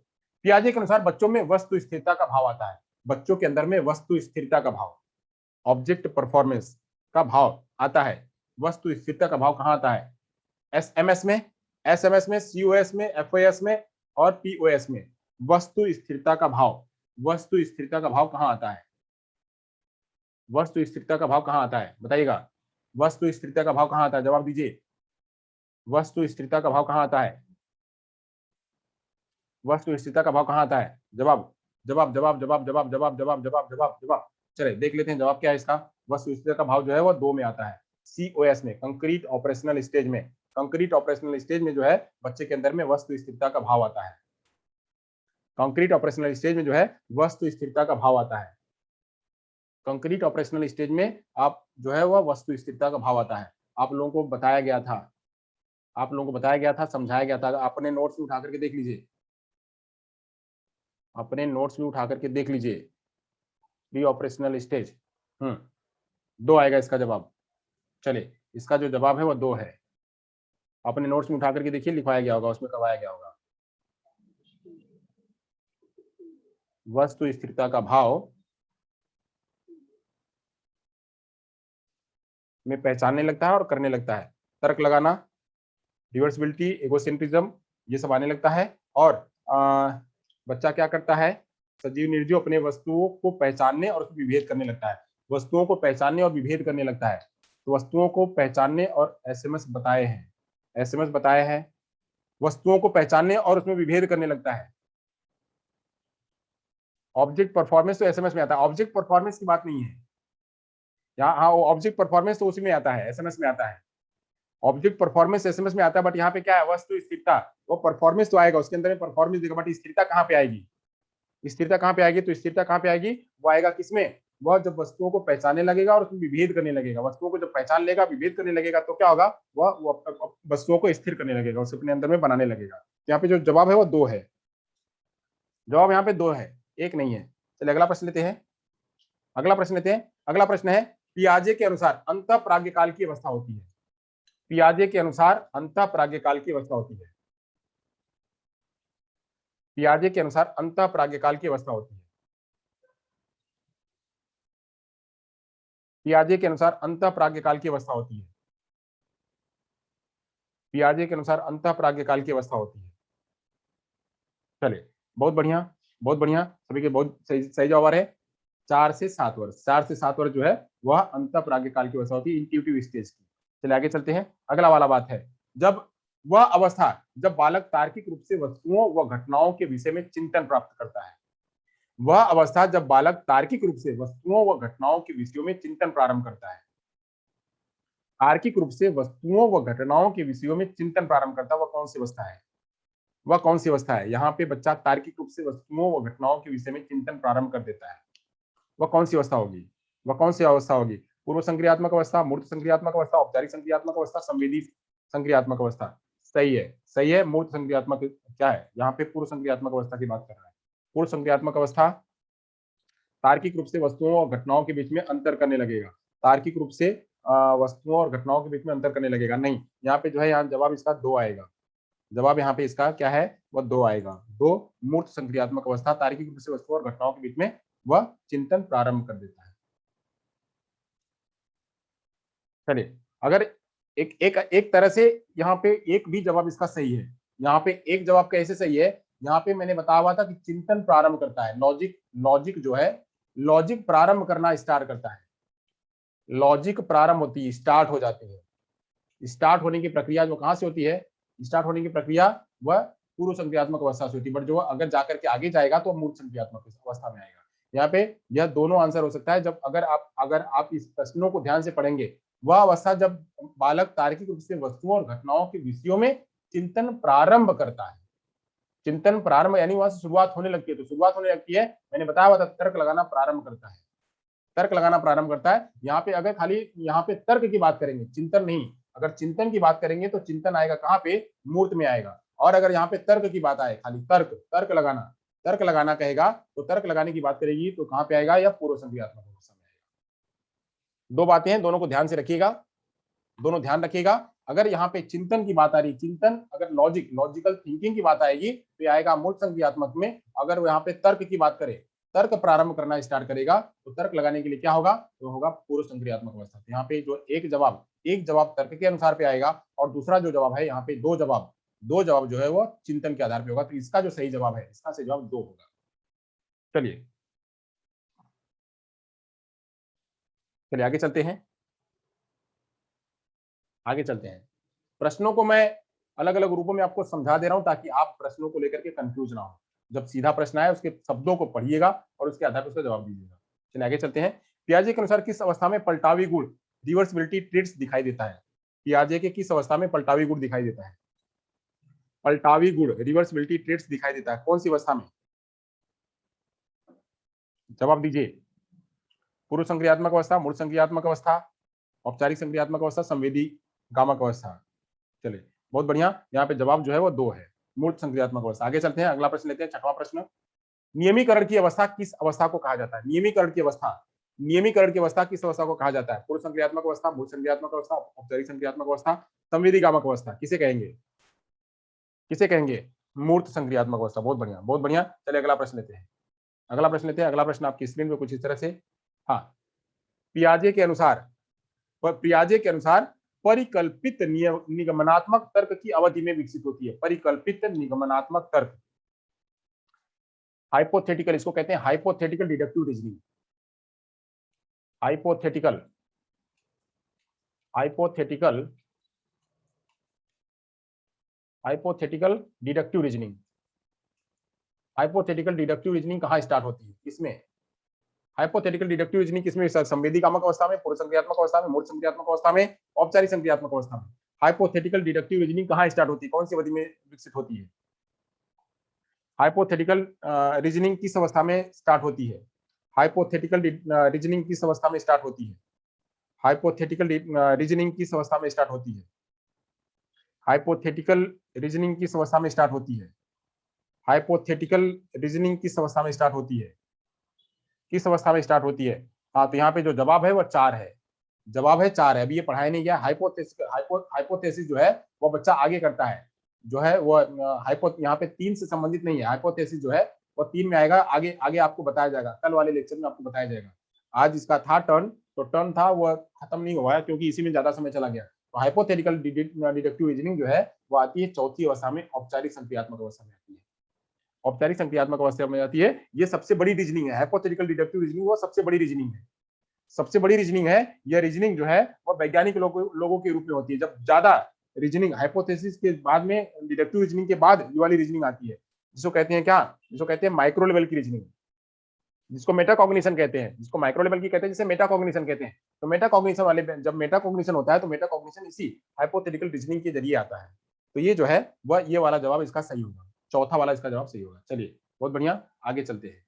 पियाजे के अनुसार बच्चों में वस्तु स्थिरता का भाव आता है, बच्चों के अंदर में वस्तु स्थिरता का भाव, ऑब्जेक्ट परफॉर्मेंस का भाव आता है, वस्तु स्थिरता का भाव कहां आता है? एसएमएस में, एसएमएस में, सीओएस में, एफओएस में और पीओएस में वस्तु स्थिरता का भाव, वस्तु स्थिरता का भाव कहां आता है? वस्तु स्थिरता का भाव कहां आता है बताइएगा? वस्तु स्थिरता का भाव कहां आता है? जवाब दीजिए, वस्तु स्थिरता का भाव कहां आता है? वस्तु स्थिरता का भाव कहां आता है? जवाब, जवाब, जवाब, जवाब, जवाब, जवाब, जवाब, जवाब, जवाब, जवाब। चलिए देख लेते हैं जवाब क्या है इसका। वस्तु स्थिरता का भाव जो है वो 2 में आता है, सीओएस में, कंक्रीट ऑपरेशनल स्टेज में, कंक्रीट ऑपरेशनल स्टेज में जो है बच्चे के अंदर में वस्तु स्थिरता का भाव आता है, कंक्रीट ऑपरेशनल स्टेज में जो है वस्तु स्थिरता का भाव आता है, कंक्रीट ऑपरेशनल स्टेज में आप जो है वह वस्तु स्थिरता का भाव आता है। आप लोगों को बताया गया था, आप लोगों को बताया गया था, समझाया गया था, अपने नोट्स में उठा करके देख लीजिए, अपने नोट्स में उठा करके देख लीजिए, प्री ऑपरेशनल स्टेज, 2 आएगा इसका जवाब। चलिए इसका जो जवाब है वो 2 है, अपने नोट्स में उठा करके देखिए, लिखवाया गया होगा, उसमें करवाया गया होगा। वस्तु स्थिरता का भाव में पहचानने लगता है और करने लगता है, तर्क लगाना, रिवर्सिबिलिटी, एगोसेंट्रिज्म, ये सब आने लगता है। और बच्चा क्या करता है? सजीव निर्जीव अपने वस्तुओं को पहचानने और उसमें विभेद करने लगता है, वस्तुओं को पहचानने और विभेद करने लगता है। तो वस्तुओं को पहचानने और एसएमएस बताए हैं, एसएमएस बताए हैं, वस्तुओं को पहचानने और उसमें विभेद करने लगता है। ऑब्जेक्ट परफॉर्मेंस तो एसएमएस में आता है, ऑब्जेक्ट परफॉर्मेंस की बात नहीं है यहाँ, हाँ ऑब्जेक्ट परफॉर्मेंस तो उसी में आता है, एसएमएस में आता है, ऑब्जेक्ट परफॉर्मेंस एसएमएस में आता है, बट यहाँ पे क्या है? वस्तु स्थिरता, वो परफॉर्मेंस तो आएगा, उसके अंदर में परफॉर्मेंस देगा, बट स्थिरता कहाँ पे आएगी? स्थिरता कहाँ पे आएगी? तो स्थिरता कहाँ पे आएगी? वो आएगा किसमें? वह जब वस्तुओं को पहचानने लगेगा और उसमें विभेद करने लगेगा, वस्तुओं को जब पहचान लेगा, विभेद करने लगेगा, तो क्या होगा? वह वस्तुओं को स्थिर करने लगेगा, उसे अपने अंदर में बनाने लगेगा। यहाँ पे जो जवाब है वो 2 है, जवाब यहाँ पे 2 है, 1 नहीं है। चलिए अगला प्रश्न लेते हैं, अगला प्रश्न लेते हैं। अगला प्रश्न है, पियाजे के अनुसार अंतः प्राज्ञकाल की अवस्था होती है, पियाजे के अनुसार अंतः प्राज्ञकाल की अवस्था होती है, पियाजे के अनुसार अंतः प्राज्ञकाल की अवस्था होती है, पियाजे के अनुसार अंतः प्राज्ञकाल की अवस्था होती है, पियाजे के अनुसार अंतः प्राज्ञकाल की अवस्था होती है। चलिए बहुत बढ़िया, बहुत बढ़िया, सभी के बहुत सही सही जवाब आ रहे हैं। 4 से 7 वर्ष, 4 से 7 वर्ष जो है वह अंतः प्राज्ञकाल की अवस्था होती है, इंट्यूटिव स्टेज की। चलिए आगे चलते हैं, अगला वाला बात है, जब वह अवस्था जब बालक तार्किक रूप से वस्तुओं व घटनाओं के विषय में चिंतन प्राप्त करता है, वह अवस्था जब बालक तार्किक रूप से वस्तुओं व घटनाओं के विषयों में चिंतन प्रारंभ करता है, तार्किक रूप से वस्तुओं व घटनाओं के विषयों में चिंतन प्रारंभ करता है, वह कौन सी अवस्था है? वह कौन सी अवस्था है? यहाँ पे बच्चा तार्किक रूप से वस्तुओं व घटनाओं के विषय में चिंतन प्रारंभ कर देता है, वह कौन सी अवस्था होगी? वह कौन सी अवस्था होगी? पूर्व संक्रियात्मक अवस्था, मूर्त संक्रियात्मक अवस्था, औपचारिक संक्रियात्मक अवस्था, संवेदी संक्रियात्मक अवस्था। सही है, सही है। मूर्त संक्रियात्मक क्या है? यहाँ पे पूर्व संक्रियात्मक अवस्था की बात कर रहा है। पूर्व संक्रियात्मक अवस्था तार्किक रूप से वस्तुओं और घटनाओं के बीच में अंतर करने लगेगा। तार्किक रूप से वस्तुओं और घटनाओं के बीच में अंतर करने लगेगा। नहीं, यहाँ पे जो है, यहाँ जवाब इसका 2 आएगा। जवाब यहाँ पे इसका क्या है? वह 2 आएगा। 2 मूर्त संक्रियात्मक अवस्था, तार्किक रूप से वस्तुओं और घटनाओं के बीच में वह चिंतन प्रारंभ कर देता है। चलिए, अगर एक एक एक तरह से यहाँ पे एक भी जवाब इसका सही है। यहाँ पे एक जवाब कैसे सही है? यहाँ पे मैंने बताया हुआ था कि चिंतन प्रारंभ करता है। लॉजिक लॉजिक जो है, लॉजिक प्रारंभ करना स्टार्ट करता है। लॉजिक प्रारंभ होती है, स्टार्ट हो जाती है। स्टार्ट होने की प्रक्रिया जो कहां से होती है? स्टार्ट होने की प्रक्रिया वह पूर्व संक्रियात्मक अवस्था से होती है, बट जो अगर जाकर के आगे जाएगा तो मूर्त संक्रियात्मक अवस्था में आएगा। यहाँ पे यह दोनों आंसर हो सकता है। जब अगर आप इस प्रश्नों को ध्यान से पढ़ेंगे, वह अवस्था जब बालक तार्किक रूप से वस्तुओं और घटनाओं के विषयों में चिंतन प्रारंभ करता है। चिंतन प्रारंभ यानी वहां से शुरुआत होने लगती है। तो शुरुआत होने लगती है, मैंने बताया हुआ था, तर्क लगाना प्रारंभ करता है। तर्क लगाना प्रारंभ करता है। यहाँ पे अगर खाली यहाँ पे तर्क की बात करेंगे, चिंतन नहीं। अगर चिंतन की बात करेंगे तो चिंतन आएगा कहाँ पे? मूर्त में आएगा। और अगर यहाँ पे तर्क की बात आए, खाली तर्क लगाना कहेगा, तो तर्क लगाने की बात करेगी तो कहाँ पे आएगा? या पूर्व संक्रियात्मक अवस्था में आएगा। 2 बातें हैं, दोनों को ध्यान से रखिएगा, दोनों ध्यान रखिएगा। अगर यहाँ पे चिंतन की बात आ रही, चिंतन अगर लॉजिकल थिंकिंग की बात आएगी तो आएगा मूर्त संक्रियात्मक में। अगर यहाँ पे तर्क की बात करें, तर्क प्रारंभ करना स्टार्ट करेगा, तो तर्क लगाने के लिए क्या होगा? तो होगा पूर्व संक्रियात्मक अवस्था। यहाँ पे जो एक जवाब तर्क के अनुसार पे आएगा, और दूसरा जो जवाब है, यहाँ पे दो जवाब जो है वो चिंतन के आधार पे होगा। तो इसका जो सही जवाब है, इसका सही जवाब 2 होगा। चलिए आगे चलते हैं। प्रश्नों को मैं अलग अलग रूपों में आपको समझा दे रहा हूं, ताकि आप प्रश्नों को लेकर के कंफ्यूज ना हो। जब सीधा प्रश्न आए, उसके शब्दों को पढ़िएगा और उसके आधार पर उसका जवाब दीजिएगा। चलिए आगे चलते हैं। पियाजे के अनुसार किस अवस्था में पलटावी गुण रिवर्सिबिलिटी ट्रेट्स दिखाई देता है? पियाजे के किस अवस्था में पलटावी गुण दिखाई देता है? पलटावी गुण रिवर्सिबिलिटी ट्रेट्स दिखाई देता है, कौन सी अवस्था में? जवाब दीजिए। पूर्व संक्रियात्मक अवस्था, मूर्त संक्रियात्मक अवस्था, औपचारिक संक्रियात्मक अवस्था, संवेदी गामक अवस्था। चलिए, बहुत बढ़िया। यहाँ पे जवाब जो है वो 2 है, मूर्त संक्रियात्मक अवस्था। आगे चलते हैं, अगला प्रश्न लेते हैं, 6वां प्रश्न। नियमीकरण की अवस्था किस अवस्था को कहा जाता है? नियमीकरण की अवस्था किस अवस्था को कहा जाता है? पूर्व संक्रियात्मक अवस्था, मूर्त संक्रियात्मक अवस्था, औपचारिक संक्रियात्मक अवस्था, संवेदी गामक अवस्था। किसे कहेंगे? मूर्त संक्रियात्मक अवस्था। बहुत बढ़िया। चलिए अगला प्रश्न लेते हैं। अगला प्रश्न आपकी स्क्रीन पे कुछ इस तरह से। हाँ, पियाजे के अनुसार परिकल्पित निगमनात्मक तर्क की अवधि में विकसित होती है। परिकल्पित निगमनात्मक तर्क, हाइपोथेटिकल, इसको कहते हैं hypothetical deductive reasoning. Hypothetical deductive reasoning. Hypothetical deductive reasoning कहाँ स्टार्ट होती है? किसमें? हाइपोथेटिकल डिडक्टिव रीजनिंग किसमें? संवेदी गामक अवस्था में, पूर्व संक्रियात्मक अवस्था में, मूर्त संक्रियात्मक अवस्था में, औपचारिक संक्रियात्मक अवस्था में। हाइपोथेटिकल डिडक्टिव रीजनिंग कहाँ स्टार्ट होती है? कौन सी अवधि में विकसित होती है? हाइपोथेटिकल रीजनिंग किस अवस्था में स्टार्ट होती है? हाइपोथेटिकल रीजनिंग किस अवस्था में स्टार्ट होती है? हाइपोथेटिकल रीजनिंग किस अवस्था में स्टार्ट होती है? हाइपोथेटिकल रीजनिंग किस अवस्था में स्टार्ट होती है? हाइपोथेटिकल रीजनिंग किस अवस्था में स्टार्ट होती है? किस अवस्था में स्टार्ट होती है? हाँ, तो यहाँ पे जो जवाब है वो 4 है। जवाब है 4 है। अभी ये पढ़ाया नहीं गया। हाइपोथेसिस जो है वो बच्चा आगे करता है, जो है वो यहाँ पे 3 से संबंधित नहीं है। हाइपोथेसिस जो है वो 3 में आएगा। आगे आगे आपको बताया जाएगा, कल वाले लेक्चर में आपको बताया जाएगा। आज इसका था टर्न, तो टर्न था वो खत्म नहीं हुआ है, क्योंकि इसी में ज्यादा समय चला गया। तो हाइपोथेटिकल डिडक्टिव रीजनिंग जो है वो आती है 4थी अवस्था में, औपचारिक संक्रियात्मक अवस्था में आती है। औपचारिक संक्रियात्मक अवस्था में आती है। ये सबसे बड़ी रीजनिंग है। हाइपोथेटिकल डिडक्टिव रीजनिंग वो सबसे बड़ी रीजनिंग है। यह रीजनिंग जो है वो वैज्ञानिक लोगों के रूप में होती है। जब ज्यादा रीजनिंग हाइपोथेसिस के बाद में, डिडक्टिव रीजनिंग के बाद ये वाली रीजनिंग आती है, जिसको कहते हैं क्या? जिसको कहते हैं माइक्रो लेवल की रीजनिंग, जिसको मेटाकॉग्निशन कहते हैं, जिसको माइक्रो लेवल की कहते हैं, जिसे मेटाकॉग्निशन कहते हैं। तो मेटाकॉग्निशन वाले, जब मेटाकॉग्निशन होता है तो मेटाकॉग्निशन इसी हाइपोथेटिकल रीजनिंग के जरिए आता है। तो ये जो है वह ये वाला जवाब इसका सही होगा। चौथा वाला इसका जवाब सही होगा। चलिए, बहुत बढ़िया, आगे चलते हैं।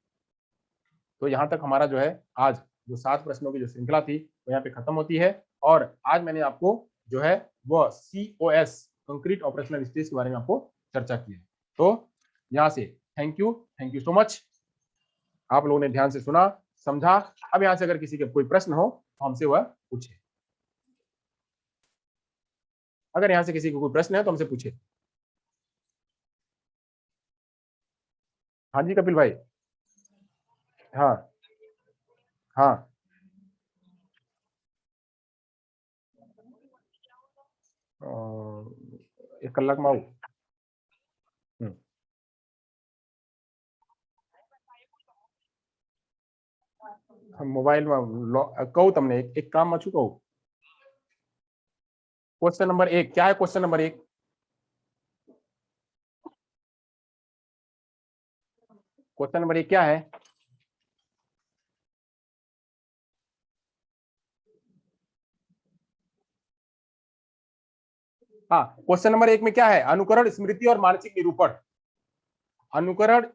तो यहाँ तक हमारा जो है आज जो 7 प्रश्नों की जो श्रृंखला थी वो यहाँ पे खत्म होती है। और आज मैंने आपको जो है वो COS कंक्रीट ऑपरेशनल स्टेज के बारे में आपको चर्चा की है। तो यहाँ से थैंक यू सो मच। आप लोगों ने ध्यान से सुना, समझा। अब यहाँ से अगर किसी के कोई प्रश्न हो तो हमसे वह पूछे। अगर यहाँ से किसी को कोई प्रश्न है तो हमसे पूछे। हाँ जी कपिल भाई। हाँ हाँ एक कलाक में आऊं। मोबाइल में कहूँ तमने एक काम में छू कहूँ। क्वेश्चन नंबर 1 क्या है? क्वेश्चन नंबर 1 क्वेश्चन नंबर 1 क्या है? हाँ, क्वेश्चन नंबर 1 में क्या है? अनुकरण, स्मृति और मानसिक निरूपण। अनुकरण,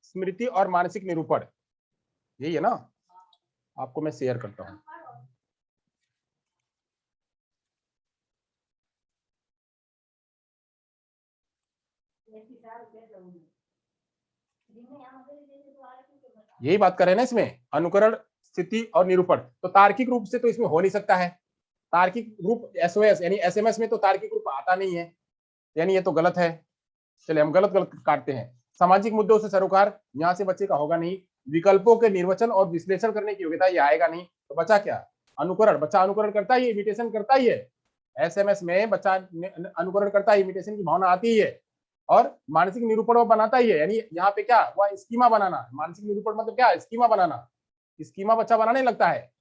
स्मृति और मानसिक निरूपण, यही है ना? आपको मैं शेयर करता हूं। यही बात कर रहे हैं ना इसमें, अनुकरण, स्थिति और निरूपण। तो तार्किक रूप से तो इसमें हो नहीं सकता है। तार्किक रूप SOS यानी SMS में तो तार्किक रूप आता नहीं है, यानी ये तो गलत है। चलिए हम गलत काटते हैं। सामाजिक मुद्दों से सरोकार, यहाँ से बच्चे का होगा नहीं। विकल्पों के निर्वचन और विश्लेषण करने की योग्यता, ये आएगा नहीं। तो बचा क्या? अनुकरण। बच्चा अनुकरण करता ही है, इमिटेशन करता ही है। SMS में बच्चा अनुकरण करता है, इमिटेशन की भावना आती ही है। और मानसिक निरूपण वो बनाता ही है, यानी यहाँ पे क्या हुआ? स्कीमा बनाना। मानसिक निरूपण मतलब क्या? स्कीमा बनाना। स्कीमा बच्चा बनाने लगता है,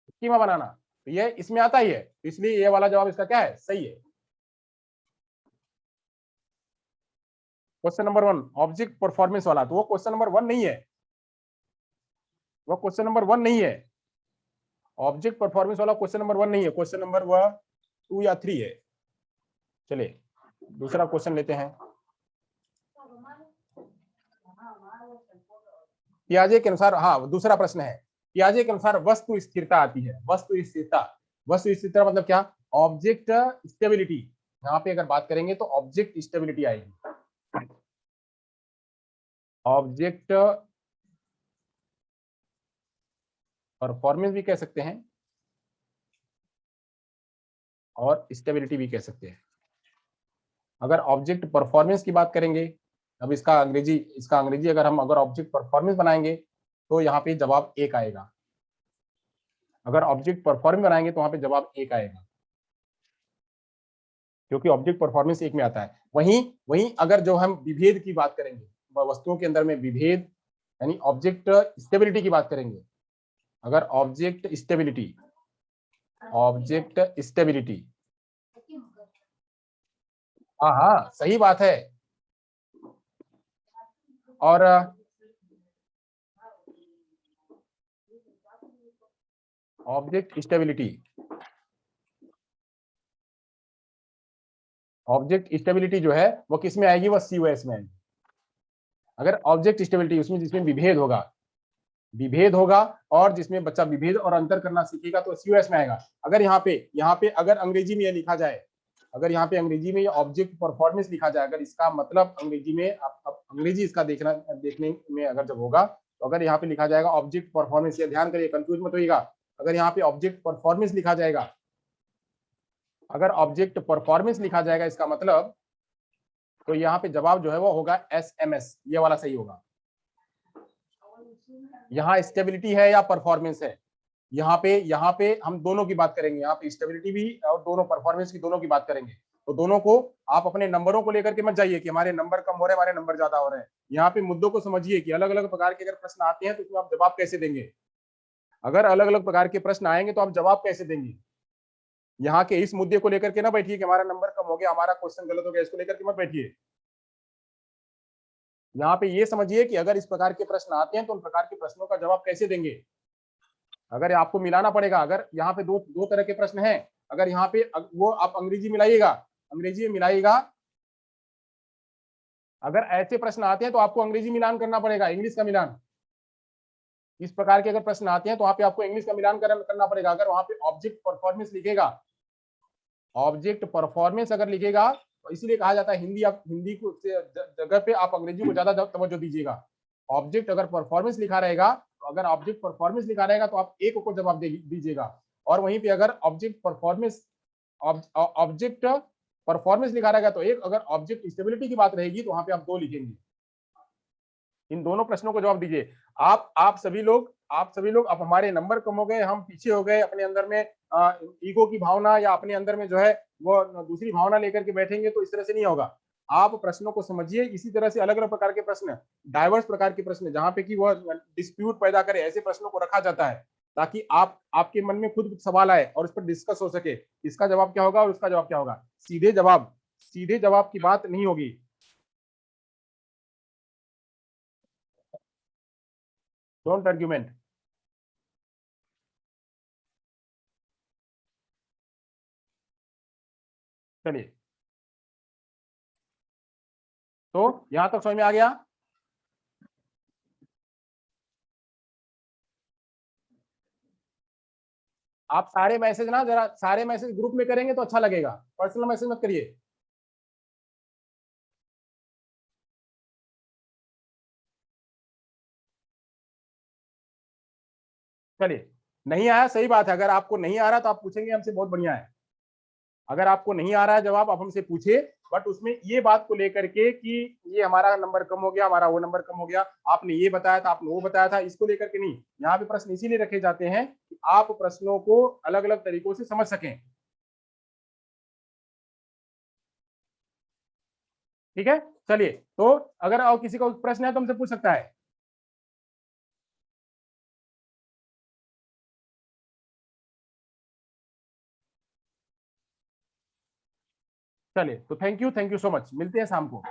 स्कीमा बनाना। तो ये इसमें आता ही है, इसलिए ये वाला जवाब इसका क्या है? सही है। क्वेश्चन नंबर 1 ऑब्जेक्ट परफॉर्मेंस वाला, तो वो क्वेश्चन नंबर 1 नहीं है, वो क्वेश्चन नंबर 1 नहीं है। ऑब्जेक्ट परफॉर्मेंस वाला क्वेश्चन नंबर 1 नहीं है, क्वेश्चन नंबर 2 या 3 है। चलिए दूसरा क्वेश्चन लेते हैं। पियाजे के अनुसार, हाँ दूसरा प्रश्न है, पियाजे के अनुसार वस्तु स्थिरता आती है। वस्तु स्थिरता, वस्तु स्थिरता मतलब क्या? Object stability. यहाँ पे अगर बात करेंगे तो ऑब्जेक्ट स्टेबिलिटी आएगी। ऑब्जेक्ट परफॉर्मेंस भी कह सकते हैं और स्टेबिलिटी भी कह सकते हैं। अगर ऑब्जेक्ट परफॉर्मेंस की बात करेंगे, अब इसका अंग्रेजी अगर हम अगर ऑब्जेक्ट परफॉर्मेंस बनाएंगे तो यहाँ पे जवाब 1 आएगा। अगर ऑब्जेक्ट परफॉर्मेंस बनाएंगे तो वहां पे जवाब 1 आएगा, क्योंकि ऑब्जेक्ट परफॉर्मेंस 1 में आता है। वहीं अगर जो हम विभेद की बात करेंगे, वस्तुओं के अंदर में विभेद यानी ऑब्जेक्ट स्टेबिलिटी की बात करेंगे, अगर ऑब्जेक्ट स्टेबिलिटी हाँ हाँ सही बात है। और ऑब्जेक्ट स्टेबिलिटी जो है वो किस में आएगी? वो COS में आएगी। अगर ऑब्जेक्ट स्टेबिलिटी उसमें जिसमें विभेद होगा और जिसमें बच्चा विभेद और अंतर करना सीखेगा तो COS में आएगा। अगर यहाँ पे अगर अंग्रेजी में ये लिखा जाए, अगर यहाँ पे अंग्रेजी में ये ऑब्जेक्ट परफॉर्मेंस लिखा जाए, अगर इसका मतलब अंग्रेजी में अब अंग्रेजी इसका देखने में अगर जब होगा तो अगर यहाँ पे लिखा जाएगा ऑब्जेक्ट परफॉर्मेंस, ये ध्यान करिए कंफ्यूज मत होइएगा। अगर यहाँ पे ऑब्जेक्ट परफॉर्मेंस लिखा जाएगा, अगर ऑब्जेक्ट परफॉर्मेंस लिखा जाएगा इसका मतलब, तो यहाँ पे जवाब जो है वो होगा SMS, ये वाला सही होगा। यहाँ स्टेबिलिटी है या परफॉर्मेंस है? यहाँ पे हम दोनों की बात करेंगे, यहाँ पे स्टेबिलिटी भी और दोनों परफॉर्मेंस की दोनों की बात करेंगे। तो दोनों को आप अपने नंबरों को लेकर के मत जाइए कि हमारे नंबर कम हो रहे हैं, हमारे नंबर ज्यादा हो रहे हैं। यहाँ पे मुद्दों को समझिए कि अलग अलग प्रकार के अगर प्रश्न आते हैं तो उसमें आप जवाब कैसे देंगे। अगर अलग अलग प्रकार के प्रश्न आएंगे तो आप जवाब कैसे देंगे। यहाँ के इस मुद्दे को लेकर के ना बैठिए कि हमारा नंबर कम हो गया, हमारा क्वेश्चन गलत हो गया, इसको लेकर के मत बैठिए। यहाँ पे ये समझिए कि अगर इस प्रकार के प्रश्न आते हैं तो उन प्रकार के प्रश्नों का जवाब कैसे देंगे। अगर आपको मिलाना पड़ेगा, अगर यहाँ पे दो तरह के प्रश्न हैं, अगर यहाँ पे वो आप अंग्रेजी में मिलाइएगा, अगर ऐसे प्रश्न आते हैं तो आपको अंग्रेजी मिलान करना पड़ेगा, इंग्लिश का मिलान। इस प्रकार के अगर प्रश्न आते हैं तो वहां पे आपको इंग्लिश का मिलान करना पड़ेगा। अगर वहां पे ऑब्जेक्ट परफॉर्मेंस लिखेगा, ऑब्जेक्ट परफॉर्मेंस अगर लिखेगा, तो इसीलिए कहा जाता है हिंदी को जगह पे आप अंग्रेजी को ज्यादा तवज्जो दीजिएगा। ऑब्जेक्ट अगर परफॉर्मेंस लिखा रहेगा, तो अगर ऑब्जेक्ट परफॉर्मेंस लिखा रहेगा तो आप एक को जवाब दीजिएगा, और वहीं पे अगर ऑब्जेक्ट परफॉर्मेंस लिखा रहेगा तो एक, अगर ऑब्जेक्ट स्टेबिलिटी की बात रहेगी तो वहां पे आप 2 लिखेंगे। इन दोनों प्रश्नों को जवाब दीजिए। आप सभी लोग अब हमारे नंबर कम हो गए, हम पीछे हो गए, अपने अंदर में ईगो की भावना या अपने अंदर में जो है वो दूसरी भावना लेकर के बैठेंगे तो इस तरह से नहीं होगा। आप प्रश्नों को समझिए। इसी तरह से अलग अलग प्रकार के प्रश्न, डाइवर्स प्रकार के प्रश्न, जहां पे कि वह डिस्प्यूट पैदा करे, ऐसे प्रश्नों को रखा जाता है ताकि आपके मन में खुद सवाल आए और उस पर डिस्कस हो सके, इसका जवाब क्या होगा और उसका जवाब क्या होगा। सीधे जवाब की बात नहीं होगी। Don't argument. चलिए, तो यहां तक समझ में आ गया। आप सारे मैसेज ना, जरा सारे मैसेज ग्रुप में करेंगे तो अच्छा लगेगा, पर्सनल मैसेज मत करिए। चलिए, नहीं आया सही बात है। अगर आपको नहीं आ रहा तो आप पूछेंगे हमसे, बहुत बढ़िया है। अगर आपको नहीं आ रहा है जवाब, आप हमसे पूछिए, बट उसमें ये बात को लेकर के कि ये हमारा नंबर कम हो गया, हमारा वो नंबर कम हो गया, आपने ये बताया था, आपने वो बताया था, इसको लेकर के नहीं। यहाँ पे प्रश्न इसीलिए रखे जाते हैं कि आप प्रश्नों को अलग अलग तरीकों से समझ सकें। ठीक है, चलिए, तो अगर और किसी को प्रश्न है तो हमसे पूछ सकता है। चलिए, तो थैंक यू सो मच, मिलते हैं शाम को।